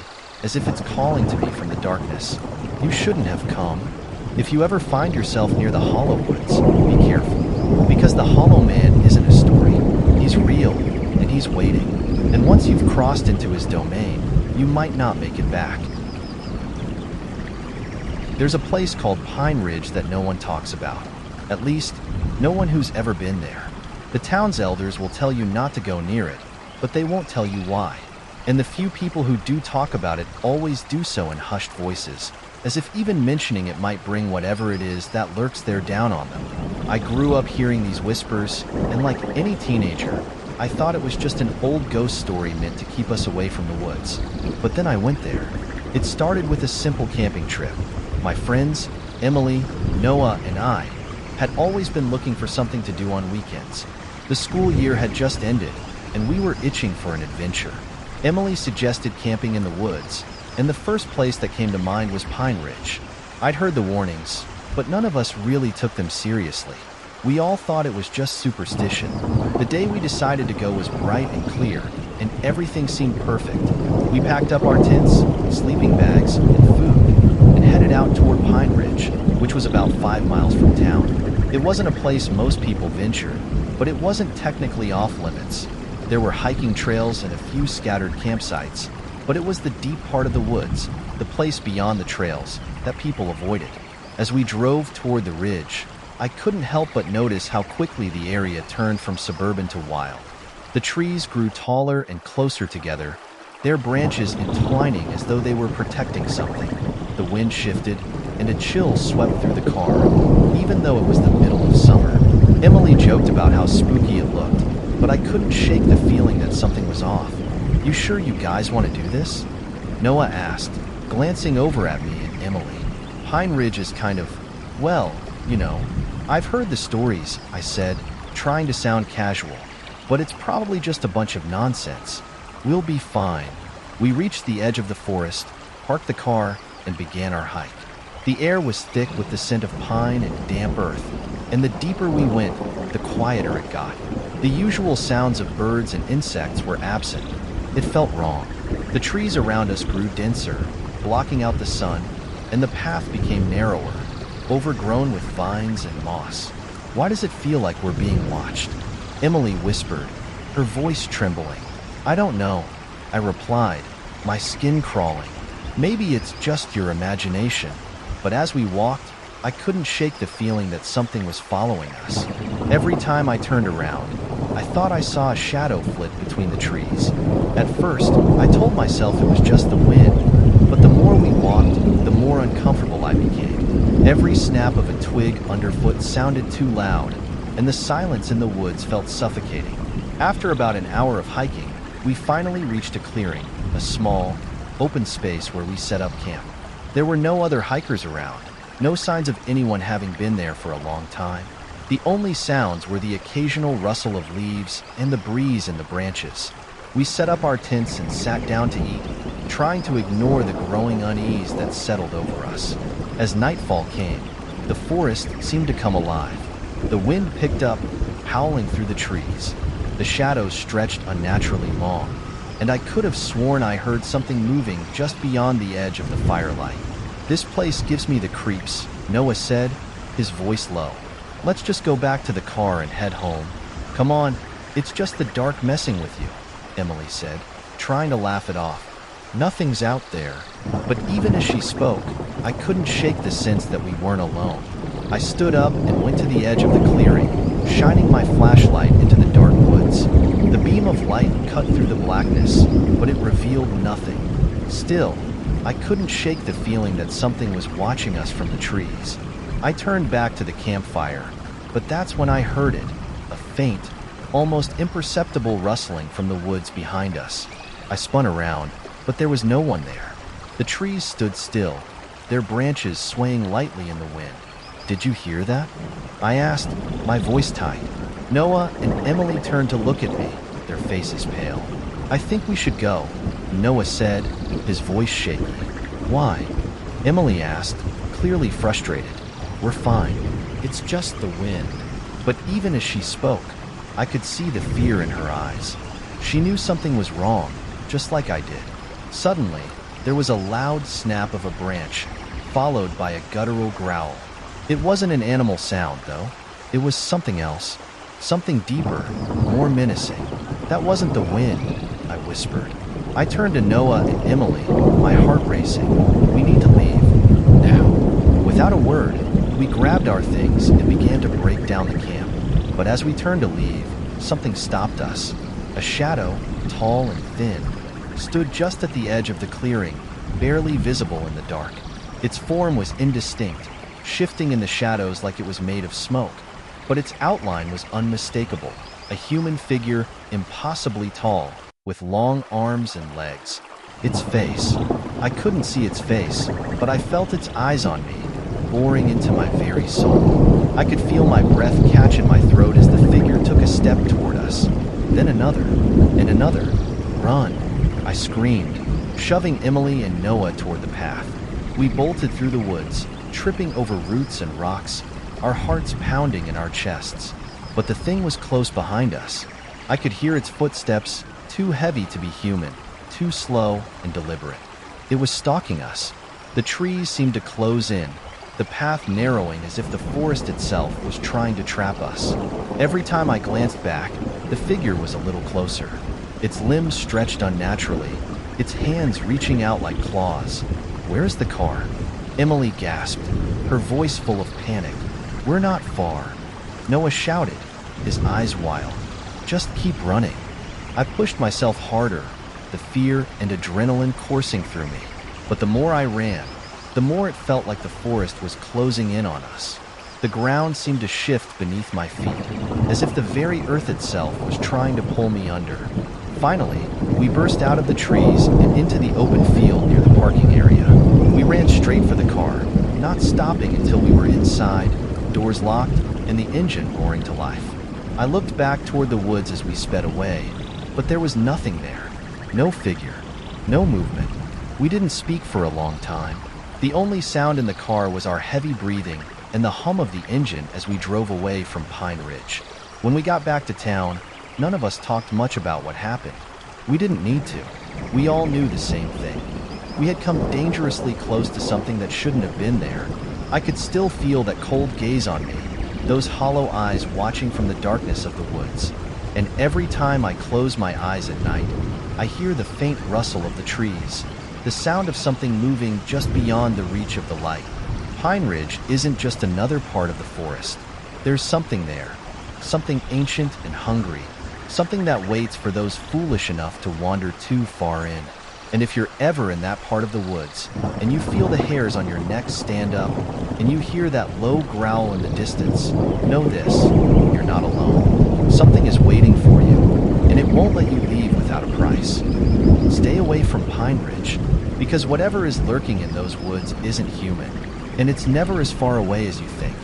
as if it's calling to me from the darkness. You shouldn't have come. If you ever find yourself near the hollow woods, be careful, because the hollow man isn't a story. He's real, and he's waiting. And once you've crossed into his domain, you might not make it back. There's a place called Pine Ridge that no one talks about. At least, no one who's ever been there. The town's elders will tell you not to go near it, but they won't tell you why. And the few people who do talk about it always do so in hushed voices, as if even mentioning it might bring whatever it is that lurks there down on them. I grew up hearing these whispers, and like any teenager, I thought it was just an old ghost story meant to keep us away from the woods. But then I went there. It started with a simple camping trip. My friends, Emily, Noah, and I had always been looking for something to do on weekends. The school year had just ended, and we were itching for an adventure. Emily suggested camping in the woods, and the first place that came to mind was Pine Ridge. I'd heard the warnings, but none of us really took them seriously. We all thought it was just superstition. The day we decided to go was bright and clear, and everything seemed perfect. We packed up our tents, sleeping bags, and food, and headed out toward Pine Ridge, which was about 5 miles from town. It wasn't a place most people ventured, but it wasn't technically off limits. There were hiking trails and a few scattered campsites, but it was the deep part of the woods, the place beyond the trails, that people avoided. As we drove toward the ridge, I couldn't help but notice how quickly the area turned from suburban to wild. The trees grew taller and closer together, their branches entwining as though they were protecting something. The wind shifted, and a chill swept through the car, even though it was the middle of summer. Emily joked about how spooky it looked, but I couldn't shake the feeling that something was off. "You sure you guys want to do this?" Noah asked, glancing over at me and Emily. "Pine Ridge is kind of, well, you know, I've heard the stories," I said, trying to sound casual, "but it's probably just a bunch of nonsense. We'll be fine." We reached the edge of the forest, parked the car, and began our hike. The air was thick with the scent of pine and damp earth, and the deeper we went, the quieter it got. The usual sounds of birds and insects were absent. It felt wrong. The trees around us grew denser, blocking out the sun, and the path became narrower, overgrown with vines and moss. "Why does it feel like we're being watched?" Emily whispered, her voice trembling. "I don't know," I replied, my skin crawling. "Maybe it's just your imagination." But as we walked, I couldn't shake the feeling that something was following us. Every time I turned around, I thought I saw a shadow flit between the trees. At first, I told myself it was just the wind, but the more we walked, the more uncomfortable I became. Every snap of a twig underfoot sounded too loud, and the silence in the woods felt suffocating. After about an hour of hiking, we finally reached a clearing, a small, open space where we set up camp. There were no other hikers around, no signs of anyone having been there for a long time. The only sounds were the occasional rustle of leaves and the breeze in the branches. We set up our tents and sat down to eat, trying to ignore the growing unease that settled over us. As nightfall came, the forest seemed to come alive. The wind picked up, howling through the trees. The shadows stretched unnaturally long, and I could have sworn I heard something moving just beyond the edge of the firelight. "This place gives me the creeps," Noah said, his voice low. "Let's just go back to the car and head home." "Come on, it's just the dark messing with you," Emily said, trying to laugh it off. "Nothing's out there." But even as she spoke, I couldn't shake the sense that we weren't alone. I stood up and went to the edge of the clearing, shining my flashlight into the dark woods. The beam of light cut through the blackness, but it revealed nothing. Still, I couldn't shake the feeling that something was watching us from the trees. I turned back to the campfire, but that's when I heard it, a faint, almost imperceptible rustling from the woods behind us. I spun around, but there was no one there. The trees stood still, their branches swaying lightly in the wind. "Did you hear that?" I asked, my voice tight. Noah and Emily turned to look at me, their faces pale. "I think we should go," Noah said, his voice shaky. "Why?" Emily asked, clearly frustrated. "We're fine. It's just the wind." But even as she spoke, I could see the fear in her eyes. She knew something was wrong, just like I did. Suddenly, there was a loud snap of a branch, followed by a guttural growl. It wasn't an animal sound, though. It was something else. Something deeper, more menacing. "That wasn't the wind," I whispered. I turned to Noah and Emily, my heart racing. "We need to leave. Now." Without a word, we grabbed our things and began to break down the camp. But as we turned to leave, something stopped us. A shadow, tall and thin, stood just at the edge of the clearing, barely visible in the dark. Its form was indistinct, shifting in the shadows like it was made of smoke. But its outline was unmistakable, a human figure impossibly tall, with long arms and legs. Its face. I couldn't see its face, but I felt its eyes on me, boring into my very soul. I could feel my breath catch in my throat as the figure took a step toward us. Then another, and another. "Run!" I screamed, shoving Emily and Noah toward the path. We bolted through the woods, tripping over roots and rocks, our hearts pounding in our chests. But the thing was close behind us. I could hear its footsteps, too heavy to be human, too slow and deliberate. It was stalking us. The trees seemed to close in, the path narrowing as if the forest itself was trying to trap us. Every time I glanced back, the figure was a little closer. Its limbs stretched unnaturally, its hands reaching out like claws. "Where's the car?" Emily gasped, her voice full of panic. "We're not far," Noah shouted, his eyes wild. "Just keep running." I pushed myself harder, the fear and adrenaline coursing through me. But the more I ran, the more it felt like the forest was closing in on us. The ground seemed to shift beneath my feet, as if the very earth itself was trying to pull me under. Finally, we burst out of the trees and into the open field near the parking area. We ran straight for the car, not stopping until we were inside, doors locked, and the engine roaring to life. I looked back toward the woods as we sped away, but there was nothing there. No figure, no movement. We didn't speak for a long time. The only sound in the car was our heavy breathing and the hum of the engine as we drove away from Pine Ridge. When we got back to town, none of us talked much about what happened. We didn't need to. We all knew the same thing. We had come dangerously close to something that shouldn't have been there. I could still feel that cold gaze on me, those hollow eyes watching from the darkness of the woods. And every time I close my eyes at night, I hear the faint rustle of the trees, the sound of something moving just beyond the reach of the light. Pine Ridge isn't just another part of the forest. There's something there, something ancient and hungry, something that waits for those foolish enough to wander too far in. And if you're ever in that part of the woods, and you feel the hairs on your neck stand up, and you hear that low growl in the distance, know this: you're not alone. Something is waiting for you, and it won't let you leave without a price. Stay away from Pine Ridge, because whatever is lurking in those woods isn't human, and it's never as far away as you think.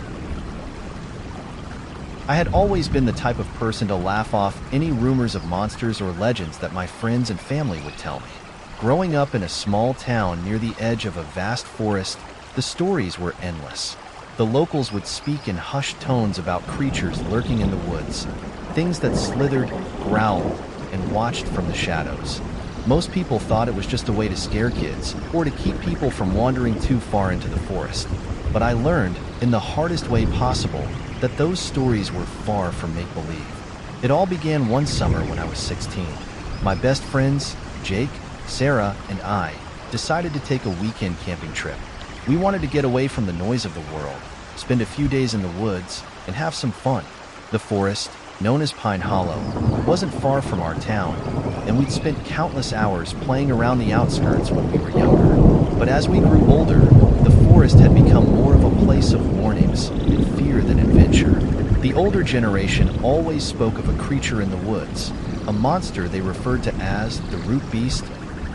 I had always been the type of person to laugh off any rumors of monsters or legends that my friends and family would tell me. Growing up in a small town near the edge of a vast forest, the stories were endless. The locals would speak in hushed tones about creatures lurking in the woods, things that slithered, growled, and watched from the shadows. Most people thought it was just a way to scare kids, or to keep people from wandering too far into the forest. But I learned, in the hardest way possible, that those stories were far from make-believe. It all began one summer when I was 16. My best friends, Jake, Sarah, and I, decided to take a weekend camping trip. We wanted to get away from the noise of the world, spend a few days in the woods, and have some fun. The forest, known as Pine Hollow, wasn't far from our town, and we'd spent countless hours playing around the outskirts when we were younger. But as we grew older, the forest had become more of a place of warnings and fear than adventure. The older generation always spoke of a creature in the woods, a monster they referred to as the root beast.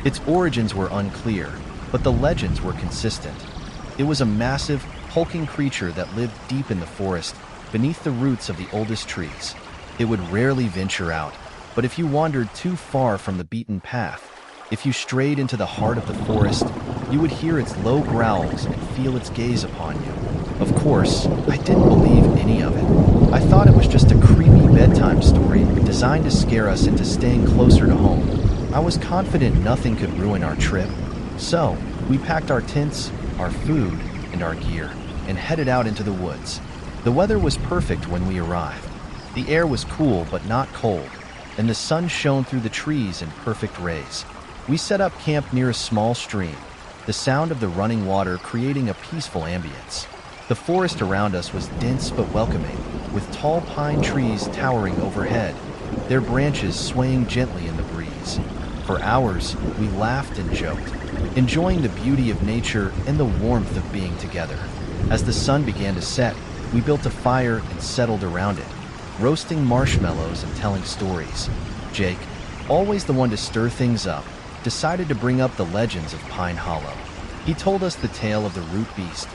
Its origins were unclear, but the legends were consistent. It was a massive, hulking creature that lived deep in the forest, beneath the roots of the oldest trees. It would rarely venture out, but if you wandered too far from the beaten path, if you strayed into the heart of the forest, you would hear its low growls and feel its gaze upon you. Of course, I didn't believe any of it. I thought it was just a creepy bedtime story designed to scare us into staying closer to home. I was confident nothing could ruin our trip, so we packed our tents, our food, and our gear, and headed out into the woods. The weather was perfect when we arrived. The air was cool but not cold, and the sun shone through the trees in perfect rays. We set up camp near a small stream, the sound of the running water creating a peaceful ambience. The forest around us was dense but welcoming, with tall pine trees towering overhead, their branches swaying gently in the breeze. For hours, we laughed and joked, enjoying the beauty of nature and the warmth of being together. As the sun began to set, we built a fire and settled around it, roasting marshmallows and telling stories. Jake, always the one to stir things up, decided to bring up the legends of Pine Hollow. He told us the tale of the root beast,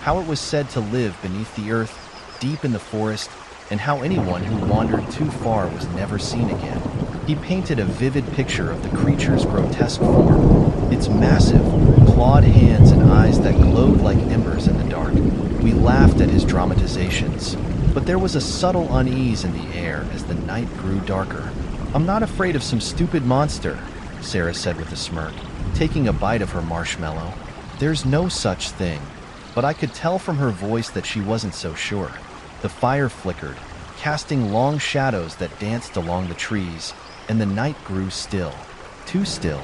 how it was said to live beneath the earth, deep in the forest, and how anyone who wandered too far was never seen again. He painted a vivid picture of the creature's grotesque form, its massive, clawed hands and eyes that glowed like embers in the dark. We laughed at his dramatizations, but there was a subtle unease in the air as the night grew darker. "I'm not afraid of some stupid monster," Sarah said with a smirk, taking a bite of her marshmallow. "There's no such thing," but I could tell from her voice that she wasn't so sure. The fire flickered, casting long shadows that danced along the trees, and the night grew still. Too still.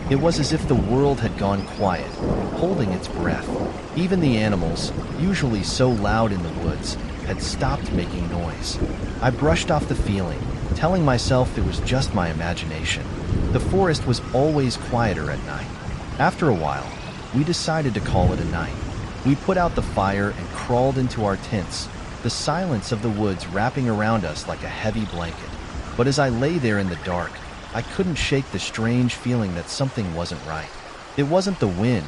It was as if the world had gone quiet, holding its breath. Even the animals, usually so loud in the woods, had stopped making noise. I brushed off the feeling, telling myself it was just my imagination. The forest was always quieter at night. After a while, we decided to call it a night. We put out the fire and crawled into our tents, the silence of the woods wrapping around us like a heavy blanket. But as I lay there in the dark, I couldn't shake the strange feeling that something wasn't right. It wasn't the wind.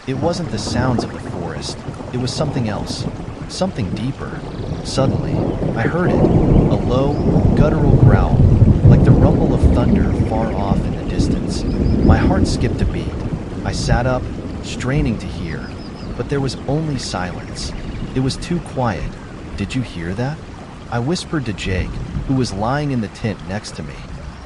It wasn't the sounds of the forest. It was something else, something deeper. Suddenly, I heard it, a low, guttural growl, like the rumble of thunder far off in the distance. My heart skipped a beat. I sat up, straining to hear, but there was only silence. It was too quiet. "Did you hear that?" I whispered to Jake, who was lying in the tent next to me.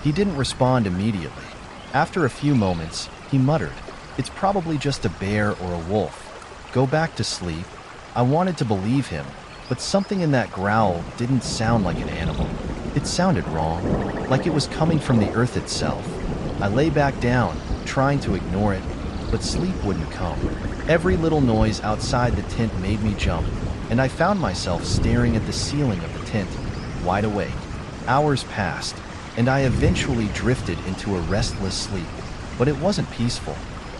He didn't respond immediately. After a few moments, he muttered, "It's probably just a bear or a wolf. Go back to sleep." I wanted to believe him, but something in that growl didn't sound like an animal. It sounded wrong, like it was coming from the earth itself. I lay back down, trying to ignore it, but sleep wouldn't come. Every little noise outside the tent made me jump, and I found myself staring at the ceiling of the tent, wide awake. Hours passed, and I eventually drifted into a restless sleep, but it wasn't peaceful.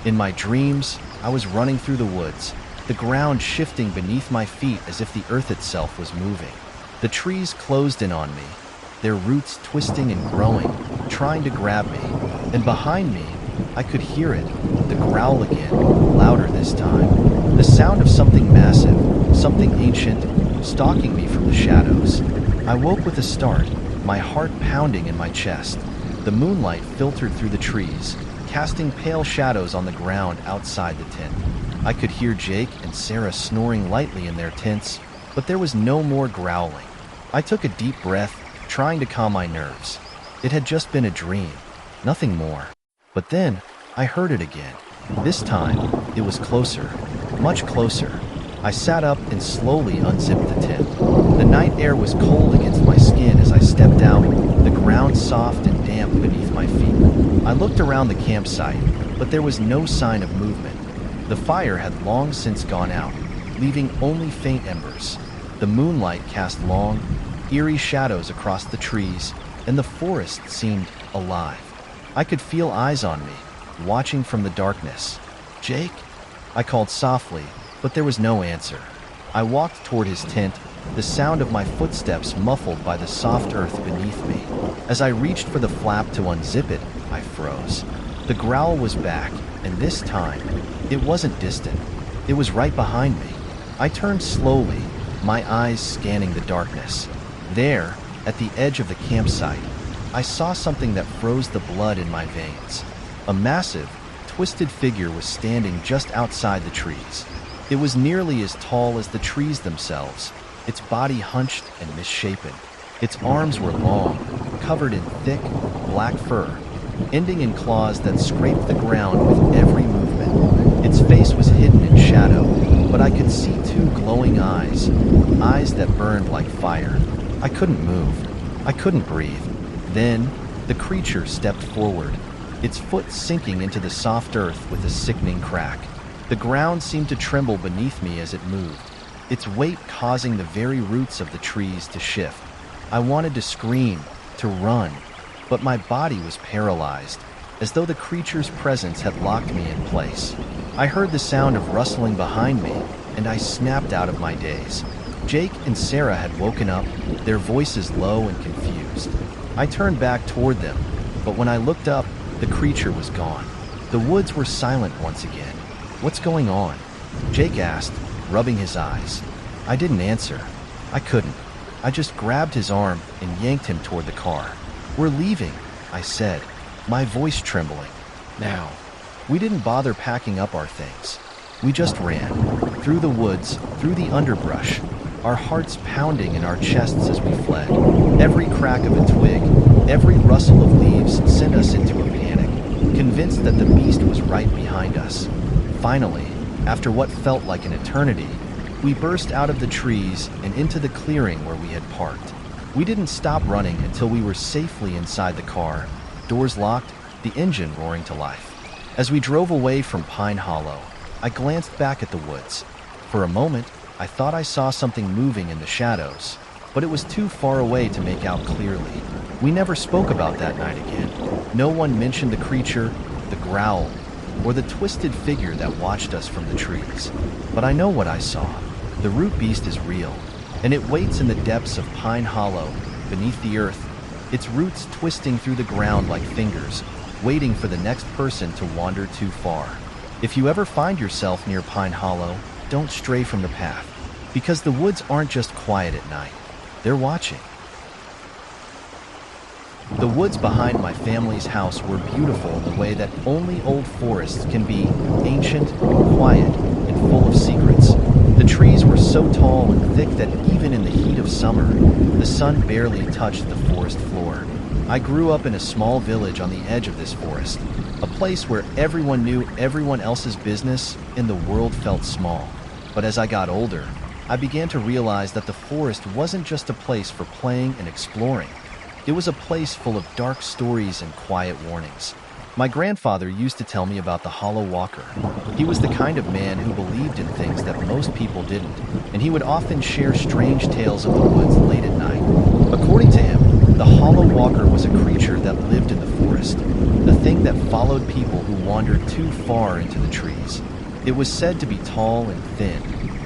In my dreams, I was running through the woods, the ground shifting beneath my feet as if the earth itself was moving. The trees closed in on me, their roots twisting and growing, trying to grab me. And behind me, I could hear it, the growl again, louder this time. The sound of something massive, something ancient, stalking me from the shadows. I woke with a start, my heart pounding in my chest. The moonlight filtered through the trees, casting pale shadows on the ground outside the tent. I could hear Jake and Sarah snoring lightly in their tents, but there was no more growling. I took a deep breath, trying to calm my nerves. It had just been a dream, nothing more. But then, I heard it again. This time, it was closer, much closer. I sat up and slowly unzipped the tent. The night air was cold against my skin as I stepped out, the ground soft and damp beneath my feet. I looked around the campsite, but there was no sign of movement. The fire had long since gone out, leaving only faint embers. The moonlight cast long, eerie shadows across the trees, and the forest seemed alive. I could feel eyes on me, watching from the darkness. "Jake?" I called softly, but there was no answer. I walked toward his tent, the sound of my footsteps muffled by the soft earth beneath me. As I reached for the flap to unzip it, I froze. The growl was back, and this time, it wasn't distant. It was right behind me. I turned slowly, my eyes scanning the darkness. There, at the edge of the campsite, I saw something that froze the blood in my veins. A massive, twisted figure was standing just outside the trees. It was nearly as tall as the trees themselves, its body hunched and misshapen. Its arms were long, covered in thick, black fur, ending in claws that scraped the ground with every movement. Its face was hidden in shadow, but I could see two glowing eyes, eyes that burned like fire. I couldn't move. I couldn't breathe. Then, the creature stepped forward, its foot sinking into the soft earth with a sickening crack. The ground seemed to tremble beneath me as it moved, its weight causing the very roots of the trees to shift. I wanted to scream, to run, but my body was paralyzed, as though the creature's presence had locked me in place. I heard the sound of rustling behind me, and I snapped out of my daze. Jake and Sarah had woken up, their voices low and confused. I turned back toward them, but when I looked up, the creature was gone. The woods were silent once again. "What's going on?" Jake asked, rubbing his eyes. I didn't answer. I couldn't. I just grabbed his arm and yanked him toward the car. "We're leaving," I said, my voice trembling. "Now." We didn't bother packing up our things. We just ran, through the woods, through the underbrush, our hearts pounding in our chests as we fled. Every crack of a twig, every rustle of leaves sent us into a panic, convinced that the beast was right behind us. Finally, after what felt like an eternity, we burst out of the trees and into the clearing where we had parked. We didn't stop running until we were safely inside the car, doors locked, the engine roaring to life. As we drove away from Pine Hollow, I glanced back at the woods. For a moment, I thought I saw something moving in the shadows, but it was too far away to make out clearly. We never spoke about that night again. No one mentioned the creature, the growl, or the twisted figure that watched us from the trees. But I know what I saw. The root beast is real, and it waits in the depths of Pine Hollow, beneath the earth, its roots twisting through the ground like fingers, waiting for the next person to wander too far. If you ever find yourself near Pine Hollow, don't stray from the path, because the woods aren't just quiet at night. They're watching. The woods behind my family's house were beautiful in the way that only old forests can be, ancient, quiet, and full of secrets. The trees were so tall and thick that even in the heat of summer, the sun barely touched the forest floor. I grew up in a small village on the edge of this forest, a place where everyone knew everyone else's business and the world felt small. But as I got older, I began to realize that the forest wasn't just a place for playing and exploring. It was a place full of dark stories and quiet warnings. My grandfather used to tell me about the Hollow Walker. He was the kind of man who believed in things that most people didn't, and he would often share strange tales of the woods late at night. According to him, the Hollow Walker was a creature that lived in the forest, a thing that followed people who wandered too far into the trees. It was said to be tall and thin,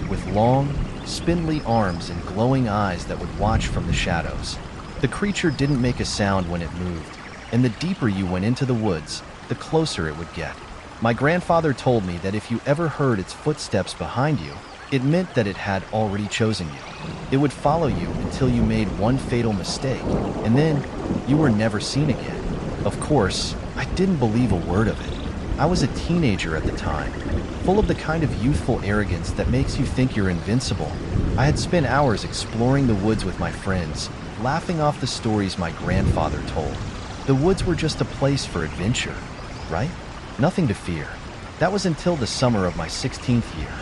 with long, spindly arms and glowing eyes that would watch from the shadows. The creature didn't make a sound when it moved, and the deeper you went into the woods, the closer it would get. My grandfather told me that if you ever heard its footsteps behind you, it meant that it had already chosen you. It would follow you until you made one fatal mistake, and then you were never seen again. Of course, I didn't believe a word of it. I was a teenager at the time, full of the kind of youthful arrogance that makes you think you're invincible. I had spent hours exploring the woods with my friends, laughing off the stories my grandfather told. The woods were just a place for adventure, right? Nothing to fear. That was until the summer of my 16th year.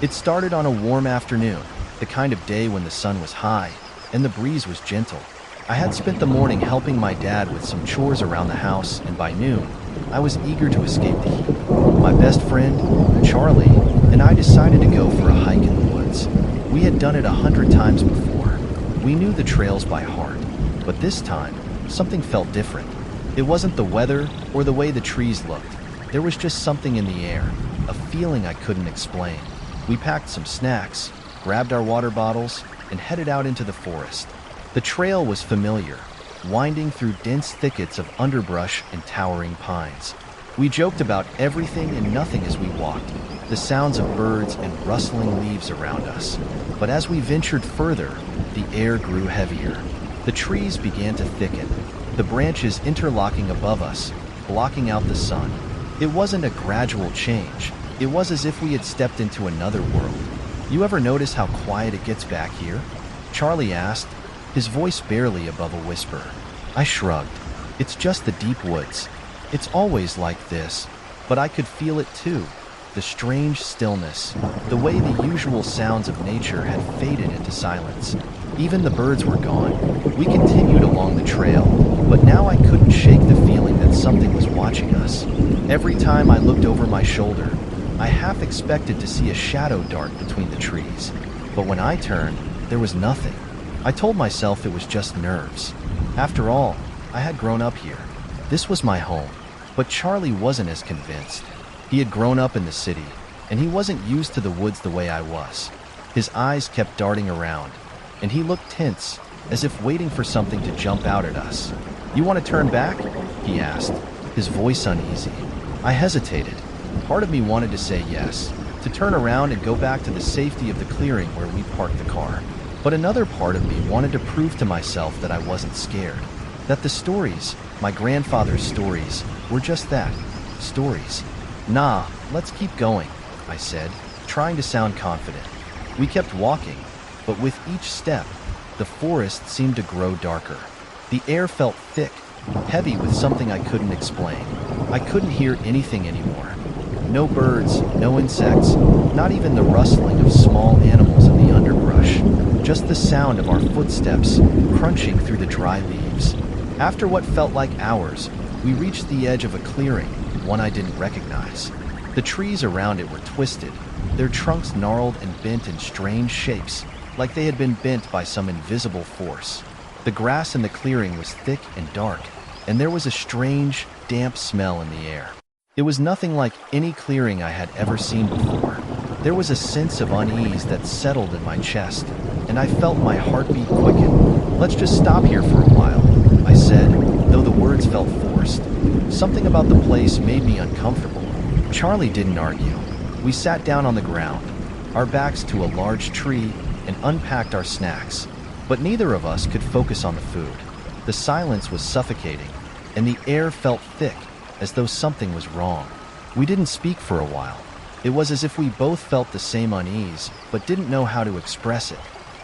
It started on a warm afternoon, the kind of day when the sun was high and the breeze was gentle. I had spent the morning helping my dad with some chores around the house, and by noon, I was eager to escape the heat. My best friend, Charlie, and I decided to go for a hike in the woods. We had done it 100 times before. We knew the trails by heart, but this time, something felt different. It wasn't the weather or the way the trees looked. There was just something in the air, a feeling I couldn't explain. We packed some snacks, grabbed our water bottles, and headed out into the forest. The trail was familiar, winding through dense thickets of underbrush and towering pines. We joked about everything and nothing as we walked, the sounds of birds and rustling leaves around us. But as we ventured further, the air grew heavier. The trees began to thicken, the branches interlocking above us, blocking out the sun. It wasn't a gradual change. It was as if we had stepped into another world. "You ever notice how quiet it gets back here?" Charlie asked, his voice barely above a whisper. I shrugged. "It's just the deep woods. It's always like this." But I could feel it too. The strange stillness, the way the usual sounds of nature had faded into silence. Even the birds were gone. We continued along the trail, but now I couldn't shake the feeling that something was watching us. Every time I looked over my shoulder, I half expected to see a shadow dart between the trees. But when I turned, there was nothing. I told myself it was just nerves. After all, I had grown up here. This was my home. But Charlie wasn't as convinced. He had grown up in the city, and he wasn't used to the woods the way I was. His eyes kept darting around, and he looked tense, as if waiting for something to jump out at us. "You want to turn back?" he asked, his voice uneasy. I hesitated. Part of me wanted to say yes, to turn around and go back to the safety of the clearing where we parked the car. But another part of me wanted to prove to myself that I wasn't scared. That the stories, my grandfather's stories, were just that, stories. "Nah, let's keep going," I said, trying to sound confident. We kept walking, but with each step, the forest seemed to grow darker. The air felt thick, heavy with something I couldn't explain. I couldn't hear anything anymore. No birds, no insects, not even the rustling of small animals in the underbrush. Just the sound of our footsteps crunching through the dry leaves. After what felt like hours, we reached the edge of a clearing, one I didn't recognize. The trees around it were twisted, their trunks gnarled and bent in strange shapes, like they had been bent by some invisible force. The grass in the clearing was thick and dark, and there was a strange, damp smell in the air. It was nothing like any clearing I had ever seen before. There was a sense of unease that settled in my chest, and I felt my heartbeat quicken. "Let's just stop here for a while," I said, though the words felt forced. Something about the place made me uncomfortable. Charlie didn't argue. We sat down on the ground, our backs to a large tree, and unpacked our snacks. But neither of us could focus on the food. The silence was suffocating, and the air felt thick, as though something was wrong. We didn't speak for a while. It was as if we both felt the same unease, but didn't know how to express it.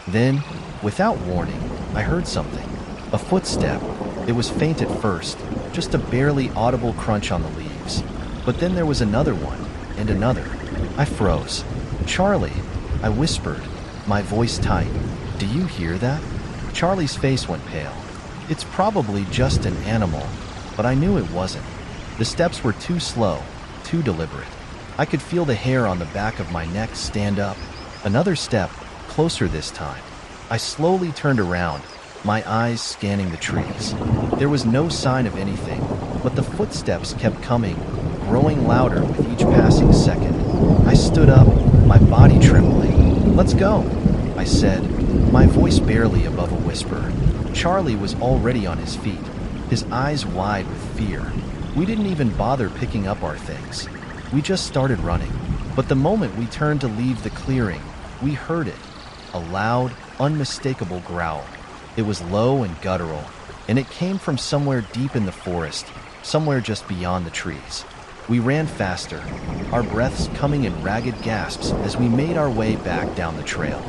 Then, without warning, I heard something. A footstep. It was faint at first, just a barely audible crunch on the leaves. But then there was another one, and another. I froze. "Charlie," I whispered, my voice tight. "Do you hear that?" Charlie's face went pale. "It's probably just an animal," but I knew it wasn't. The steps were too slow, too deliberate. I could feel the hair on the back of my neck stand up. Another step, closer this time. I slowly turned around, my eyes scanning the trees. There was no sign of anything, but the footsteps kept coming, growing louder with each passing second. I stood up, my body trembling. "Let's go," I said, my voice barely above a whisper. Charlie was already on his feet, his eyes wide with fear. We didn't even bother picking up our things. We just started running. But the moment we turned to leave the clearing, we heard it. A loud, unmistakable growl. It was low and guttural, and it came from somewhere deep in the forest, somewhere just beyond the trees. We ran faster, our breaths coming in ragged gasps as we made our way back down the trail.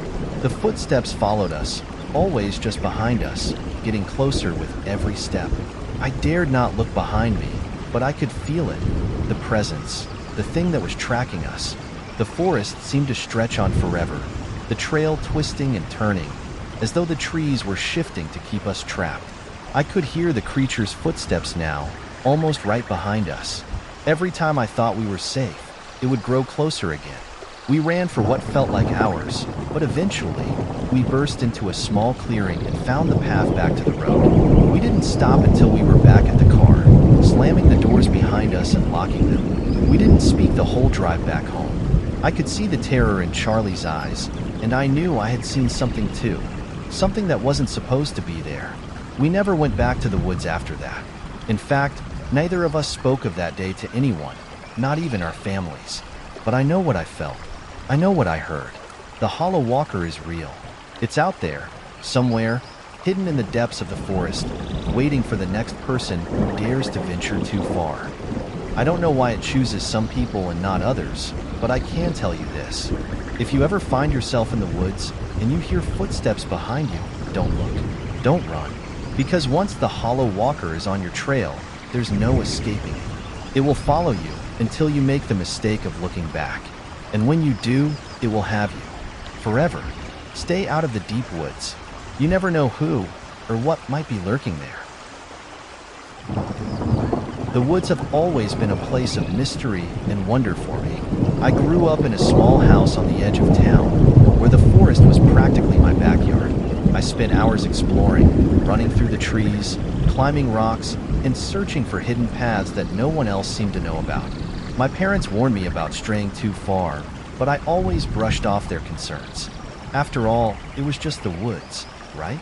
The footsteps followed us, always just behind us, getting closer with every step. I dared not look behind me, but I could feel it, the presence, the thing that was tracking us. The forest seemed to stretch on forever, the trail twisting and turning, as though the trees were shifting to keep us trapped. I could hear the creature's footsteps now, almost right behind us. Every time I thought we were safe, it would grow closer again. We ran for what felt like hours, but eventually, we burst into a small clearing and found the path back to the road. We didn't stop until we were back at the car, slamming the doors behind behind us and locking them. We didn't speak the whole drive back home. I could see the terror in Charlie's eyes, and I knew I had seen something too. Something that wasn't supposed to be there. We never went back to the woods after that. In fact, neither of us spoke of that day to anyone, not even our families. But I know what I felt. I know what I heard. The Hollow Walker is real. It's out there, somewhere, hidden in the depths of the forest, waiting for the next person who dares to venture too far. I don't know why it chooses some people and not others, but I can tell you this. If you ever find yourself in the woods and you hear footsteps behind you, don't look. Don't run. Because once the Hollow Walker is on your trail, there's no escaping it. It will follow you until you make the mistake of looking back. And when you do, it will have you. Forever. Stay out of the deep woods. You never know who or what might be lurking there. The woods have always been a place of mystery and wonder for me. I grew up in a small house on the edge of town, where the forest was practically my backyard. I spent hours exploring, running through the trees, climbing rocks, and searching for hidden paths that no one else seemed to know about. My parents warned me about straying too far, but I always brushed off their concerns. After all, it was just the woods, right?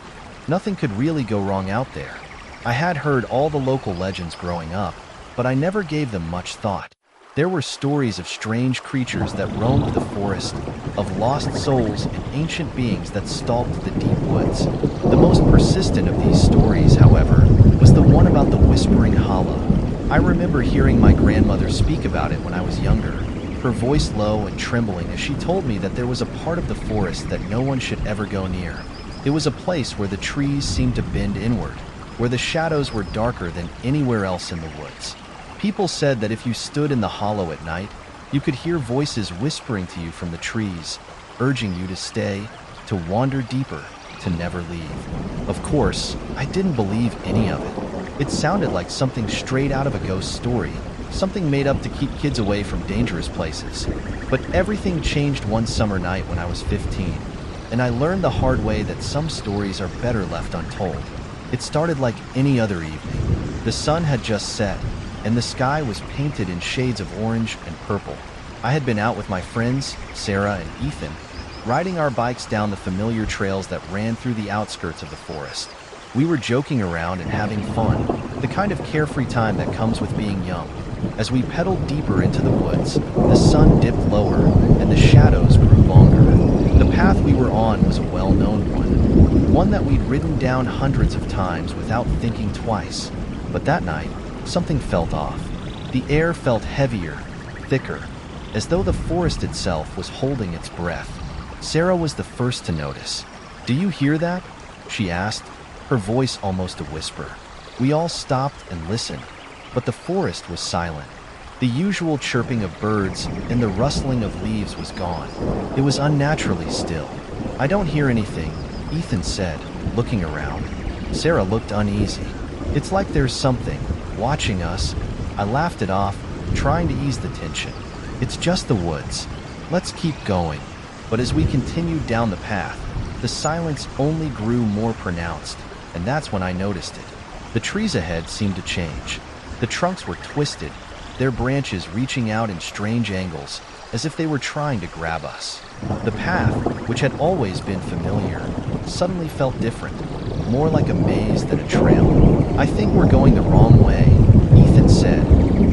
Nothing could really go wrong out there. I had heard all the local legends growing up, but I never gave them much thought. There were stories of strange creatures that roamed the forest, of lost souls and ancient beings that stalked the deep woods. The most persistent of these stories, however, was the one about the Whispering Hollow. I remember hearing my grandmother speak about it when I was younger, her voice low and trembling as she told me that there was a part of the forest that no one should ever go near. It was a place where the trees seemed to bend inward, where the shadows were darker than anywhere else in the woods. People said that if you stood in the hollow at night, you could hear voices whispering to you from the trees, urging you to stay, to wander deeper, to never leave. Of course, I didn't believe any of it. It sounded like something straight out of a ghost story, something made up to keep kids away from dangerous places. But everything changed one summer night when I was 15, and I learned the hard way that some stories are better left untold. It started like any other evening. The sun had just set, and the sky was painted in shades of orange and purple. I had been out with my friends, Sarah and Ethan, riding our bikes down the familiar trails that ran through the outskirts of the forest. We were joking around and having fun, the kind of carefree time that comes with being young. As we pedaled deeper into the woods, the sun dipped lower and the shadows grew longer. The path we were on was a well-known one that we'd ridden down hundreds of times without thinking twice. But that night, something felt off. The air felt heavier, thicker, as though the forest itself was holding its breath. Sarah was the first to notice. "Do you hear that?" she asked, her voice almost a whisper. We all stopped and listened, but the forest was silent. The usual chirping of birds and the rustling of leaves was gone. It was unnaturally still. "I don't hear anything," Ethan said, looking around. Sarah looked uneasy. "It's like there's something watching us." I laughed it off, trying to ease the tension. "It's just the woods. Let's keep going." But as we continued down the path, the silence only grew more pronounced, and that's when I noticed it. The trees ahead seemed to change. The trunks were twisted, their branches reaching out in strange angles, as if they were trying to grab us. The path, which had always been familiar, suddenly felt different, more like a maze than a trail. "I think we're going the wrong way," Ethan said,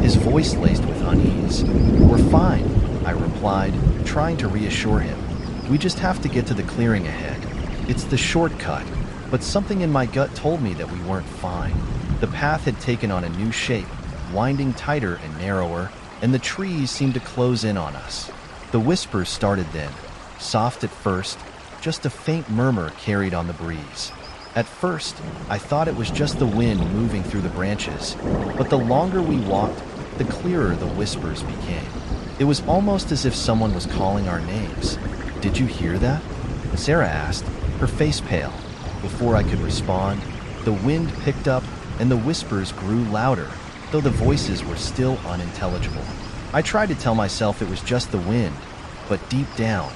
his voice laced with unease. "We're fine," I replied, trying to reassure him. "We just have to get to the clearing ahead. It's the shortcut." But something in my gut told me that we weren't fine. The path had taken on a new shape, winding tighter and narrower, and the trees seemed to close in on us. The whispers started then, soft at first, just a faint murmur carried on the breeze. At first, I thought it was just the wind moving through the branches, but the longer we walked, the clearer the whispers became. It was almost as if someone was calling our names. "Did you hear that?" Sarah asked, her face pale. Before I could respond, the wind picked up and the whispers grew louder, though the voices were still unintelligible. I tried to tell myself it was just the wind, but deep down,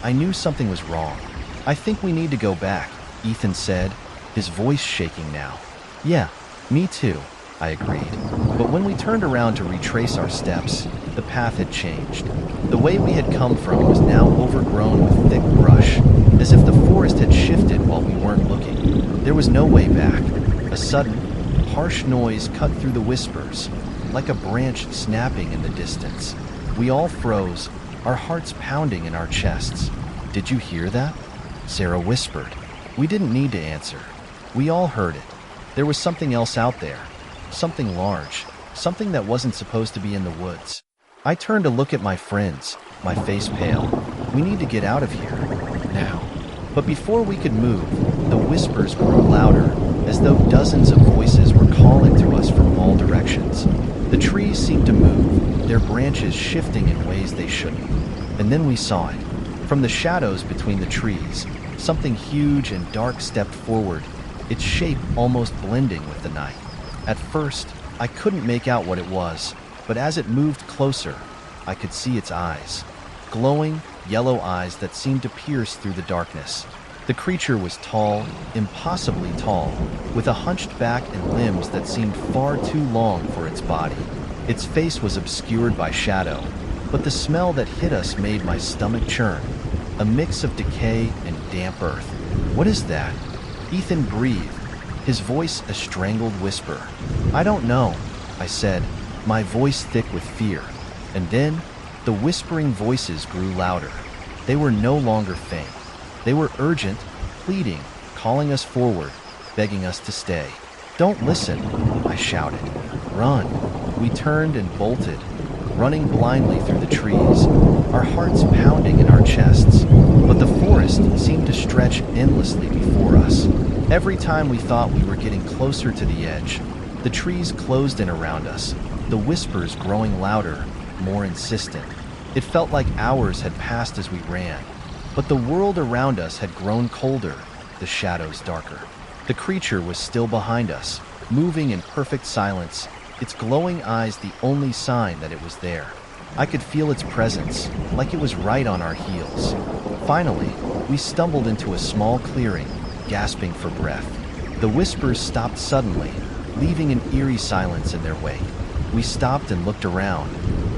I knew something was wrong. "I think we need to go back," Ethan said, his voice shaking now. "Yeah, me too," I agreed. But when we turned around to retrace our steps, the path had changed. The way we had come from was now overgrown with thick brush, as if the forest had shifted while we weren't looking. There was no way back. A sudden, harsh noise cut through the whispers, like a branch snapping in the distance. We all froze, our hearts pounding in our chests. "Did you hear that?" Sarah whispered. We didn't need to answer. We all heard it. There was something else out there. Something large. Something that wasn't supposed to be in the woods. I turned to look at my friends, my face pale. "We need to get out of here. Now." But before we could move, the whispers grew louder, as though dozens of voices were calling to us from all directions. The trees seemed to move, their branches shifting in ways they shouldn't. And then we saw it. From the shadows between the trees, something huge and dark stepped forward, its shape almost blending with the night. At first, I couldn't make out what it was, but as it moved closer, I could see its eyes. Glowing, yellow eyes that seemed to pierce through the darkness. The creature was tall, impossibly tall, with a hunched back and limbs that seemed far too long for its body. Its face was obscured by shadow, but the smell that hit us made my stomach churn. A mix of decay and damp earth. "What is that?" Ethan breathed, his voice a strangled whisper. "I don't know," I said, my voice thick with fear. And then, the whispering voices grew louder. They were no longer faint. They were urgent, pleading, calling us forward, begging us to stay. "Don't listen," I shouted. "Run." We turned and bolted, running blindly through the trees, our hearts pounding in our chests. But the forest seemed to stretch endlessly before us. Every time we thought we were getting closer to the edge, the trees closed in around us, the whispers growing louder, more insistent. It felt like hours had passed as we ran, but the world around us had grown colder, the shadows darker. The creature was still behind us, moving in perfect silence, its glowing eyes the only sign that it was there. I could feel its presence, like it was right on our heels. Finally, we stumbled into a small clearing, gasping for breath. The whispers stopped suddenly, leaving an eerie silence in their wake. We stopped and looked around,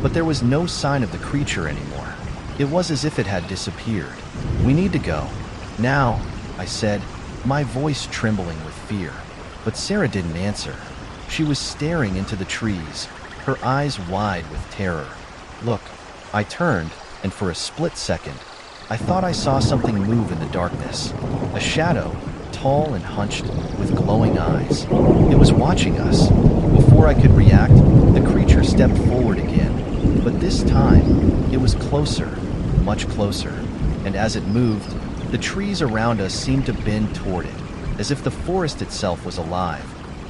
but there was no sign of the creature anymore. It was as if it had disappeared. "We need to go. Now," I said, my voice trembling with fear. But Sarah didn't answer. She was staring into the trees, her eyes wide with terror. "Look." I turned, and for a split second, I thought I saw something move in the darkness. A shadow, tall and hunched, with glowing eyes. It was watching us. Before I could react, the creature stepped forward again. But this time, it was closer, much closer. And as it moved, the trees around us seemed to bend toward it, as if the forest itself was alive,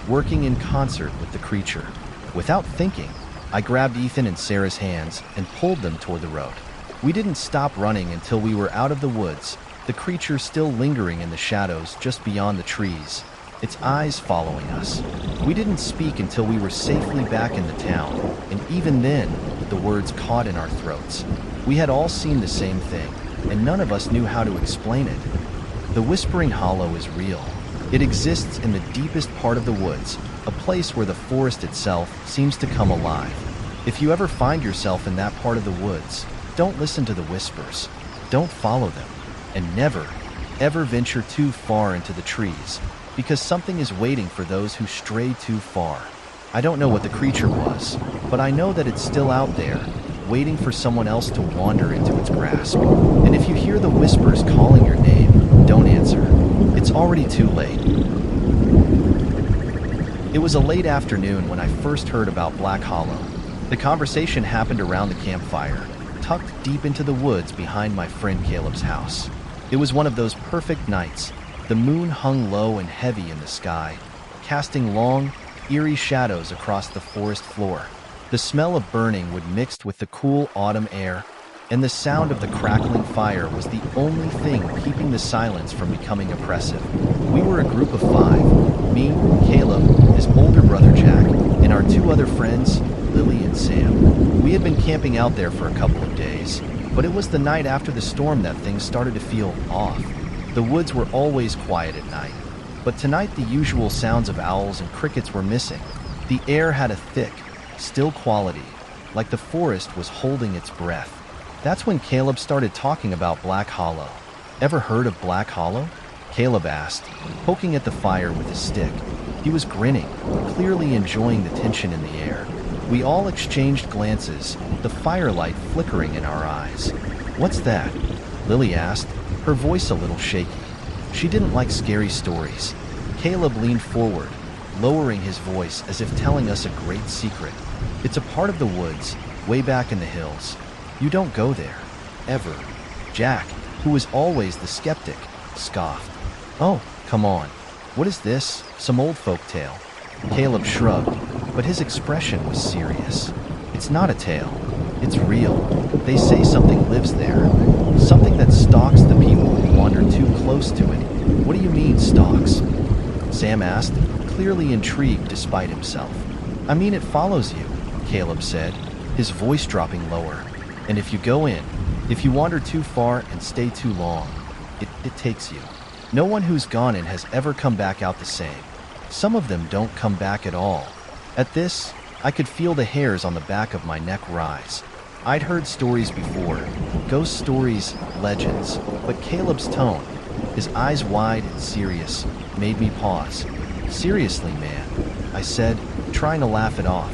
working in concert with the creature. Without thinking, I grabbed Ethan and Sarah's hands and pulled them toward the road. We didn't stop running until we were out of the woods, the creature still lingering in the shadows just beyond the trees, its eyes following us. We didn't speak until we were safely back in the town, and even then, the words caught in our throats. We had all seen the same thing, and none of us knew how to explain it. The Whispering Hollow is real. It exists in the deepest part of the woods, a place where the forest itself seems to come alive. If you ever find yourself in that part of the woods, don't listen to the whispers. Don't follow them. And never, ever venture too far into the trees, because something is waiting for those who stray too far. I don't know what the creature was, but I know that it's still out there, waiting for someone else to wander into its grasp. And if you hear the whispers calling your name, don't answer. It's already too late. It was a late afternoon when I first heard about Black Hollow. The conversation happened around the campfire, tucked deep into the woods behind my friend Caleb's house. It was one of those perfect nights. The moon hung low and heavy in the sky, casting long, eerie shadows across the forest floor. The smell of burning wood mixed with the cool autumn air, and the sound of the crackling fire was the only thing keeping the silence from becoming oppressive. We were a group of 5, me, Caleb, his older brother Jack, and our 2 other friends, Lily and Sam. We had been camping out there for a couple of days, but it was the night after the storm that things started to feel off. The woods were always quiet at night, but tonight the usual sounds of owls and crickets were missing. The air had a thick, still quality, like the forest was holding its breath. That's when Caleb started talking about Black Hollow. Ever heard of Black Hollow? Caleb asked, poking at the fire with his stick. He was grinning, clearly enjoying the tension in the air. We all exchanged glances, the firelight flickering in our eyes. "What's that?" Lily asked, her voice a little shaky. She didn't like scary stories. Caleb leaned forward, lowering his voice as if telling us a great secret. "It's a part of the woods, way back in the hills. You don't go there. Ever." Jack, who was always the skeptic, scoffed. "Oh, come on. What is this? Some old folk tale?" Caleb shrugged, but his expression was serious. "It's not a tale. It's real. They say something lives there. Something that stalks the people who wander too close to it." "What do you mean, stalks?" Sam asked, clearly intrigued despite himself. "I mean it follows you," Caleb said, his voice dropping lower. "And if you go in, if you wander too far and stay too long, it takes you. No one who's gone in has ever come back out the same. Some of them don't come back at all." At this, I could feel the hairs on the back of my neck rise. I'd heard stories before, ghost stories, legends, but Caleb's tone, his eyes wide and serious, made me pause. "Seriously, man," I said, trying to laugh it off.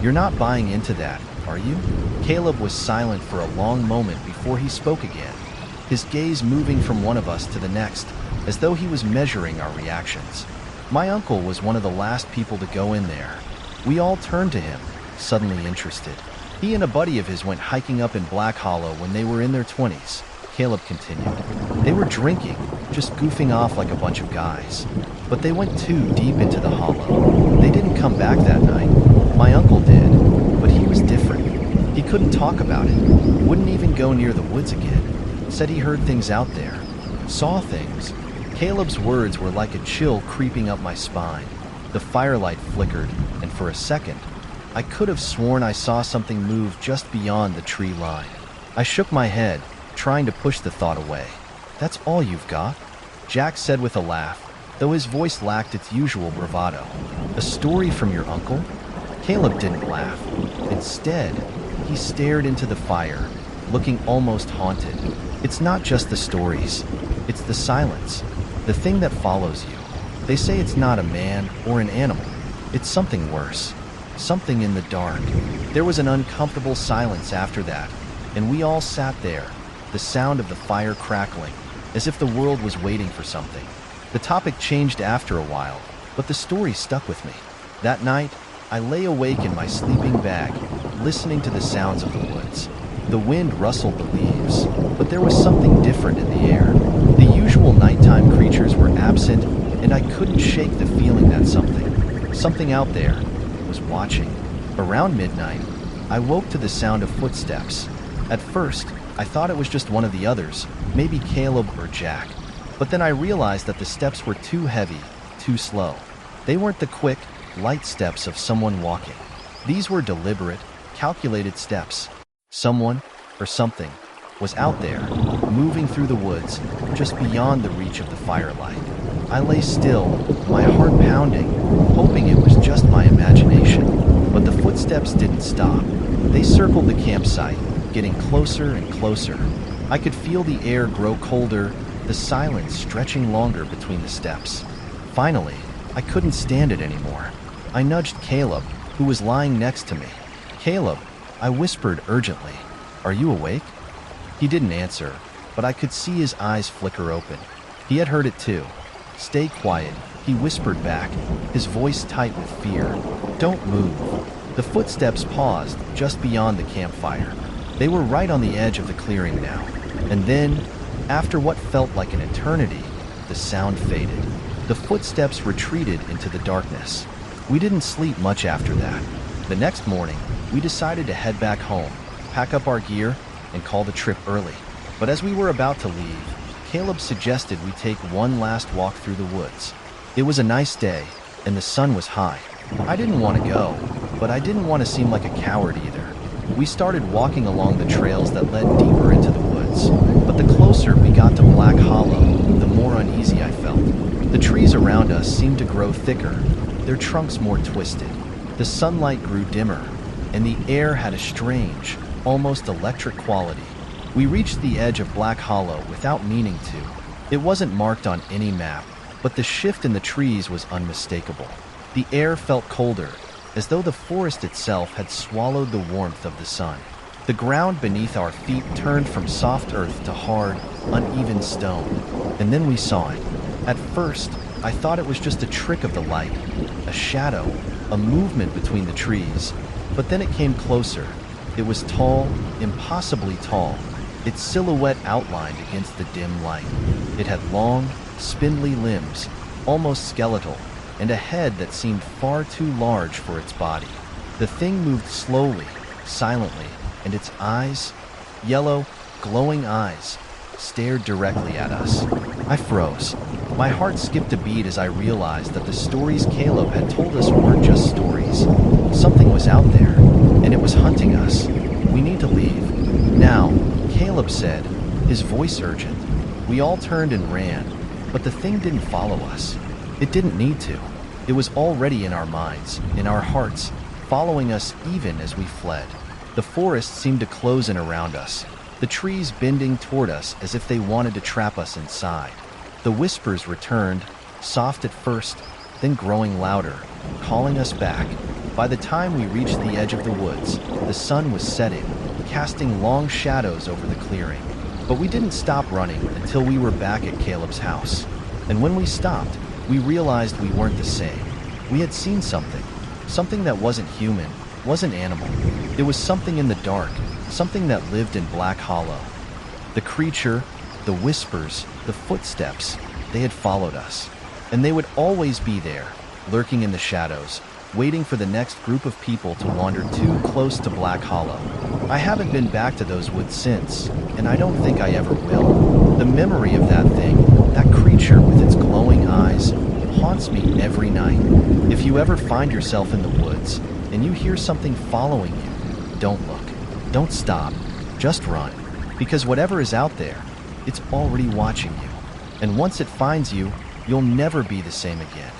"You're not buying into that, are you?" Caleb was silent for a long moment before he spoke again, his gaze moving from one of us to the next, as though he was measuring our reactions. My uncle was one of the last people to go in there. We all turned to him, suddenly interested. He and a buddy of his went hiking up in Black Hollow when they were in their 20s, Caleb continued. They were drinking, just goofing off like a bunch of guys. But they went too deep into the hollow. They didn't come back that night. My uncle did, but he was different. He couldn't talk about it, wouldn't even go near the woods again. Said he heard things out there, saw things. Caleb's words were like a chill creeping up my spine. The firelight flickered, and for a second, I could have sworn I saw something move just beyond the tree line. I shook my head, trying to push the thought away. "That's all you've got?" Jack said with a laugh, though his voice lacked its usual bravado. "A story from your uncle?" Caleb didn't laugh. Instead, he stared into the fire, looking almost haunted. "It's not just the stories. It's the silence. The thing that follows you. They say it's not a man or an animal. It's something worse. Something in the dark." There was an uncomfortable silence after that, and we all sat there, the sound of the fire crackling, as if the world was waiting for something. The topic changed after a while, but the story stuck with me. That night, I lay awake in my sleeping bag, listening to the sounds of the woods. The wind rustled the leaves, but there was something different in the air. The usual nighttime creatures were absent, and I couldn't shake the feeling that something out there, was watching. Around midnight, I woke to the sound of footsteps. At first, I thought it was just one of the others, maybe Caleb or Jack. But then I realized that the steps were too heavy, too slow. They weren't the quick, light steps of someone walking. These were deliberate, calculated steps. Someone, or something, was out there, moving through the woods, just beyond the reach of the firelight. I lay still, my heart pounding, hoping it was just my imagination. But the footsteps didn't stop. They circled the campsite, getting closer and closer. I could feel the air grow colder, the silence stretching longer between the steps. Finally, I couldn't stand it anymore. I nudged Caleb, who was lying next to me. "Caleb," I whispered urgently, "are you awake?" He didn't answer, but I could see his eyes flicker open. He had heard it too. "Stay quiet," he whispered back, his voice tight with fear. "Don't move." The footsteps paused just beyond the campfire. They were right on the edge of the clearing now. And then, after what felt like an eternity, the sound faded. The footsteps retreated into the darkness. We didn't sleep much after that. The next morning, we decided to head back home, pack up our gear, and call the trip early. But as we were about to leave, Caleb suggested we take one last walk through the woods. It was a nice day, and the sun was high. I didn't want to go, but I didn't want to seem like a coward either. We started walking along the trails that led deeper into the woods. But the closer we got to Black Hollow, the more uneasy I felt. The trees around us seemed to grow thicker, their trunks more twisted. The sunlight grew dimmer, and the air had a strange, almost electric quality. We reached the edge of Black Hollow without meaning to. It wasn't marked on any map, but the shift in the trees was unmistakable. The air felt colder, as though the forest itself had swallowed the warmth of the sun. The ground beneath our feet turned from soft earth to hard, uneven stone. And then we saw it. At first, I thought it was just a trick of the light, a shadow, a movement between the trees. But then it came closer. It was tall, impossibly tall, its silhouette outlined against the dim light. It had long, spindly limbs, almost skeletal, and a head that seemed far too large for its body. The thing moved slowly, silently, and its eyes, yellow, glowing eyes, stared directly at us. I froze. My heart skipped a beat as I realized that the stories Caleb had told us weren't just stories. Something was out there, and it was hunting us. We need to leave. Now, Caleb said, his voice urgent. We all turned and ran, but the thing didn't follow us. It didn't need to. It was already in our minds, in our hearts, following us even as we fled. The forest seemed to close in around us, the trees bending toward us as if they wanted to trap us inside. The whispers returned, soft at first, then growing louder, calling us back. By the time we reached the edge of the woods, the sun was setting, casting long shadows over the clearing. But we didn't stop running until we were back at Caleb's house. And when we stopped, we realized we weren't the same. We had seen something that wasn't human, wasn't animal. It was something in the dark, something that lived in Black Hollow. The creature, the whispers, the footsteps, they had followed us. And they would always be there, lurking in the shadows, waiting for the next group of people to wander too close to Black Hollow. I haven't been back to those woods since, and I don't think I ever will. The memory of that thing, that creature with its glowing eyes, haunts me every night. If you ever find yourself in the woods, and you hear something following you, don't look. Don't stop. Just run. Because whatever is out there, it's already watching you. And once it finds you, you'll never be the same again.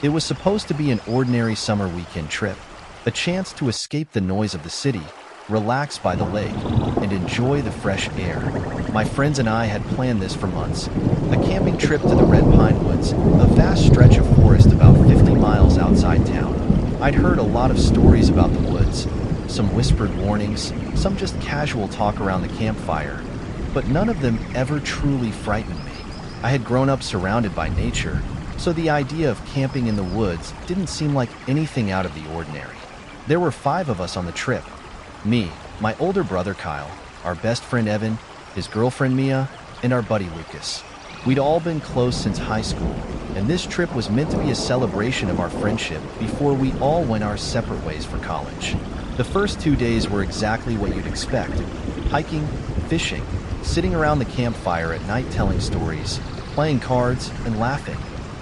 It was supposed to be an ordinary summer weekend trip, a chance to escape the noise of the city, relax by the lake, and enjoy the fresh air. My friends and I had planned this for months. A camping trip to the Red Pine Woods, a vast stretch of forest about 50 miles outside town. I'd heard a lot of stories about the woods, some whispered warnings, some just casual talk around the campfire, but none of them ever truly frightened me. I had grown up surrounded by nature, so the idea of camping in the woods didn't seem like anything out of the ordinary. There were 5 of us on the trip. Me, my older brother Kyle, our best friend Evan, his girlfriend Mia, and our buddy Lucas. We'd all been close since high school, and this trip was meant to be a celebration of our friendship before we all went our separate ways for college. The first 2 days were exactly what you'd expect. Hiking, fishing, sitting around the campfire at night telling stories, playing cards, and laughing.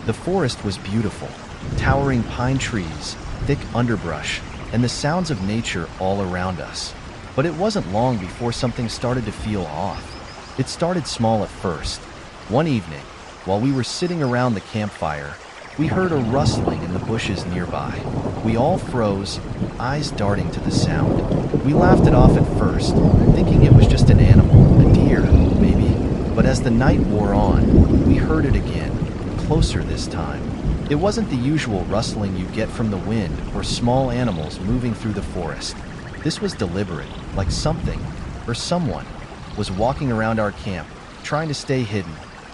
The forest was beautiful, towering pine trees, thick underbrush, and the sounds of nature all around us. But it wasn't long before something started to feel off. It started small at first. One evening, while we were sitting around the campfire, we heard a rustling in the bushes nearby. We all froze, eyes darting to the sound. We laughed it off at first, thinking it was just an animal, a deer, maybe. But as the night wore on, we heard it again, closer this time. It wasn't the usual rustling you get from the wind or small animals moving through the forest. This was deliberate, like something, or someone, was walking around our camp, trying to stay hidden.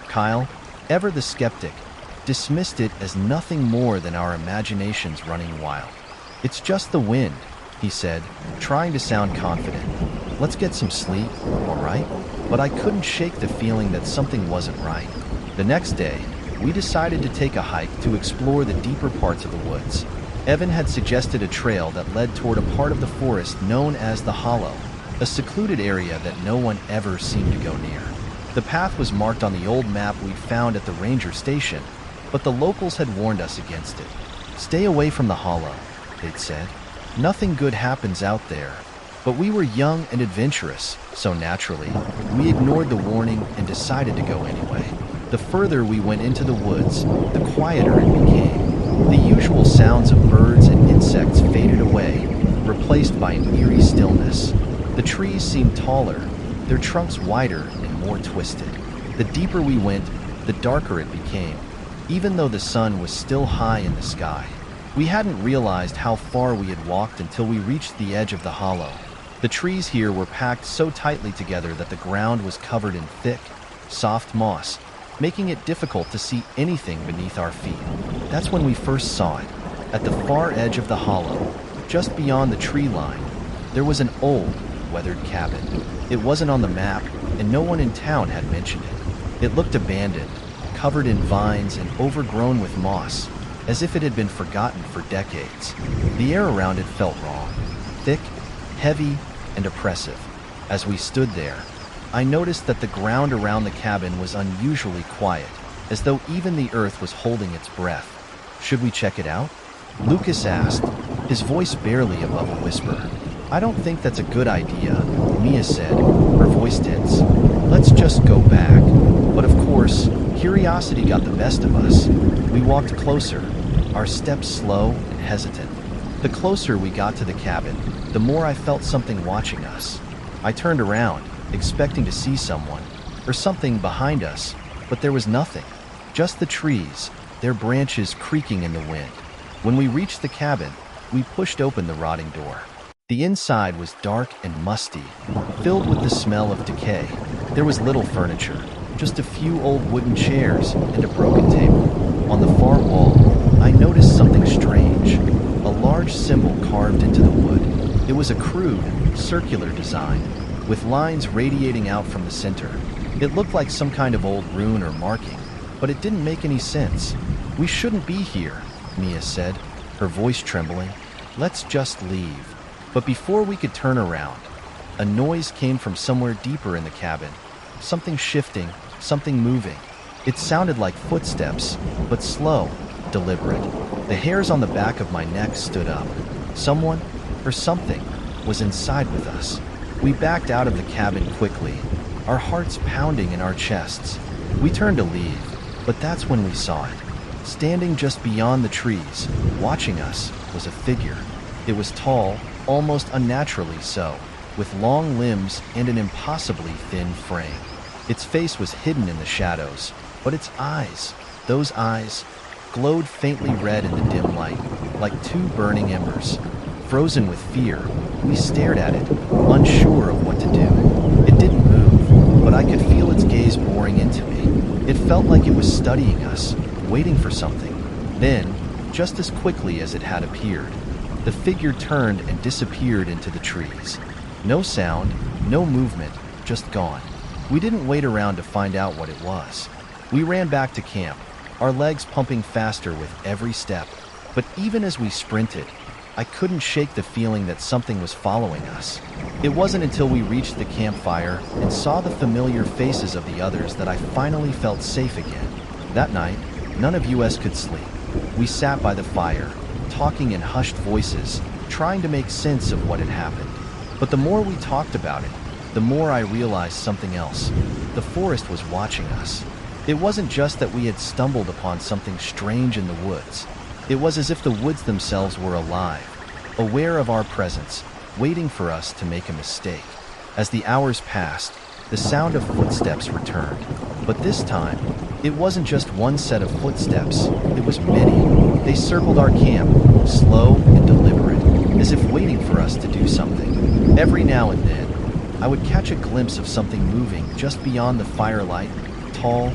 Kyle, ever the skeptic, dismissed it as nothing more than our imaginations running wild. "It's just the wind," he said, trying to sound confident. "Let's get some sleep, all right?" But I couldn't shake the feeling that something wasn't right. The next day, we decided to take a hike to explore the deeper parts of the woods. Evan had suggested a trail that led toward a part of the forest known as the Hollow, a secluded area that no one ever seemed to go near. The path was marked on the old map we'd found at the ranger station, but the locals had warned us against it. "Stay away from the Hollow," they'd said. "Nothing good happens out there." But we were young and adventurous, so naturally, we ignored the warning and decided to go anyway. The further we went into the woods, the quieter it became. The usual sounds of birds and insects faded away, replaced by an eerie stillness. The trees seemed taller, their trunks wider and more twisted. The deeper we went, the darker it became, even though the sun was still high in the sky. We hadn't realized how far we had walked until we reached the edge of the hollow. The trees here were packed so tightly together that the ground was covered in thick, soft moss, making it difficult to see anything beneath our feet. That's when we first saw it. At the far edge of the hollow, just beyond the tree line, there was an old, weathered cabin. It wasn't on the map, and no one in town had mentioned it. It looked abandoned, covered in vines and overgrown with moss, as if it had been forgotten for decades. The air around it felt wrong, thick, heavy, and oppressive. As we stood there, I noticed that the ground around the cabin was unusually quiet, as though even the earth was holding its breath. "Should we check it out?" Lucas asked, his voice barely above a whisper. "I don't think that's a good idea," Mia said, her voice tense. "Let's just go back." But of course, curiosity got the best of us. We walked closer, our steps slow and hesitant. The closer we got to the cabin, the more I felt something watching us. I turned around, expecting to see someone, or something behind us, but there was nothing. Just the trees, their branches creaking in the wind. When we reached the cabin, we pushed open the rotting door. The inside was dark and musty, filled with the smell of decay. There was little furniture, just a few old wooden chairs and a broken table. On the far wall, I noticed something strange, a large symbol carved into the wood. It was a crude, circular design, with lines radiating out from the center. It looked like some kind of old rune or marking, but it didn't make any sense. "We shouldn't be here," Mia said, her voice trembling. "Let's just leave." But before we could turn around, a noise came from somewhere deeper in the cabin. Something shifting, something moving. It sounded like footsteps, but slow, deliberate. The hairs on the back of my neck stood up. Someone, or something, was inside with us. We backed out of the cabin quickly, our hearts pounding in our chests. We turned to leave, but that's when we saw it. Standing just beyond the trees, watching us, was a figure. It was tall, almost unnaturally so, with long limbs and an impossibly thin frame. Its face was hidden in the shadows, but its eyes, those eyes, glowed faintly red in the dim light, like two burning embers. Frozen with fear, we stared at it, unsure of what to do. It didn't move, but I could feel its gaze boring into me. It felt like it was studying us, waiting for something. Then, just as quickly as it had appeared, the figure turned and disappeared into the trees. No sound, no movement, just gone. We didn't wait around to find out what it was. We ran back to camp, our legs pumping faster with every step. But even as we sprinted, I couldn't shake the feeling that something was following us. It wasn't until we reached the campfire and saw the familiar faces of the others that I finally felt safe again. That night, none of us could sleep. We sat by the fire, talking in hushed voices, trying to make sense of what had happened. But the more we talked about it, the more I realized something else. The forest was watching us. It wasn't just that we had stumbled upon something strange in the woods. It was as if the woods themselves were alive, aware of our presence, waiting for us to make a mistake. As the hours passed, the sound of footsteps returned. But this time, it wasn't just one set of footsteps, it was many. They circled our camp, slow and deliberate, as if waiting for us to do something. Every now and then, I would catch a glimpse of something moving just beyond the firelight, tall,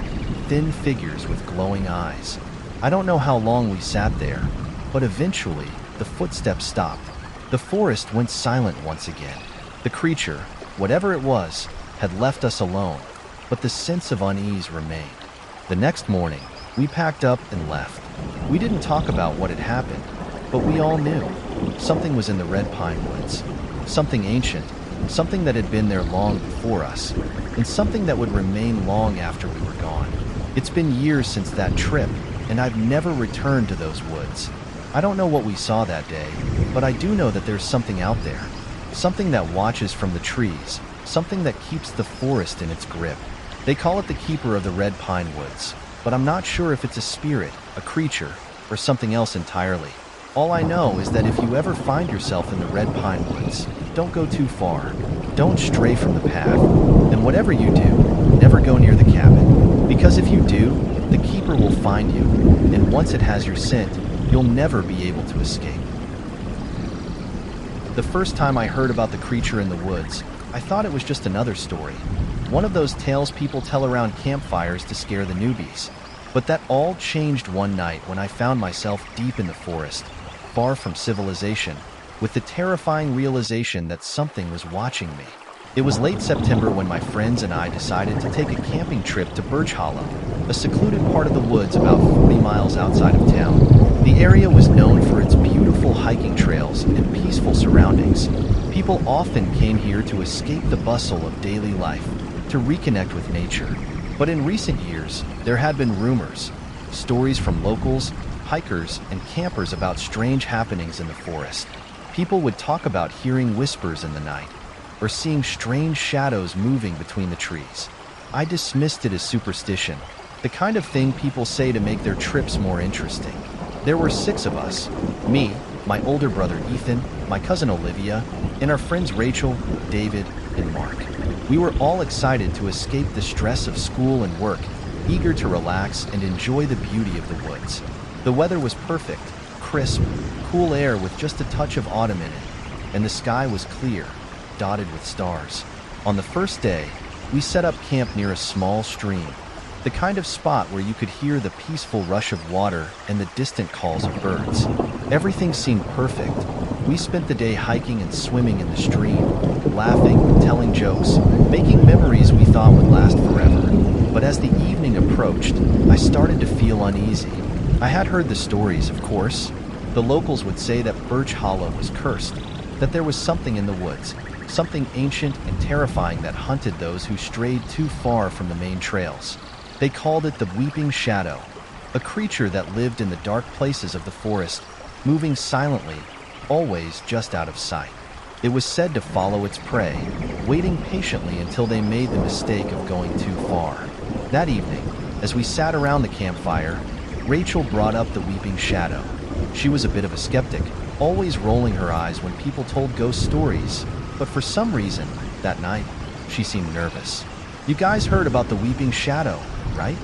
thin figures with glowing eyes. I don't know how long we sat there, but eventually, the footsteps stopped. The forest went silent once again. The creature, whatever it was, had left us alone, but the sense of unease remained. The next morning, we packed up and left. We didn't talk about what had happened, but we all knew. Something was in the red pine woods. Something ancient, something that had been there long before us, and something that would remain long after we were gone. It's been years since that trip, and I've never returned to those woods. I don't know what we saw that day, but I do know that there's something out there. Something that watches from the trees, something that keeps the forest in its grip. They call it the keeper of the red pine woods, but I'm not sure if it's a spirit, a creature, or something else entirely. All I know is that if you ever find yourself in the red pine woods, don't go too far. Don't stray from the path. And whatever you do, never go near the cabin. Because if you do, the keeper will find you. And once it has your scent, you'll never be able to escape. The first time I heard about the creature in the woods, I thought it was just another story. One of those tales people tell around campfires to scare the newbies. But that all changed one night when I found myself deep in the forest, far from civilization, with the terrifying realization that something was watching me. It was late September when my friends and I decided to take a camping trip to Birch Hollow, a secluded part of the woods about 40 miles outside of town. The area was known for its beautiful hiking trails and peaceful surroundings. People often came here to escape the bustle of daily life, to reconnect with nature. But in recent years, there had been rumors, stories from locals, hikers, and campers about strange happenings in the forest. People would talk about hearing whispers in the night, or seeing strange shadows moving between the trees. I dismissed it as superstition, the kind of thing people say to make their trips more interesting. There were 6 of us: me, my older brother Ethan, my cousin Olivia, and our friends Rachel, David, and Mark. We were all excited to escape the stress of school and work, eager to relax and enjoy the beauty of the woods. The weather was perfect, crisp, cool air with just a touch of autumn in it, and the sky was clear, dotted with stars. On the first day, we set up camp near a small stream, the kind of spot where you could hear the peaceful rush of water and the distant calls of birds. Everything seemed perfect. We spent the day hiking and swimming in the stream, laughing, telling jokes, making memories we thought would last forever. But as the evening approached, I started to feel uneasy. I had heard the stories, of course. The locals would say that Birch Hollow was cursed, that there was something in the woods, something ancient and terrifying that hunted those who strayed too far from the main trails. They called it the Weeping Shadow, a creature that lived in the dark places of the forest, moving silently, always just out of sight. It was said to follow its prey, waiting patiently until they made the mistake of going too far. That evening, as we sat around the campfire, Rachel brought up the Weeping Shadow. She was a bit of a skeptic, always rolling her eyes when people told ghost stories, but for some reason, that night, she seemed nervous. "You guys heard about the Weeping Shadow, right?"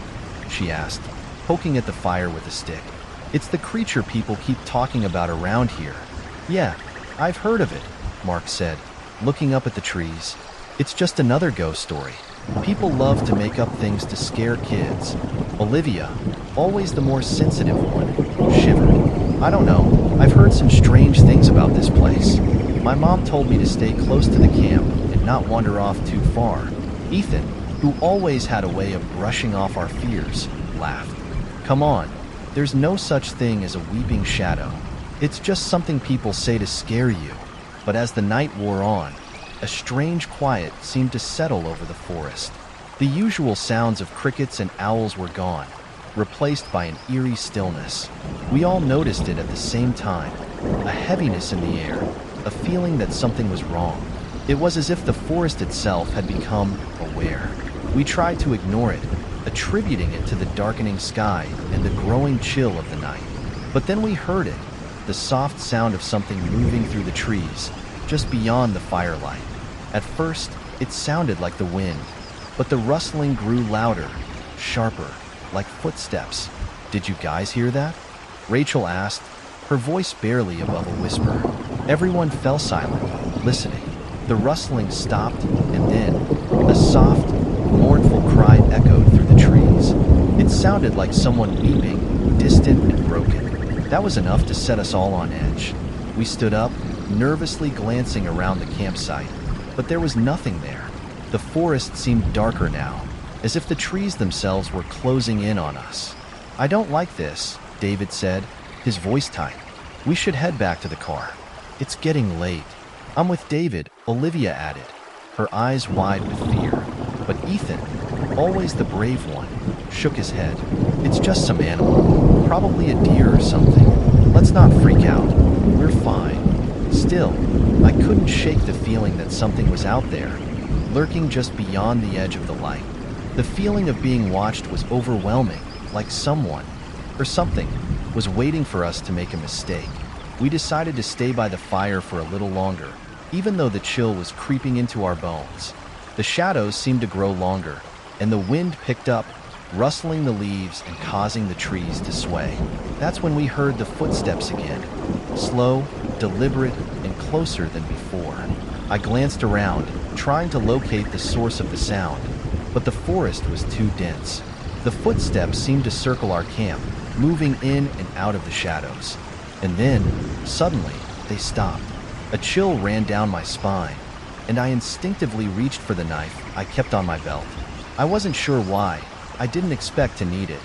she asked, poking at the fire with a stick. "It's the creature people keep talking about around here." "Yeah, I've heard of it," Mark said, looking up at the trees. "It's just another ghost story. People love to make up things to scare kids." Olivia, always the more sensitive one, shivered. "I don't know. I've heard some strange things about this place. My mom told me to stay close to the camp and not wander off too far." Ethan, who always had a way of brushing off our fears, laughed. "Come on, there's no such thing as a weeping shadow. It's just something people say to scare you." But as the night wore on, a strange quiet seemed to settle over the forest. The usual sounds of crickets and owls were gone, replaced by an eerie stillness. We all noticed it at the same time, a heaviness in the air, a feeling that something was wrong. It was as if the forest itself had become aware. We tried to ignore it, attributing it to the darkening sky and the growing chill of the night. But then we heard it, the soft sound of something moving through the trees, just beyond the firelight. At first, it sounded like the wind, but the rustling grew louder, sharper, like footsteps. "Did you guys hear that?" Rachel asked, her voice barely above a whisper. Everyone fell silent, listening. The rustling stopped, and then a soft, mournful cry echoed through the trees. It sounded like someone weeping, distant and broken. That was enough to set us all on edge. We stood up, nervously glancing around the campsite, but there was nothing there. The forest seemed darker now, as if the trees themselves were closing in on us. "I don't like this," David said, his voice tight. "We should head back to the car. It's getting late." "I'm with David," Olivia added, her eyes wide with fear. But Ethan, always the brave one, shook his head. "It's just some animal, probably a deer or something. Let's not freak out. We're fine." Still, I couldn't shake the feeling that something was out there, lurking just beyond the edge of the light. The feeling of being watched was overwhelming, like someone, or something, was waiting for us to make a mistake. We decided to stay by the fire for a little longer, even though the chill was creeping into our bones. The shadows seemed to grow longer, and the wind picked up, rustling the leaves and causing the trees to sway. That's when we heard the footsteps again, slow, deliberate, and closer than before. I glanced around, trying to locate the source of the sound, but the forest was too dense. The footsteps seemed to circle our camp, moving in and out of the shadows. And then, suddenly, they stopped. A chill ran down my spine, and I instinctively reached for the knife I kept on my belt. I wasn't sure why. I didn't expect to need it,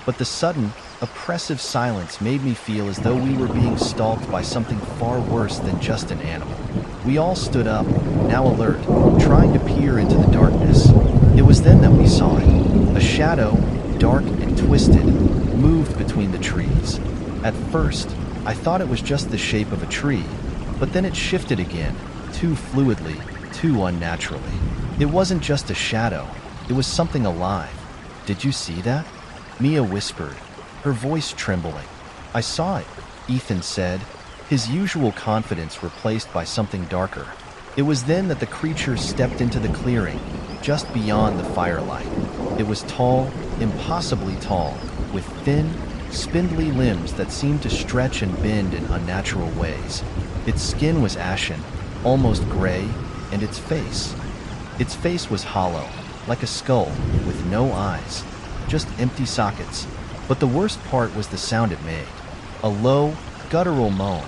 but the sudden, oppressive silence made me feel as though we were being stalked by something far worse than just an animal. We all stood up, now alert, trying to peer into the darkness. It was then that we saw it. A shadow, dark and twisted, moved between the trees. At first, I thought it was just the shape of a tree, but then it shifted again, too fluidly, too unnaturally. It wasn't just a shadow, it was something alive. "Did you see that?" Mia whispered, her voice trembling. "I saw it," Ethan said, his usual confidence replaced by something darker. It was then that the creature stepped into the clearing, just beyond the firelight. It was tall, impossibly tall, with thin, spindly limbs that seemed to stretch and bend in unnatural ways. Its skin was ashen, almost gray, and its face was hollow, like a skull, with no eyes, just empty sockets. But the worst part was the sound it made. A low, guttural moan,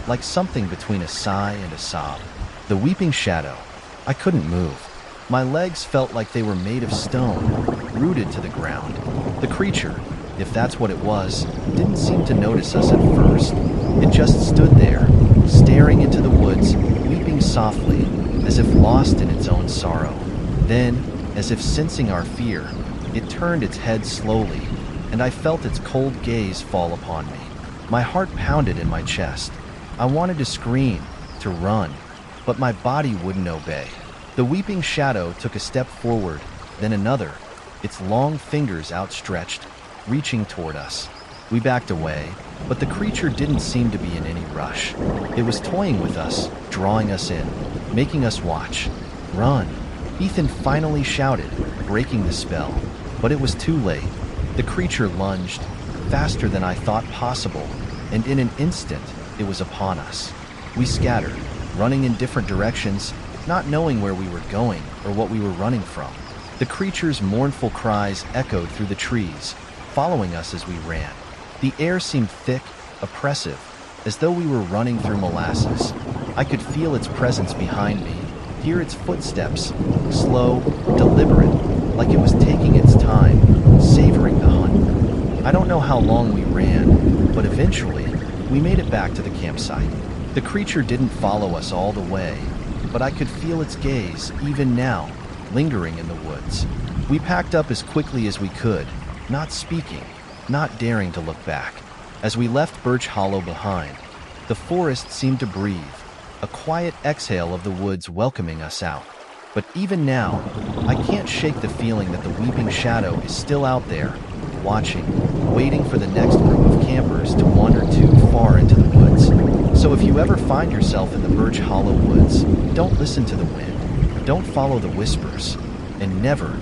like something between a sigh and a sob. The weeping shadow. I couldn't move. My legs felt like they were made of stone, rooted to the ground. The creature, if that's what it was, didn't seem to notice us at first. It just stood there, staring into the woods, weeping softly, as if lost in its own sorrow. Then, as if sensing our fear, it turned its head slowly, and I felt its cold gaze fall upon me. My heart pounded in my chest. I wanted to scream, to run, but my body wouldn't obey. The weeping shadow took a step forward, then another, its long fingers outstretched, reaching toward us. We backed away, but the creature didn't seem to be in any rush. It was toying with us, drawing us in, making us watch. "Run!" Ethan finally shouted, breaking the spell. But it was too late. The creature lunged, faster than I thought possible, and in an instant, it was upon us. We scattered, running in different directions, not knowing where we were going or what we were running from. The creature's mournful cries echoed through the trees, following us as we ran. The air seemed thick, oppressive, as though we were running through molasses. I could feel its presence behind me, hear its footsteps, slow, deliberate, like it was taking its time, savoring the hunt. I don't know how long we ran, but eventually, we made it back to the campsite. The creature didn't follow us all the way, but I could feel its gaze, even now, lingering in the woods. We packed up as quickly as we could, not speaking, not daring to look back. As we left Birch Hollow behind, the forest seemed to breathe, a quiet exhale of the woods welcoming us out. But even now, I can't shake the feeling that the weeping shadow is still out there, watching, waiting for the next group of campers to wander too far into the woods. So if you ever find yourself in the Birch Hollow woods, don't listen to the wind, don't follow the whispers, and never,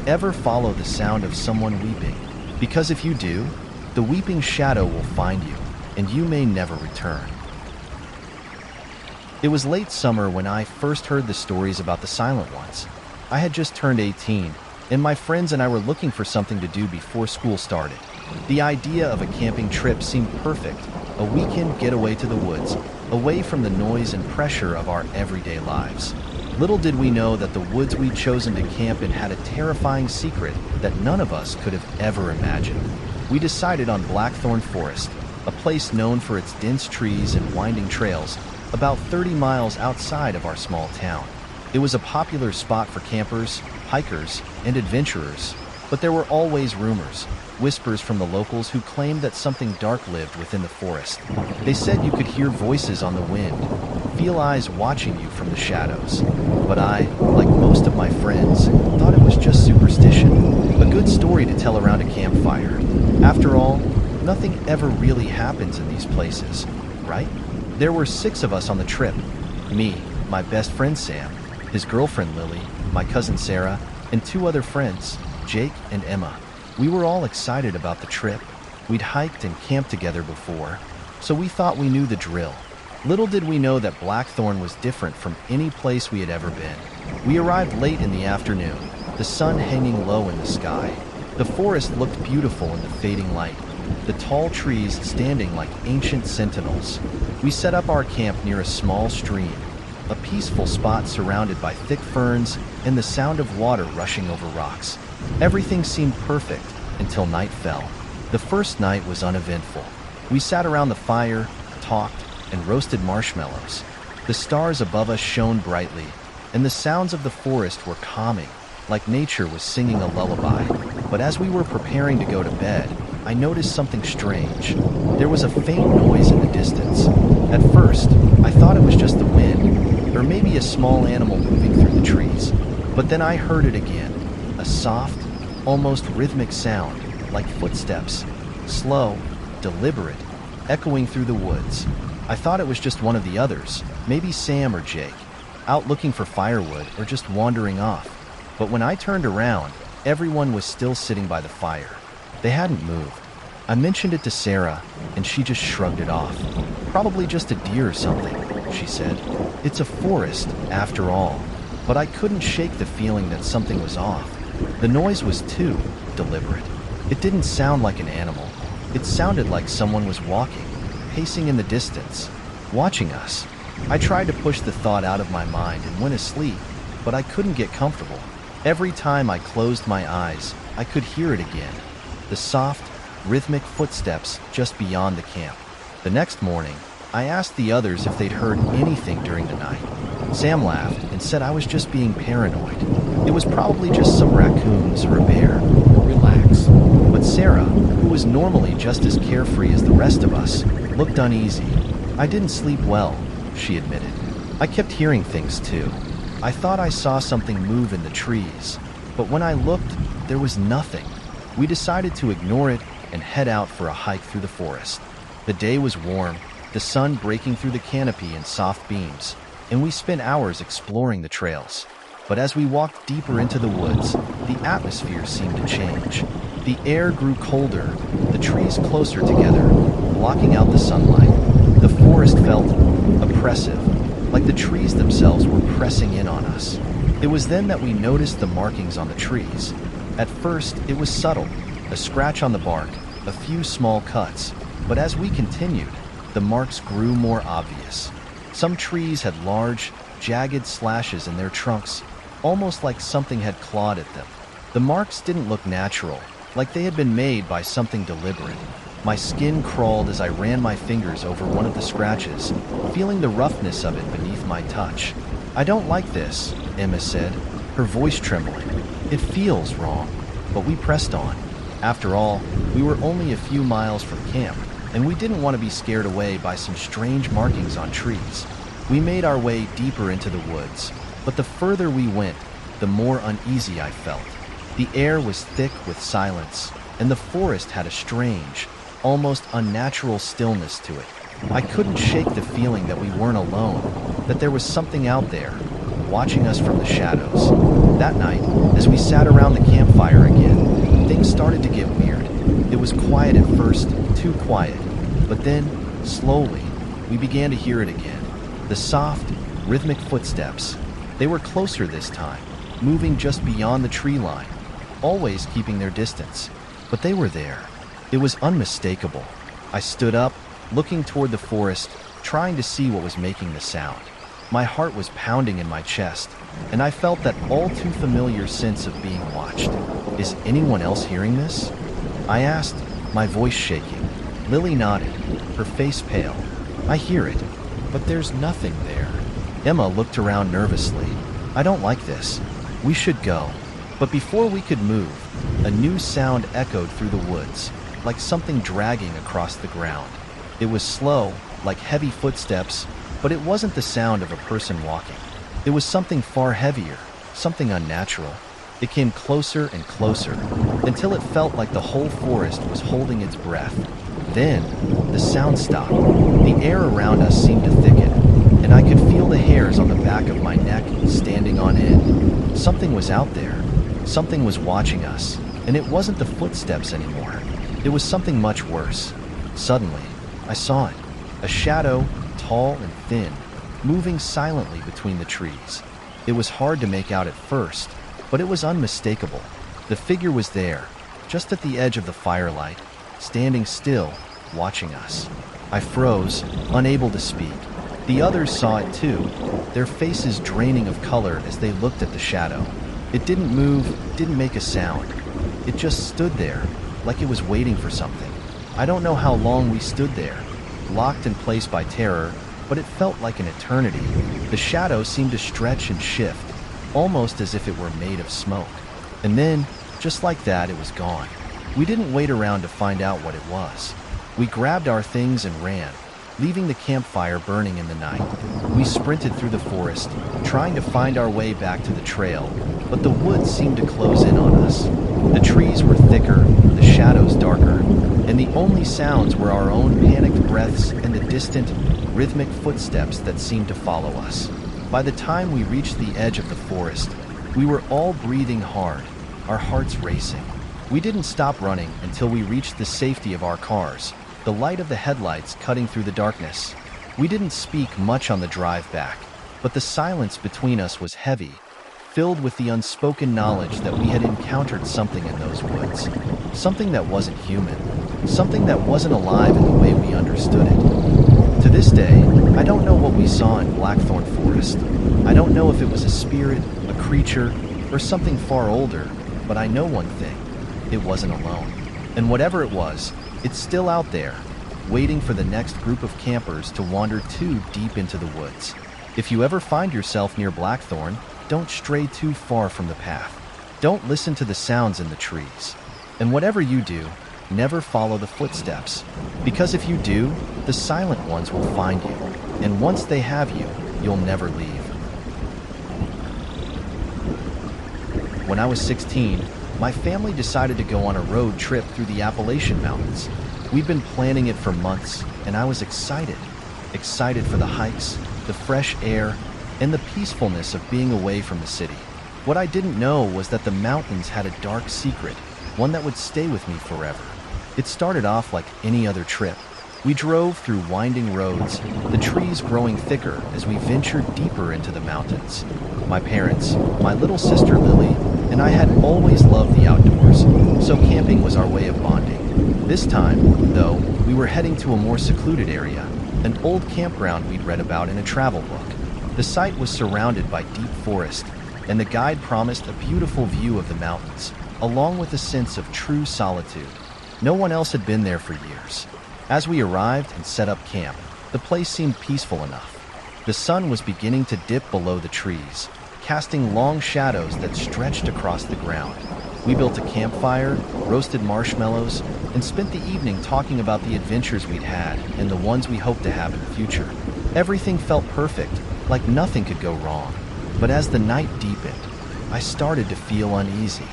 ever follow the sound of someone weeping. Because if you do, the weeping shadow will find you, and you may never return. It was late summer when I first heard the stories about the Silent Ones. I had just turned 18, and my friends and I were looking for something to do before school started. The idea of a camping trip seemed perfect, a weekend getaway to the woods, away from the noise and pressure of our everyday lives. Little did we know that the woods we'd chosen to camp in had a terrifying secret that none of us could have ever imagined. We decided on Blackthorn Forest, a place known for its dense trees and winding trails, about 30 miles outside of our small town. It was a popular spot for campers, hikers, and adventurers, but there were always rumors, whispers from the locals who claimed that something dark lived within the forest. They said you could hear voices on the wind, feel eyes watching you from the shadows. But I, like most of my friends, thought it was just superstition, a good story to tell around a campfire. After all, nothing ever really happens in these places. right? There were 6 of us on the trip. Me, my best friend Sam, his girlfriend Lily, my cousin Sarah, and 2 other friends, Jake and Emma. We were all excited about the trip. We'd hiked and camped together before, so we thought we knew the drill. Little did we know that Blackthorn was different from any place we had ever been. We arrived late in the afternoon, the sun hanging low in the sky. The forest looked beautiful in the fading light, the tall trees standing like ancient sentinels. We set up our camp near a small stream, a peaceful spot surrounded by thick ferns and the sound of water rushing over rocks. Everything seemed perfect until night fell. The first night was uneventful. We sat around the fire, talked, and roasted marshmallows. The stars above us shone brightly, and the sounds of the forest were calming, like nature was singing a lullaby. But as we were preparing to go to bed, I noticed something strange. There was a faint noise in the distance. At first, I thought it was just the wind, or maybe a small animal moving through the trees. But then I heard it again, a soft, almost rhythmic sound, like footsteps, slow, deliberate, echoing through the woods. I thought it was just one of the others, maybe Sam or Jake, out looking for firewood or just wandering off. But when I turned around, everyone was still sitting by the fire. They hadn't moved. I mentioned it to Sarah, and she just shrugged it off. Probably just a deer or something, she said. It's a forest, after all. But I couldn't shake the feeling that something was off. The noise was too deliberate. It didn't sound like an animal. It sounded like someone was walking, pacing in the distance, watching us. I tried to push the thought out of my mind and went asleep, but I couldn't get comfortable. Every time I closed my eyes, I could hear it again. The soft, rhythmic footsteps just beyond the camp. The next morning, I asked the others if they'd heard anything during the night. Sam laughed and said I was just being paranoid. It was probably just some raccoons or a bear. Relax. But Sarah, who was normally just as carefree as the rest of us, looked uneasy. I didn't sleep well, she admitted. I kept hearing things too. I thought I saw something move in the trees, but when I looked, there was nothing. We decided to ignore it and head out for a hike through the forest. The day was warm, the sun breaking through the canopy in soft beams, and we spent hours exploring the trails. But as we walked deeper into the woods, the atmosphere seemed to change. The air grew colder, the trees closer together, blocking out the sunlight. The forest felt oppressive, like the trees themselves were pressing in on us. It was then that we noticed the markings on the trees. At first, it was subtle, a scratch on the bark, a few small cuts. But as we continued, the marks grew more obvious. Some trees had large, jagged slashes in their trunks, almost like something had clawed at them. The marks didn't look natural, like they had been made by something deliberate. My skin crawled as I ran my fingers over one of the scratches, feeling the roughness of it beneath my touch. I don't like this, Emma said, her voice trembling. It feels wrong, but we pressed on. After all, we were only a few miles from camp, and we didn't want to be scared away by some strange markings on trees. We made our way deeper into the woods, but the further we went, the more uneasy I felt. The air was thick with silence, and the forest had a strange, almost unnatural stillness to it. I couldn't shake the feeling that we weren't alone, that there was something out there, watching us from the shadows. That night, as we sat around the campfire again, things started to get weird. It was quiet at first, too quiet, but then, slowly, we began to hear it again. The soft, rhythmic footsteps. They were closer this time, moving just beyond the tree line, always keeping their distance. But they were there. It was unmistakable. I stood up, looking toward the forest, trying to see what was making the sound. My heart was pounding in my chest, and I felt that all too familiar sense of being watched. Is anyone else hearing this? I asked, my voice shaking. Lily nodded, her face pale. I hear it, but there's nothing there. Emma looked around nervously. I don't like this. We should go. But before we could move, a new sound echoed through the woods, like something dragging across the ground. It was slow, like heavy footsteps, but it wasn't the sound of a person walking. It was something far heavier, something unnatural. It came closer and closer, until it felt like the whole forest was holding its breath. Then, the sound stopped. The air around us seemed to thicken, and I could feel the hairs on the back of my neck standing on end. Something was out there. Something was watching us, and it wasn't the footsteps anymore. It was something much worse. Suddenly, I saw it. A shadow, tall and thin, moving silently between the trees. It was hard to make out at first, but it was unmistakable. The figure was there, just at the edge of the firelight, standing still, watching us. I froze, unable to speak. The others saw it too, their faces draining of color as they looked at the shadow. It didn't move, didn't make a sound. It just stood there, like it was waiting for something. I don't know how long we stood there, locked in place by terror, but it felt like an eternity. The shadow seemed to stretch and shift, almost as if it were made of smoke. And then, just like that, it was gone. We didn't wait around to find out what it was. We grabbed our things and ran, leaving the campfire burning in the night. We sprinted through the forest, trying to find our way back to the trail, but the woods seemed to close in on us. The trees were thicker, the shadows darker, and the only sounds were our own panicked breaths and the distant, rhythmic footsteps that seemed to follow us. By the time we reached the edge of the forest, we were all breathing hard, our hearts racing. We didn't stop running until we reached the safety of our cars, the light of the headlights cutting through the darkness. We didn't speak much on the drive back, but the silence between us was heavy, filled with the unspoken knowledge that we had encountered something in those woods. Something that wasn't human. Something that wasn't alive in the way we understood it. To this day, I don't know what we saw in Blackthorn Forest. I don't know if it was a spirit, a creature, or something far older, but I know one thing. It wasn't alone. And whatever it was, it's still out there, waiting for the next group of campers to wander too deep into the woods. If you ever find yourself near Blackthorn, don't stray too far from the path. Don't listen to the sounds in the trees. And whatever you do, never follow the footsteps. Because if you do, the silent ones will find you. And once they have you, you'll never leave. When I was 16, my family decided to go on a road trip through the Appalachian Mountains. We'd been planning it for months, and I was excited. Excited for the hikes, the fresh air, and the peacefulness of being away from the city. What I didn't know was that the mountains had a dark secret, one that would stay with me forever. It started off like any other trip. We drove through winding roads, the trees growing thicker as we ventured deeper into the mountains. My parents, my little sister Lily, and I had always loved the outdoors, so camping was our way of bonding. This time, though, we were heading to a more secluded area, an old campground we'd read about in a travel book. The site was surrounded by deep forest, and the guide promised a beautiful view of the mountains, along with a sense of true solitude. No one else had been there for years. As we arrived and set up camp, the place seemed peaceful enough. The sun was beginning to dip below the trees, casting long shadows that stretched across the ground. We built a campfire, roasted marshmallows, and spent the evening talking about the adventures we'd had and the ones we hoped to have in the future. Everything felt perfect, like nothing could go wrong. But as the night deepened, I started to feel uneasy.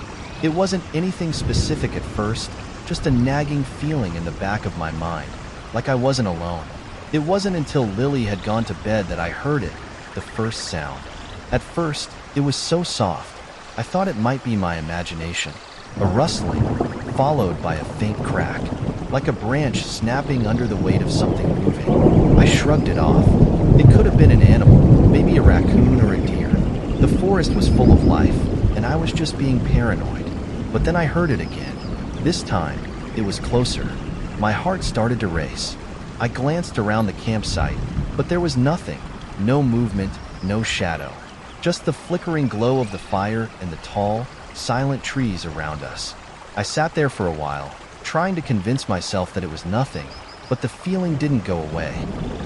It wasn't anything specific at first, just a nagging feeling in the back of my mind, like I wasn't alone. It wasn't until Lily had gone to bed that I heard it, the first sound. At first, it was so soft, I thought it might be my imagination. A rustling, followed by a faint crack, like a branch snapping under the weight of something moving. I shrugged it off. It could have been an animal, maybe a raccoon or a deer. The forest was full of life, and I was just being paranoid. But then I heard it again. This time, it was closer. My heart started to race. I glanced around the campsite, but there was nothing. No movement, no shadow. Just the flickering glow of the fire and the tall, silent trees around us. I sat there for a while, trying to convince myself that it was nothing, but the feeling didn't go away.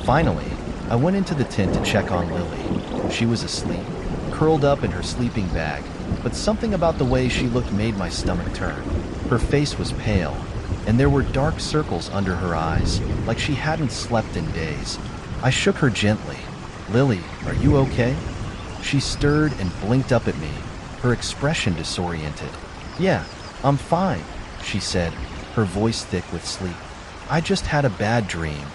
Finally, I went into the tent to check on Lily. She was asleep, curled up in her sleeping bag, but something about the way she looked made my stomach turn. Her face was pale, and there were dark circles under her eyes, like she hadn't slept in days. I shook her gently. "Lily, are you okay?" She stirred and blinked up at me, her expression disoriented. "Yeah, I'm fine," she said, her voice thick with sleep. I just had a bad dream.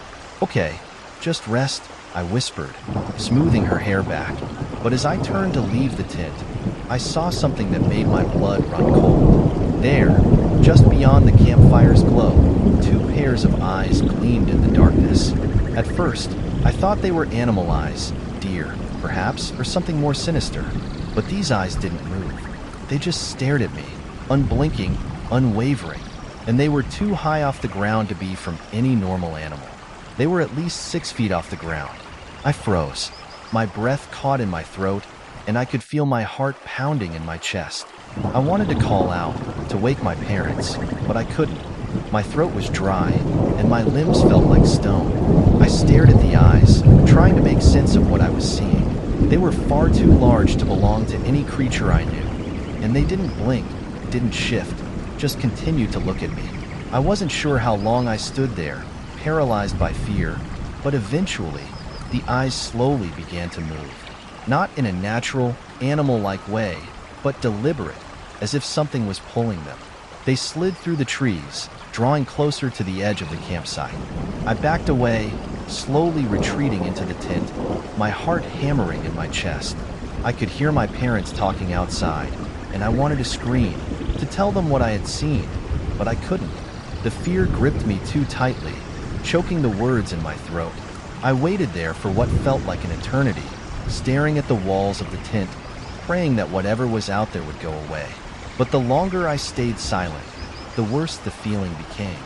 Okay, just rest, I whispered, smoothing her hair back. But as I turned to leave the tent, I saw something that made my blood run cold. There, just beyond the campfire's glow, two pairs of eyes gleamed in the darkness. At first, I thought they were animal eyes, deer, perhaps, or something more sinister. But these eyes didn't move. They just stared at me, unblinking, unwavering, and they were too high off the ground to be from any normal animal. They were at least 6 feet off the ground. I froze. My breath caught in my throat, and I could feel my heart pounding in my chest. I wanted to call out, to wake my parents, but I couldn't. My throat was dry, and my limbs felt like stone. I stared at the eyes, trying to make sense of what I was seeing. They were far too large to belong to any creature I knew, and they didn't blink, didn't shift, just continued to look at me. I wasn't sure how long I stood there, paralyzed by fear, but eventually, the eyes slowly began to move. Not in a natural, animal-like way, but deliberate, as if something was pulling them. They slid through the trees, drawing closer to the edge of the campsite. I backed away, slowly retreating into the tent, my heart hammering in my chest. I could hear my parents talking outside, and I wanted to scream, to tell them what I had seen, but I couldn't. The fear gripped me too tightly, choking the words in my throat. I waited there for what felt like an eternity, staring at the walls of the tent, praying that whatever was out there would go away. But the longer I stayed silent, the worse the feeling became.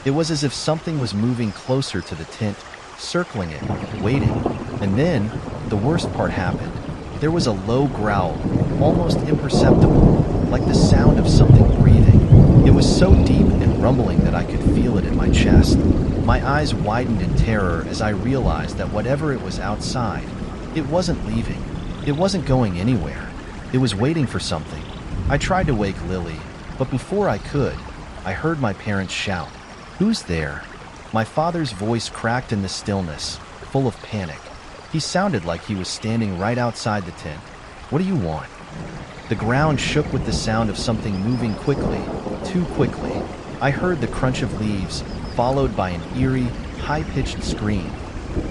It was as if something was moving closer to the tent, circling it, waiting. And then, the worst part happened. There was a low growl, almost imperceptible, like the sound of something breathing. It was so deep and rumbling that I could feel it in my chest. My eyes widened in terror as I realized that whatever it was outside, it wasn't leaving. It wasn't going anywhere. It was waiting for something. I tried to wake Lily, but before I could, I heard my parents shout, "Who's there?" My father's voice cracked in the stillness, full of panic. He sounded like he was standing right outside the tent. "What do you want?" The ground shook with the sound of something moving quickly, too quickly. I heard the crunch of leaves, followed by an eerie, high-pitched scream.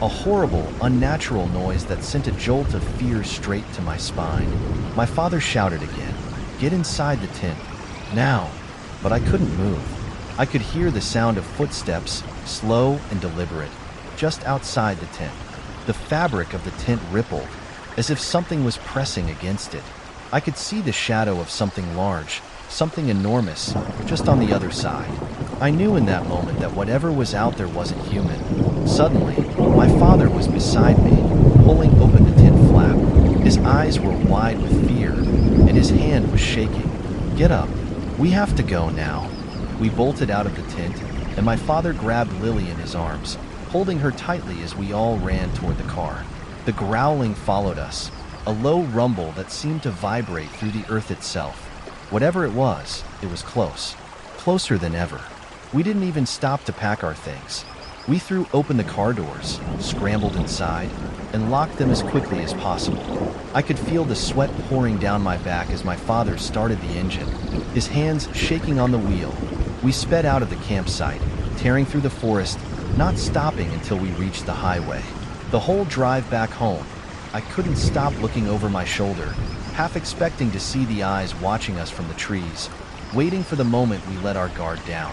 A horrible, unnatural noise that sent a jolt of fear straight to my spine. My father shouted again, "Get inside the tent, now!" But I couldn't move. I could hear the sound of footsteps, slow and deliberate, just outside the tent. The fabric of the tent rippled, as if something was pressing against it. I could see the shadow of something large, something enormous, just on the other side. I knew in that moment that whatever was out there wasn't human. Suddenly, my father was beside me, pulling open the tent flap. His eyes were wide with fear, and his hand was shaking. "Get up. We have to go now." We bolted out of the tent, and my father grabbed Lily in his arms, holding her tightly as we all ran toward the car. The growling followed us, a low rumble that seemed to vibrate through the earth itself. Whatever it was close, closer than ever. We didn't even stop to pack our things. We threw open the car doors, scrambled inside, and locked them as quickly as possible. I could feel the sweat pouring down my back as my father started the engine, his hands shaking on the wheel. We sped out of the campsite, tearing through the forest, not stopping until we reached the highway. The whole drive back home, I couldn't stop looking over my shoulder, half expecting to see the eyes watching us from the trees, waiting for the moment we let our guard down.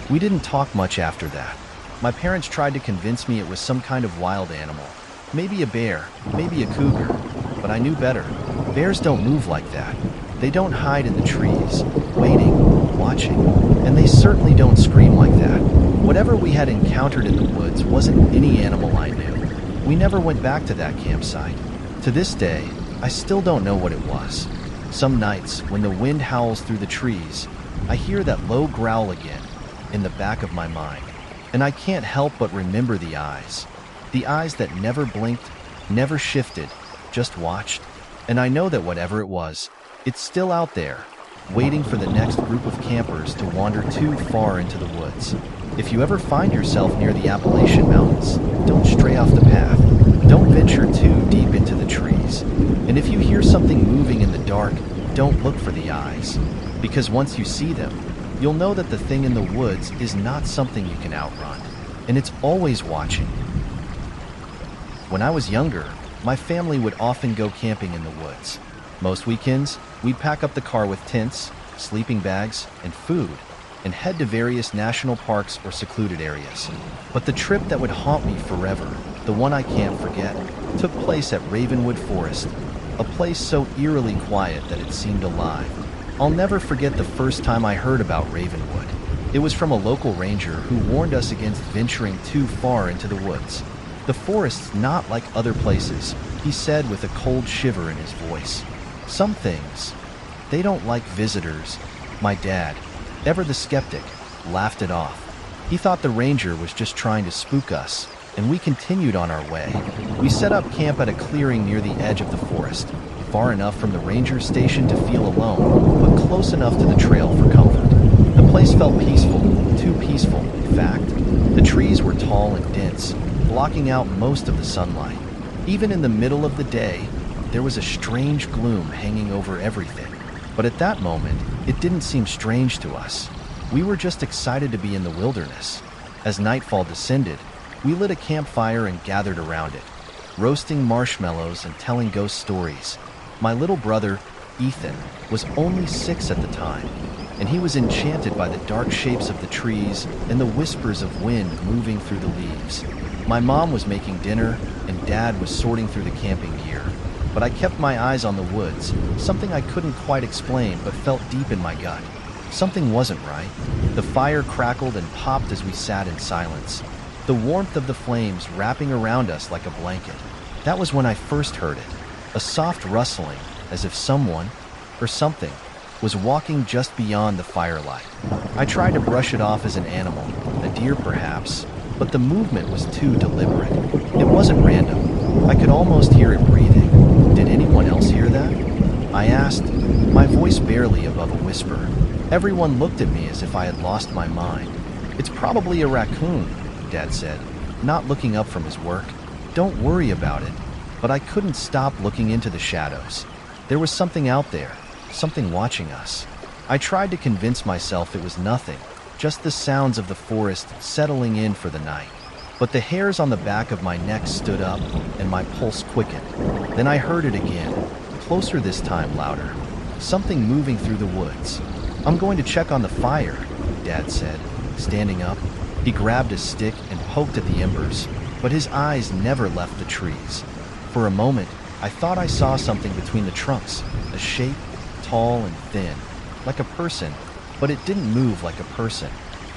We didn't talk much after that. My parents tried to convince me it was some kind of wild animal. Maybe a bear, maybe a cougar, but I knew better. Bears don't move like that. They don't hide in the trees, waiting, watching, and they certainly don't scream like that. Whatever we had encountered in the woods wasn't any animal I knew. We never went back to that campsite. To this day, I still don't know what it was. Some nights, when the wind howls through the trees, I hear that low growl again, in the back of my mind. And I can't help but remember the eyes. The eyes that never blinked, never shifted, just watched. And I know that whatever it was, it's still out there, waiting for the next group of campers to wander too far into the woods. If you ever find yourself near the Appalachian Mountains, don't stray off the path. Don't venture too deep into the trees. And if you hear something moving in the dark, don't look for the eyes. Because once you see them, you'll know that the thing in the woods is not something you can outrun. and it's always watching. When I was younger, my family would often go camping in the woods. Most weekends, we'd pack up the car with tents, sleeping bags, and food, and head to various national parks or secluded areas. But the trip that would haunt me forever, the one I can't forget, took place at Ravenwood Forest, a place so eerily quiet that it seemed alive. I'll never forget the first time I heard about Ravenwood. It was from a local ranger who warned us against venturing too far into the woods. "The forest's not like other places," he said with a cold shiver in his voice. "Some things, they don't like visitors." My dad, ever the skeptic, laughed it off. He thought the ranger was just trying to spook us, and we continued on our way. We set up camp at a clearing near the edge of the forest, far enough from the ranger station to feel alone, but close enough to the trail for comfort. The place felt peaceful, too peaceful, in fact. The trees were tall and dense, blocking out most of the sunlight. Even in the middle of the day, there was a strange gloom hanging over everything. But at that moment, it didn't seem strange to us. We were just excited to be in the wilderness. As nightfall descended, we lit a campfire and gathered around it, roasting marshmallows and telling ghost stories. My little brother, Ethan, was only 6 at the time, and he was enchanted by the dark shapes of the trees and the whispers of wind moving through the leaves. My mom was making dinner, and Dad was sorting through the camping gear. But I kept my eyes on the woods, something I couldn't quite explain but felt deep in my gut. Something wasn't right. The fire crackled and popped as we sat in silence, the warmth of the flames wrapping around us like a blanket. That was when I first heard it, a soft rustling, as if someone, or something, was walking just beyond the firelight. I tried to brush it off as an animal, a deer perhaps, but the movement was too deliberate. It wasn't random. I could almost hear it breathing. Did anyone else hear that? I asked, my voice barely above a whisper. Everyone looked at me as if I had lost my mind. "It's probably a raccoon," Dad said, not looking up from his work. "Don't worry about it." But I couldn't stop looking into the shadows. There was something out there, something watching us. I tried to convince myself it was nothing, just the sounds of the forest settling in for the night. But the hairs on the back of my neck stood up, and my pulse quickened. Then I heard it again, closer this time, louder. Something moving through the woods. "I'm going to check on the fire," Dad said, standing up. He grabbed a stick and poked at the embers, but his eyes never left the trees. For a moment, I thought I saw something between the trunks, a shape, tall and thin, like a person, but it didn't move like a person.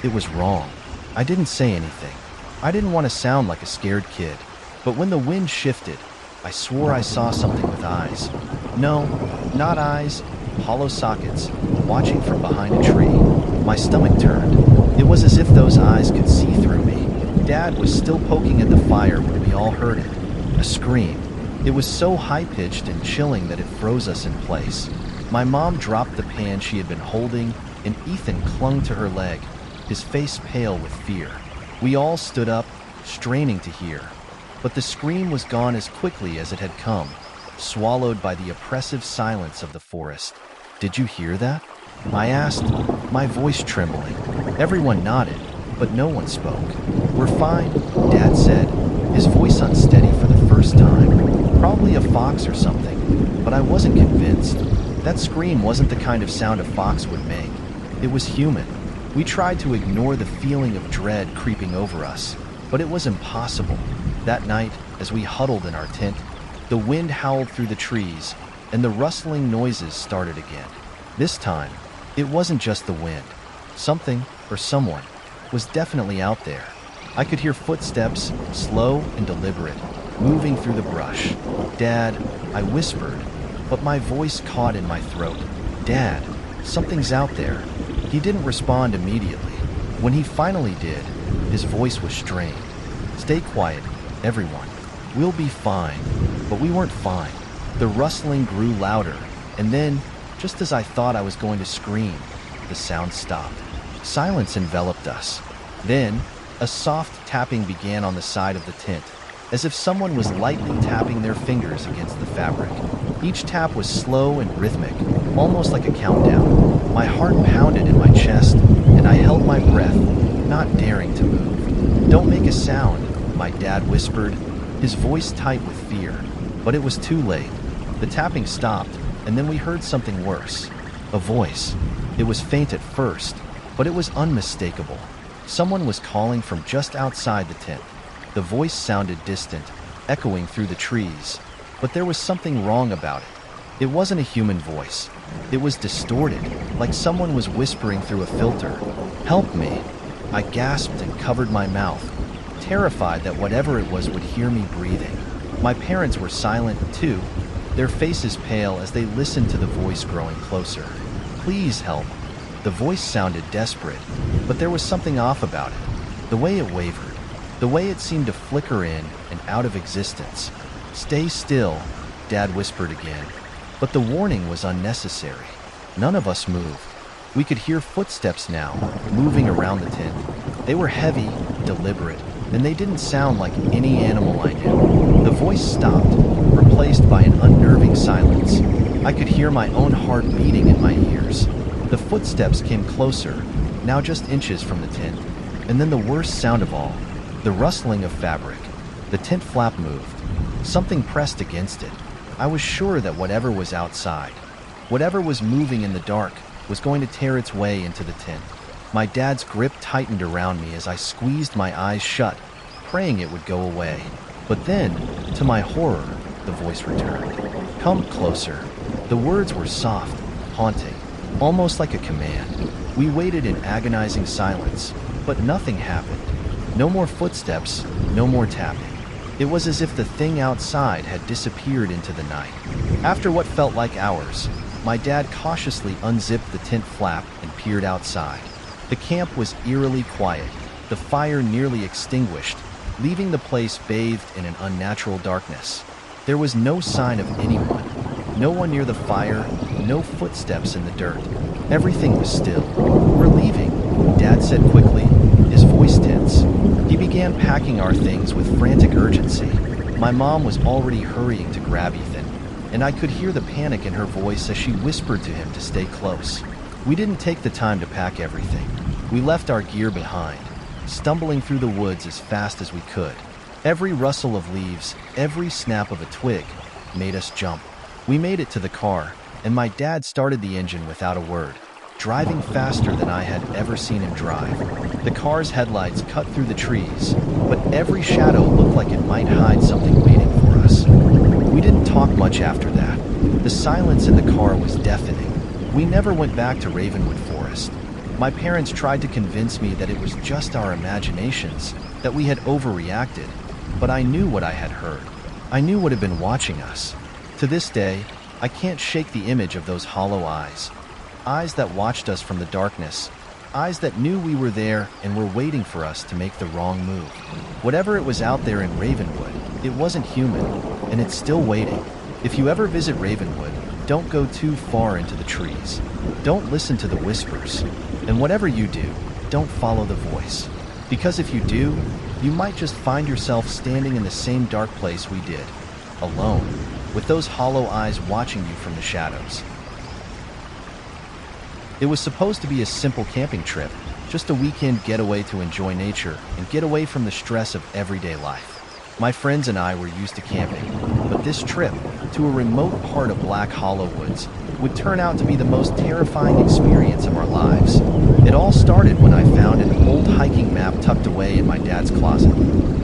It was wrong. I didn't say anything. I didn't want to sound like a scared kid, but when the wind shifted, I swore I saw something with eyes. No, not eyes, hollow sockets, watching from behind a tree. My stomach turned. It was as if those eyes could see through me. Dad was still poking at the fire when we all heard it. A scream. It was so high-pitched and chilling that it froze us in place. My mom dropped the pan she had been holding, and Ethan clung to her leg, his face pale with fear. We all stood up, straining to hear. But the scream was gone as quickly as it had come, swallowed by the oppressive silence of the forest. "Did you hear that?" I asked, my voice trembling. Everyone nodded, but no one spoke. "We're fine," Dad said, his voice unsteady for the first time. "Probably a fox or something," but I wasn't convinced. That scream wasn't the kind of sound a fox would make. It was human. We tried to ignore the feeling of dread creeping over us, but it was impossible. That night, as we huddled in our tent, the wind howled through the trees, and the rustling noises started again. This time, it wasn't just the wind. Something, or someone, was definitely out there. I could hear footsteps, slow and deliberate, moving through the brush. "Dad," I whispered, but my voice caught in my throat. "Dad, something's out there." He didn't respond immediately. When he finally did, his voice was strained. "Stay quiet, everyone. We'll be fine." But we weren't fine. The rustling grew louder, and then, just as I thought I was going to scream, the sound stopped. Silence enveloped us. Then, a soft tapping began on the side of the tent, as if someone was lightly tapping their fingers against the fabric. Each tap was slow and rhythmic, almost like a countdown. My heart pounded in my chest, and I held my breath, not daring to move. "Don't make a sound," my dad whispered, his voice tight with fear. But it was too late. The tapping stopped, and then we heard something worse. A voice. It was faint at first, but it was unmistakable. Someone was calling from just outside the tent. The voice sounded distant, echoing through the trees, but there was something wrong about it. It wasn't a human voice. It was distorted, like someone was whispering through a filter. "Help me!" I gasped and covered my mouth, terrified that whatever it was would hear me breathing. My parents were silent, too, their faces pale as they listened to the voice growing closer. "Please help." The voice sounded desperate, but there was something off about it. The way it wavered, the way it seemed to flicker in and out of existence. "Stay still," Dad whispered again. But the warning was unnecessary. None of us moved. We could hear footsteps now, moving around the tent. They were heavy, deliberate, and they didn't sound like any animal I knew. The voice stopped, replaced by an unnerving silence. I could hear my own heart beating in my ears. The footsteps came closer, now just inches from the tent. And then the worst sound of all, the rustling of fabric. The tent flap moved. Something pressed against it. I was sure that whatever was outside, whatever was moving in the dark, was going to tear its way into the tent. My dad's grip tightened around me as I squeezed my eyes shut, praying it would go away. But then, to my horror, the voice returned. "Come closer." The words were soft, haunting, almost like a command. We waited in agonizing silence, but nothing happened. No more footsteps, no more tapping. It was as if the thing outside had disappeared into the night. After what felt like hours, my dad cautiously unzipped the tent flap and peered outside. The camp was eerily quiet, the fire nearly extinguished, leaving the place bathed in an unnatural darkness. There was no sign of anyone. No one near the fire, no footsteps in the dirt. Everything was still. "We're leaving," Dad said quickly, his voice tense. He began packing our things with frantic urgency. My mom was already hurrying to grab Ethan, and I could hear the panic in her voice as she whispered to him to stay close. We didn't take the time to pack everything. We left our gear behind, stumbling through the woods as fast as we could. Every rustle of leaves, every snap of a twig, made us jump. We made it to the car, and my dad started the engine without a word, driving faster than I had ever seen him drive. The car's headlights cut through the trees, but every shadow looked like it might hide something waiting for us. We didn't talk much after that. The silence in the car was deafening. We never went back to Ravenwood Forest. My parents tried to convince me that it was just our imaginations, that we had overreacted, but I knew what I had heard. I knew what had been watching us. To this day, I can't shake the image of those hollow eyes. Eyes that watched us from the darkness. Eyes that knew we were there and were waiting for us to make the wrong move. Whatever it was out there in Ravenwood, it wasn't human, and it's still waiting. If you ever visit Ravenwood, don't go too far into the trees. Don't listen to the whispers. And whatever you do, don't follow the voice. Because if you do, you might just find yourself standing in the same dark place we did, alone, with those hollow eyes watching you from the shadows. It was supposed to be a simple camping trip, just a weekend getaway to enjoy nature and get away from the stress of everyday life. My friends and I were used to camping, but this trip to a remote part of Black Hollow Woods would turn out to be the most terrifying experience of our lives. It all started when I found an old hiking map tucked away in my dad's closet.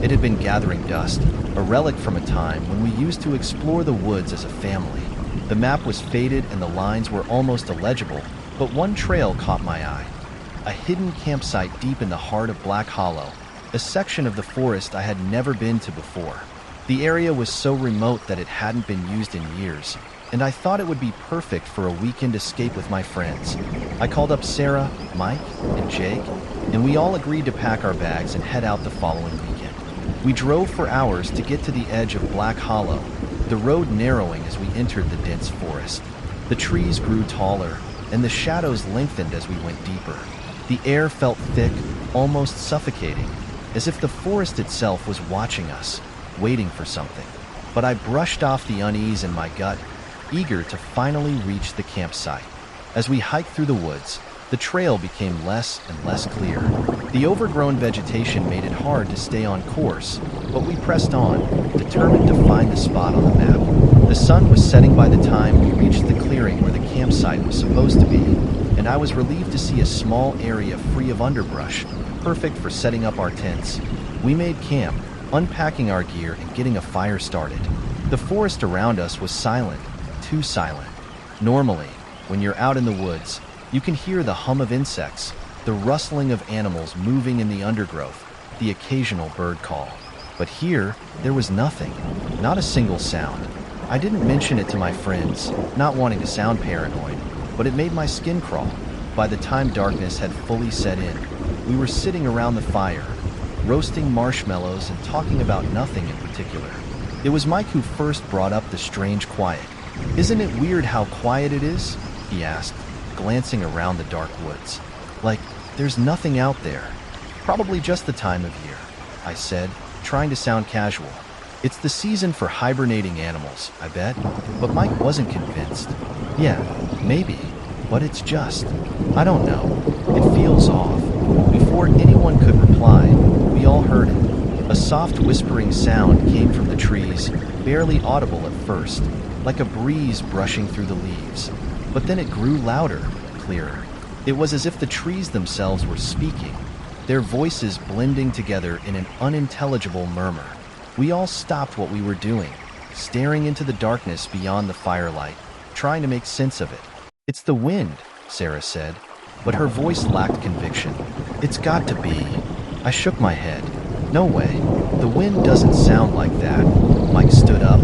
It had been gathering dust, a relic from a time when we used to explore the woods as a family. The map was faded and the lines were almost illegible, but one trail caught my eye. A hidden campsite deep in the heart of Black Hollow, a section of the forest I had never been to before. The area was so remote that it hadn't been used in years, and I thought it would be perfect for a weekend escape with my friends. I called up Sarah, Mike, and Jake, and we all agreed to pack our bags and head out the following weekend. We drove for hours to get to the edge of Black Hollow, the road narrowing as we entered the dense forest. The trees grew taller, and the shadows lengthened as we went deeper. The air felt thick, almost suffocating, as if the forest itself was watching us, waiting for something. But I brushed off the unease in my gut, eager to finally reach the campsite. As we hiked through the woods, The trail became less and less clear. The overgrown vegetation made it hard to stay on course, but we pressed on, determined to find the spot on the map. The sun was setting by the time we reached the clearing where the campsite was supposed to be, and I was relieved to see a small area free of underbrush, perfect for setting up our tents. We made camp, unpacking our gear and getting a fire started. The forest around us was silent, too silent. Normally, when you're out in the woods, you can hear the hum of insects, the rustling of animals moving in the undergrowth, the occasional bird call. But here, there was nothing, not a single sound. I didn't mention it to my friends, not wanting to sound paranoid, but it made my skin crawl. By the time darkness had fully set in, we were sitting around the fire, roasting marshmallows and talking about nothing in particular. It was Mike who first brought up the strange quiet. "Isn't it weird how quiet it is?" he asked, glancing around the dark woods. "Like, there's nothing out there." "Probably just the time of year," I said, trying to sound casual. "It's the season for hibernating animals, I bet." But Mike wasn't convinced. "Yeah, maybe, but it's just, I don't know. It feels off." Before anyone could reply, we all heard it. A soft whispering sound came from the trees, barely audible at first, like a breeze brushing through the leaves. But then it grew louder, clearer. It was as if the trees themselves were speaking, their voices blending together in an unintelligible murmur. We all stopped what we were doing, staring into the darkness beyond the firelight, trying to make sense of it. "It's the wind," Sarah said, but her voice lacked conviction. "It's got to be." I shook my head. "No way. The wind doesn't sound like that." Mike stood up,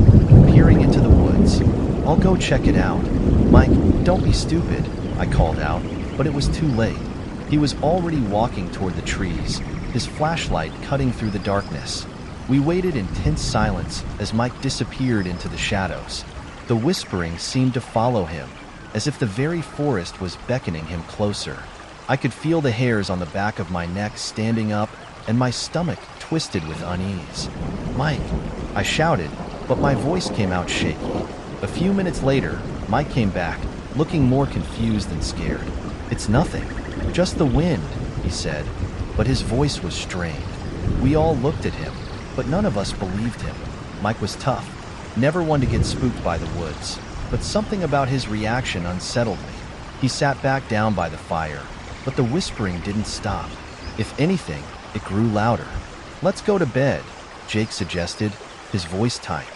peering into the woods. "I'll go check it out." "Mike, don't be stupid," I called out, but it was too late. He was already walking toward the trees, his flashlight cutting through the darkness. We waited in tense silence as Mike disappeared into the shadows. The whispering seemed to follow him, as if the very forest was beckoning him closer. I could feel the hairs on the back of my neck standing up and my stomach twisted with unease. "Mike," I shouted, but my voice came out shaky. A few minutes later, Mike came back, looking more confused than scared. "It's nothing, just the wind," he said, but his voice was strained. We all looked at him, but none of us believed him. Mike was tough, never one to get spooked by the woods, but something about his reaction unsettled me. He sat back down by the fire, but the whispering didn't stop. If anything, it grew louder. "Let's go to bed," Jake suggested, his voice tight.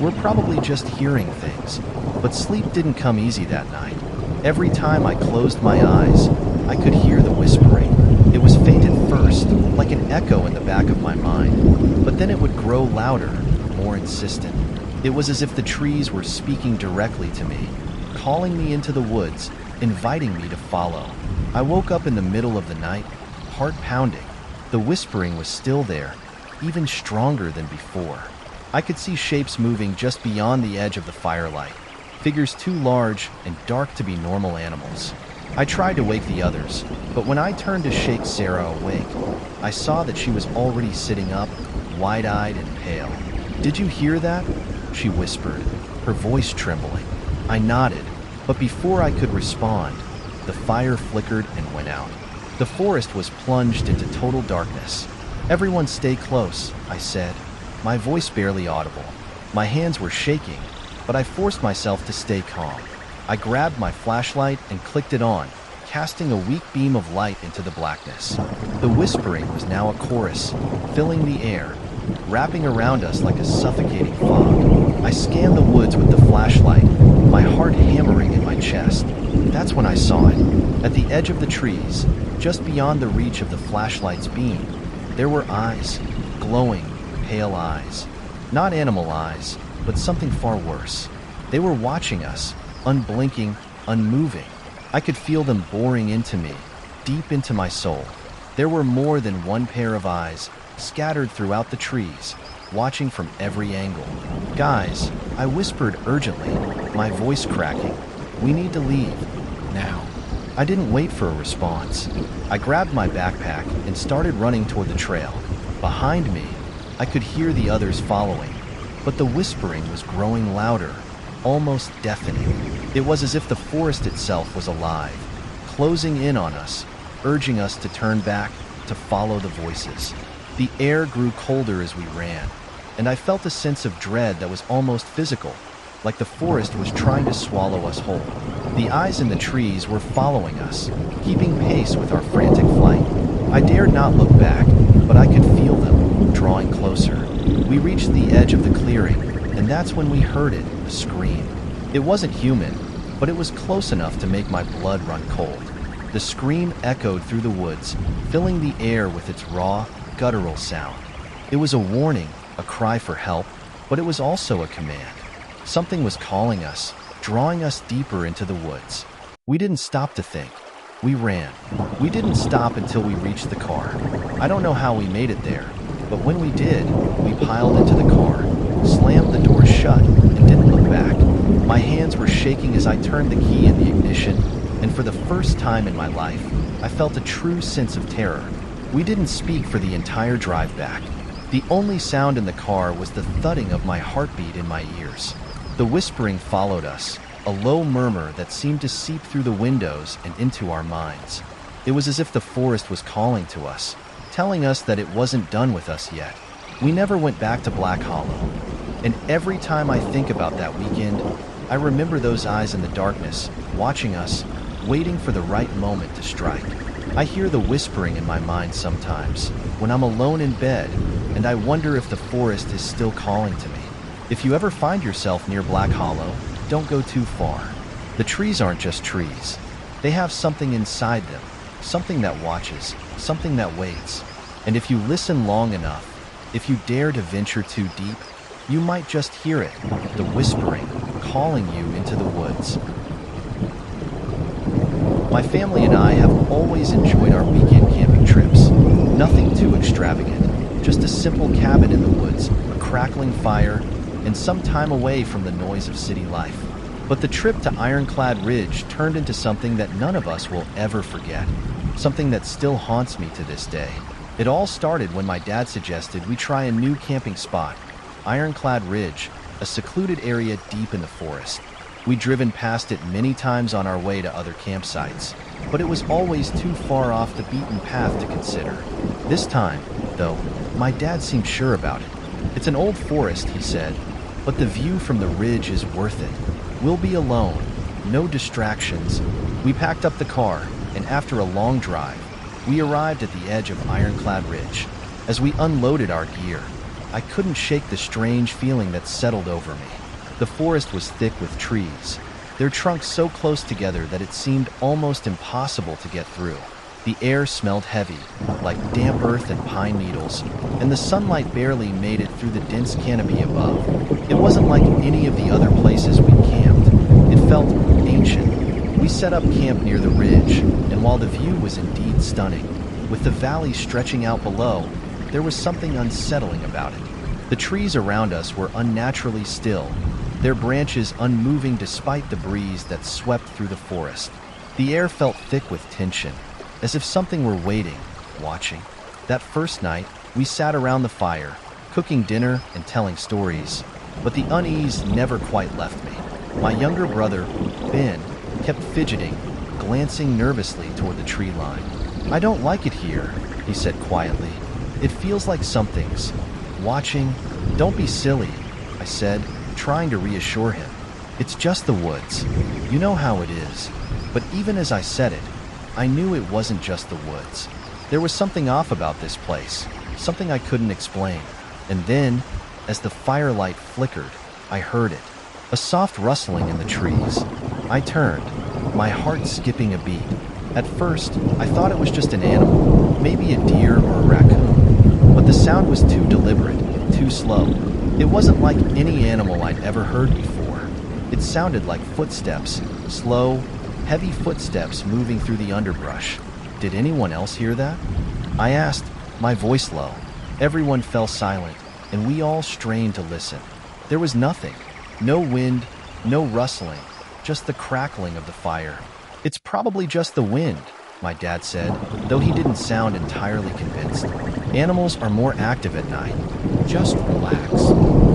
"We're probably just hearing things." But sleep didn't come easy that night. Every time I closed my eyes, I could hear the whispering. It was faint at first, like an echo in the back of my mind, but then it would grow louder, more insistent. It was as if the trees were speaking directly to me, calling me into the woods, inviting me to follow. I woke up in the middle of the night, heart pounding. The whispering was still there, even stronger than before. I could see shapes moving just beyond the edge of the firelight, figures too large and dark to be normal animals. I tried to wake the others, but when I turned to shake Sarah awake, I saw that she was already sitting up, wide-eyed and pale. "Did you hear that?" she whispered, her voice trembling. I nodded, but before I could respond, the fire flickered and went out. The forest was plunged into total darkness. "Everyone stay close," I said, my voice barely audible. My hands were shaking, but I forced myself to stay calm. I grabbed my flashlight and clicked it on, casting a weak beam of light into the blackness. The whispering was now a chorus, filling the air, wrapping around us like a suffocating fog. I scanned the woods with the flashlight, my heart hammering in my chest. That's when I saw it. At the edge of the trees, just beyond the reach of the flashlight's beam, there were eyes, glowing, pale eyes. Not animal eyes, but something far worse. They were watching us, unblinking, unmoving. I could feel them boring into me, deep into my soul. There were more than one pair of eyes, scattered throughout the trees, watching from every angle. "Guys," I whispered urgently, my voice cracking, "we need to leave. Now." I didn't wait for a response. I grabbed my backpack and started running toward the trail. Behind me, I could hear the others following, but the whispering was growing louder, almost deafening. It was as if the forest itself was alive, closing in on us, urging us to turn back, to follow the voices. The air grew colder as we ran, and I felt a sense of dread that was almost physical, like the forest was trying to swallow us whole. The eyes in the trees were following us, keeping pace with our frantic flight. I dared not look back, but I could feel them, drawing closer. We reached the edge of the clearing, and that's when we heard it, a scream. It wasn't human, but it was close enough to make my blood run cold. The scream echoed through the woods, filling the air with its raw, guttural sound. It was a warning, a cry for help, but it was also a command. Something was calling us, drawing us deeper into the woods. We didn't stop to think. We ran. We didn't stop until we reached the car. I don't know how we made it there, but when we did, we piled into the car, slammed the door shut, and didn't look back. My hands were shaking as I turned the key in the ignition, and for the first time in my life, I felt a true sense of terror. We didn't speak for the entire drive back. The only sound in the car was the thudding of my heartbeat in my ears. The whispering followed us, a low murmur that seemed to seep through the windows and into our minds. It was as if the forest was calling to us, telling us that it wasn't done with us yet. We never went back to Black Hollow. And every time I think about that weekend, I remember those eyes in the darkness, watching us, waiting for the right moment to strike. I hear the whispering in my mind sometimes, when I'm alone in bed, and I wonder if the forest is still calling to me. If you ever find yourself near Black Hollow, don't go too far. The trees aren't just trees. They have something inside them, something that watches, something that waits. And if you listen long enough, if you dare to venture too deep, you might just hear it, the whispering, calling you into the woods. My family and I have always enjoyed our weekend camping trips. Nothing too extravagant, just a simple cabin in the woods, a crackling fire, and some time away from the noise of city life. But the trip to Ironclad Ridge turned into something that none of us will ever forget, something that still haunts me to this day. It all started when my dad suggested we try a new camping spot, Ironclad Ridge, a secluded area deep in the forest. We'd driven past it many times on our way to other campsites, but it was always too far off the beaten path to consider. This time, though, my dad seemed sure about it. It's an old forest, he said, but the view from the ridge is worth it. We'll be alone, no distractions. We packed up the car, and after a long drive, we arrived at the edge of Ironclad Ridge. As we unloaded our gear, I couldn't shake the strange feeling that settled over me. The forest was thick with trees, their trunks so close together that it seemed almost impossible to get through. The air smelled heavy, like damp earth and pine needles, and the sunlight barely made it through the dense canopy above. It wasn't like any of the other places we'd camped. It felt ancient. We set up camp near the ridge, and while the view was indeed stunning, with the valley stretching out below, there was something unsettling about it. The trees around us were unnaturally still, their branches unmoving despite the breeze that swept through the forest. The air felt thick with tension, as if something were waiting, watching. That first night, we sat around the fire, cooking dinner and telling stories, but the unease never quite left me. My younger brother, Ben, kept fidgeting, glancing nervously toward the tree line. "I don't like it here," he said quietly. "It feels like something's watching." "Don't be silly," I said, trying to reassure him. "It's just the woods. You know how it is." But even as I said it, I knew it wasn't just the woods. There was something off about this place, something I couldn't explain. And then, as the firelight flickered, I heard it, a soft rustling in the trees. I turned, my heart skipping a beat. At first, I thought it was just an animal, maybe a deer or a raccoon. But the sound was too deliberate, too slow. It wasn't like any animal I'd ever heard before. It sounded like footsteps, slow, heavy footsteps moving through the underbrush. Did anyone else hear that? I asked, my voice low. Everyone fell silent, and we all strained to listen. There was nothing. No wind, no rustling, just the crackling of the fire. "It's probably just the wind," my dad said, though he didn't sound entirely convinced. "Animals are more active at night. Just relax."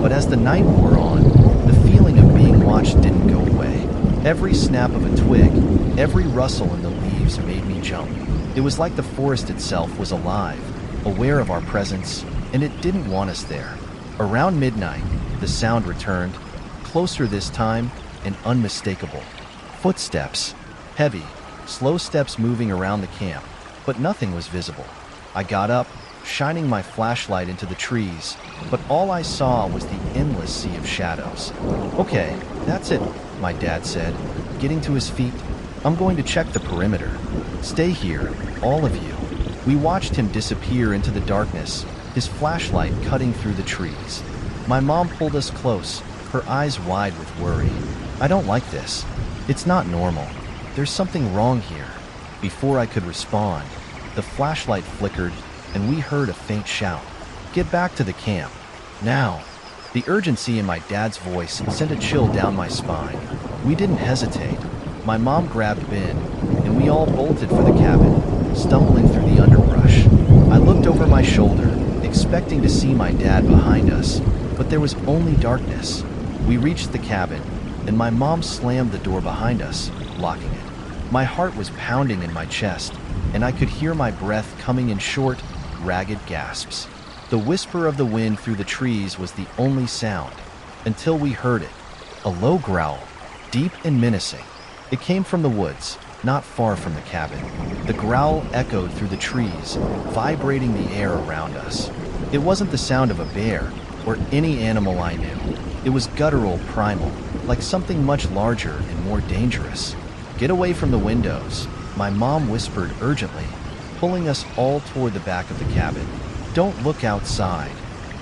But as the night wore on, the feeling of being watched didn't go away. Every snap of a twig, every rustle in the leaves leaves made me jump. It was like the forest itself was alive, aware of our presence, and it didn't want us there. Around midnight, the sound returned, closer this time and unmistakable. Footsteps, heavy, slow steps moving around the camp, but nothing was visible. I got up, shining my flashlight into the trees, but all I saw was the endless sea of shadows. "Okay, that's it," my dad said, getting to his feet. "I'm going to check the perimeter. Stay here, all of you." We watched him disappear into the darkness, his flashlight cutting through the trees. My mom pulled us close, her eyes wide with worry. "I don't like this. It's not normal. There's something wrong here." Before I could respond, the flashlight flickered and we heard a faint shout. "Get back to the camp. Now." The urgency in my dad's voice sent a chill down my spine. We didn't hesitate. My mom grabbed Ben, and we all bolted for the cabin, stumbling through the underbrush. I looked over my shoulder, expecting to see my dad behind us, but there was only darkness. We reached the cabin, and my mom slammed the door behind us, locking it. My heart was pounding in my chest, and I could hear my breath coming in short, ragged gasps. The whisper of the wind through the trees was the only sound, until we heard it. A low growl, deep and menacing. It came from the woods, not far from the cabin. The growl echoed through the trees, vibrating the air around us. It wasn't the sound of a bear or any animal I knew. It was guttural, primal, like something much larger and more dangerous. "Get away from the windows," my mom whispered urgently, pulling us all toward the back of the cabin. "Don't look outside."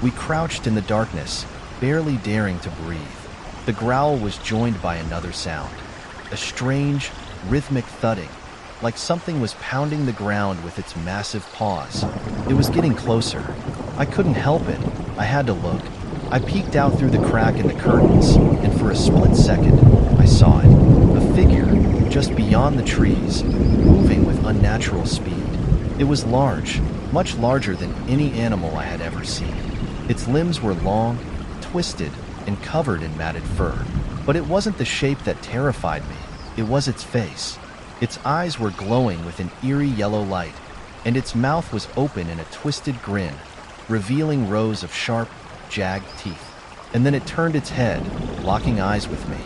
We crouched in the darkness, barely daring to breathe. The growl was joined by another sound, a strange, rhythmic thudding, like something was pounding the ground with its massive paws. It was getting closer. I couldn't help it. I had to look. I peeked out through the crack in the curtains, and for a split second, I saw it. A figure, just beyond the trees, moving with unnatural speed. It was large, much larger than any animal I had ever seen. Its limbs were long, twisted, and covered in matted fur. But it wasn't the shape that terrified me. It was its face. Its eyes were glowing with an eerie yellow light, and its mouth was open in a twisted grin, revealing rows of sharp, jagged teeth. And then it turned its head, locking eyes with me.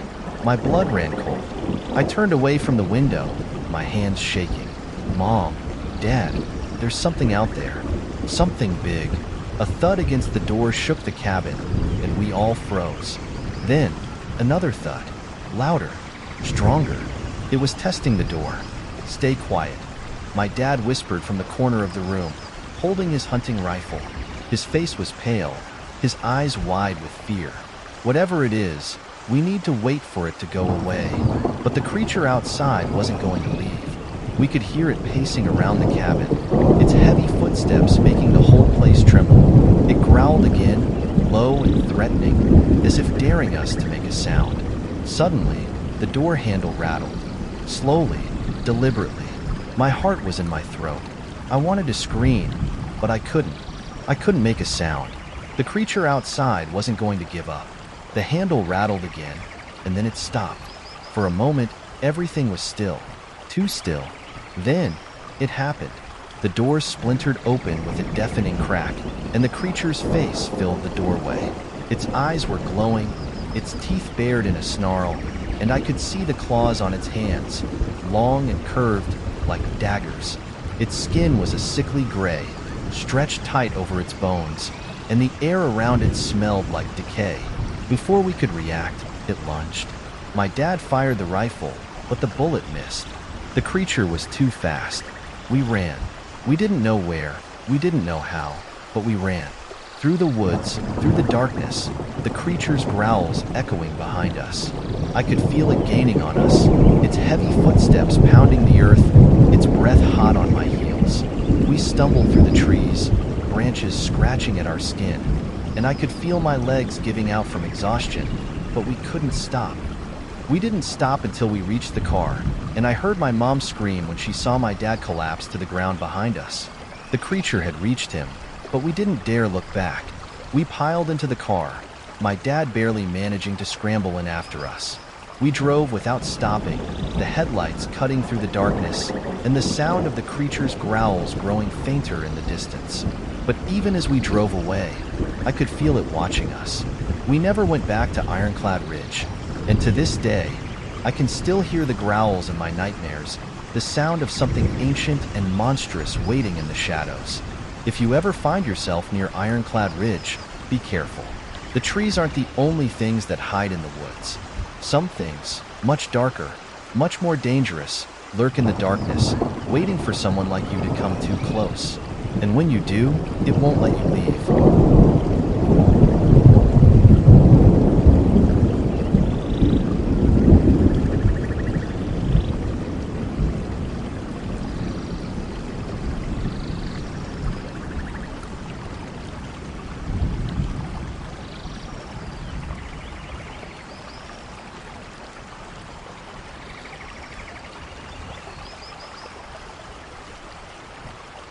My blood ran cold. I turned away from the window, my hands shaking. "Mom, Dad, there's something out there. Something big." A thud against the door shook the cabin, and we all froze. Then, another thud, louder, stronger. It was testing the door. "Stay quiet," my dad whispered from the corner of the room, holding his hunting rifle. His face was pale, his eyes wide with fear. "Whatever it is, we need to wait for it to go away." But the creature outside wasn't going to leave. We could hear it pacing around the cabin, its heavy footsteps making the whole place tremble. It growled again, low and threatening, as if daring us to make a sound. Suddenly, the door handle rattled. Slowly, deliberately. My heart was in my throat. I wanted to scream, but I couldn't. I couldn't make a sound. The creature outside wasn't going to give up. The handle rattled again, and then it stopped. For a moment, everything was still. Too still. Then, it happened. The door splintered open with a deafening crack, and the creature's face filled the doorway. Its eyes were glowing, its teeth bared in a snarl, and I could see the claws on its hands, long and curved like daggers. Its skin was a sickly gray, stretched tight over its bones, and the air around it smelled like decay. Before we could react, it lunged. My dad fired the rifle, but the bullet missed. The creature was too fast. We ran. We didn't know where, we didn't know how, but we ran. Through the woods, through the darkness, the creature's growls echoing behind us. I could feel it gaining on us, its heavy footsteps pounding the earth, its breath hot on my heels. We stumbled through the trees, branches scratching at our skin, and I could feel my legs giving out from exhaustion, but we couldn't stop. We didn't stop until we reached the car, and I heard my mom scream when she saw my dad collapse to the ground behind us. The creature had reached him, but we didn't dare look back. We piled into the car, my dad barely managing to scramble in after us. We drove without stopping, the headlights cutting through the darkness, and the sound of the creature's growls growing fainter in the distance. But even as we drove away, I could feel it watching us. We never went back to Ironclad Ridge, and to this day, I can still hear the growls in my nightmares, the sound of something ancient and monstrous waiting in the shadows. If you ever find yourself near Ironclad Ridge, be careful. The trees aren't the only things that hide in the woods. Some things, much darker, much more dangerous, lurk in the darkness, waiting for someone like you to come too close. And when you do, it won't let you leave.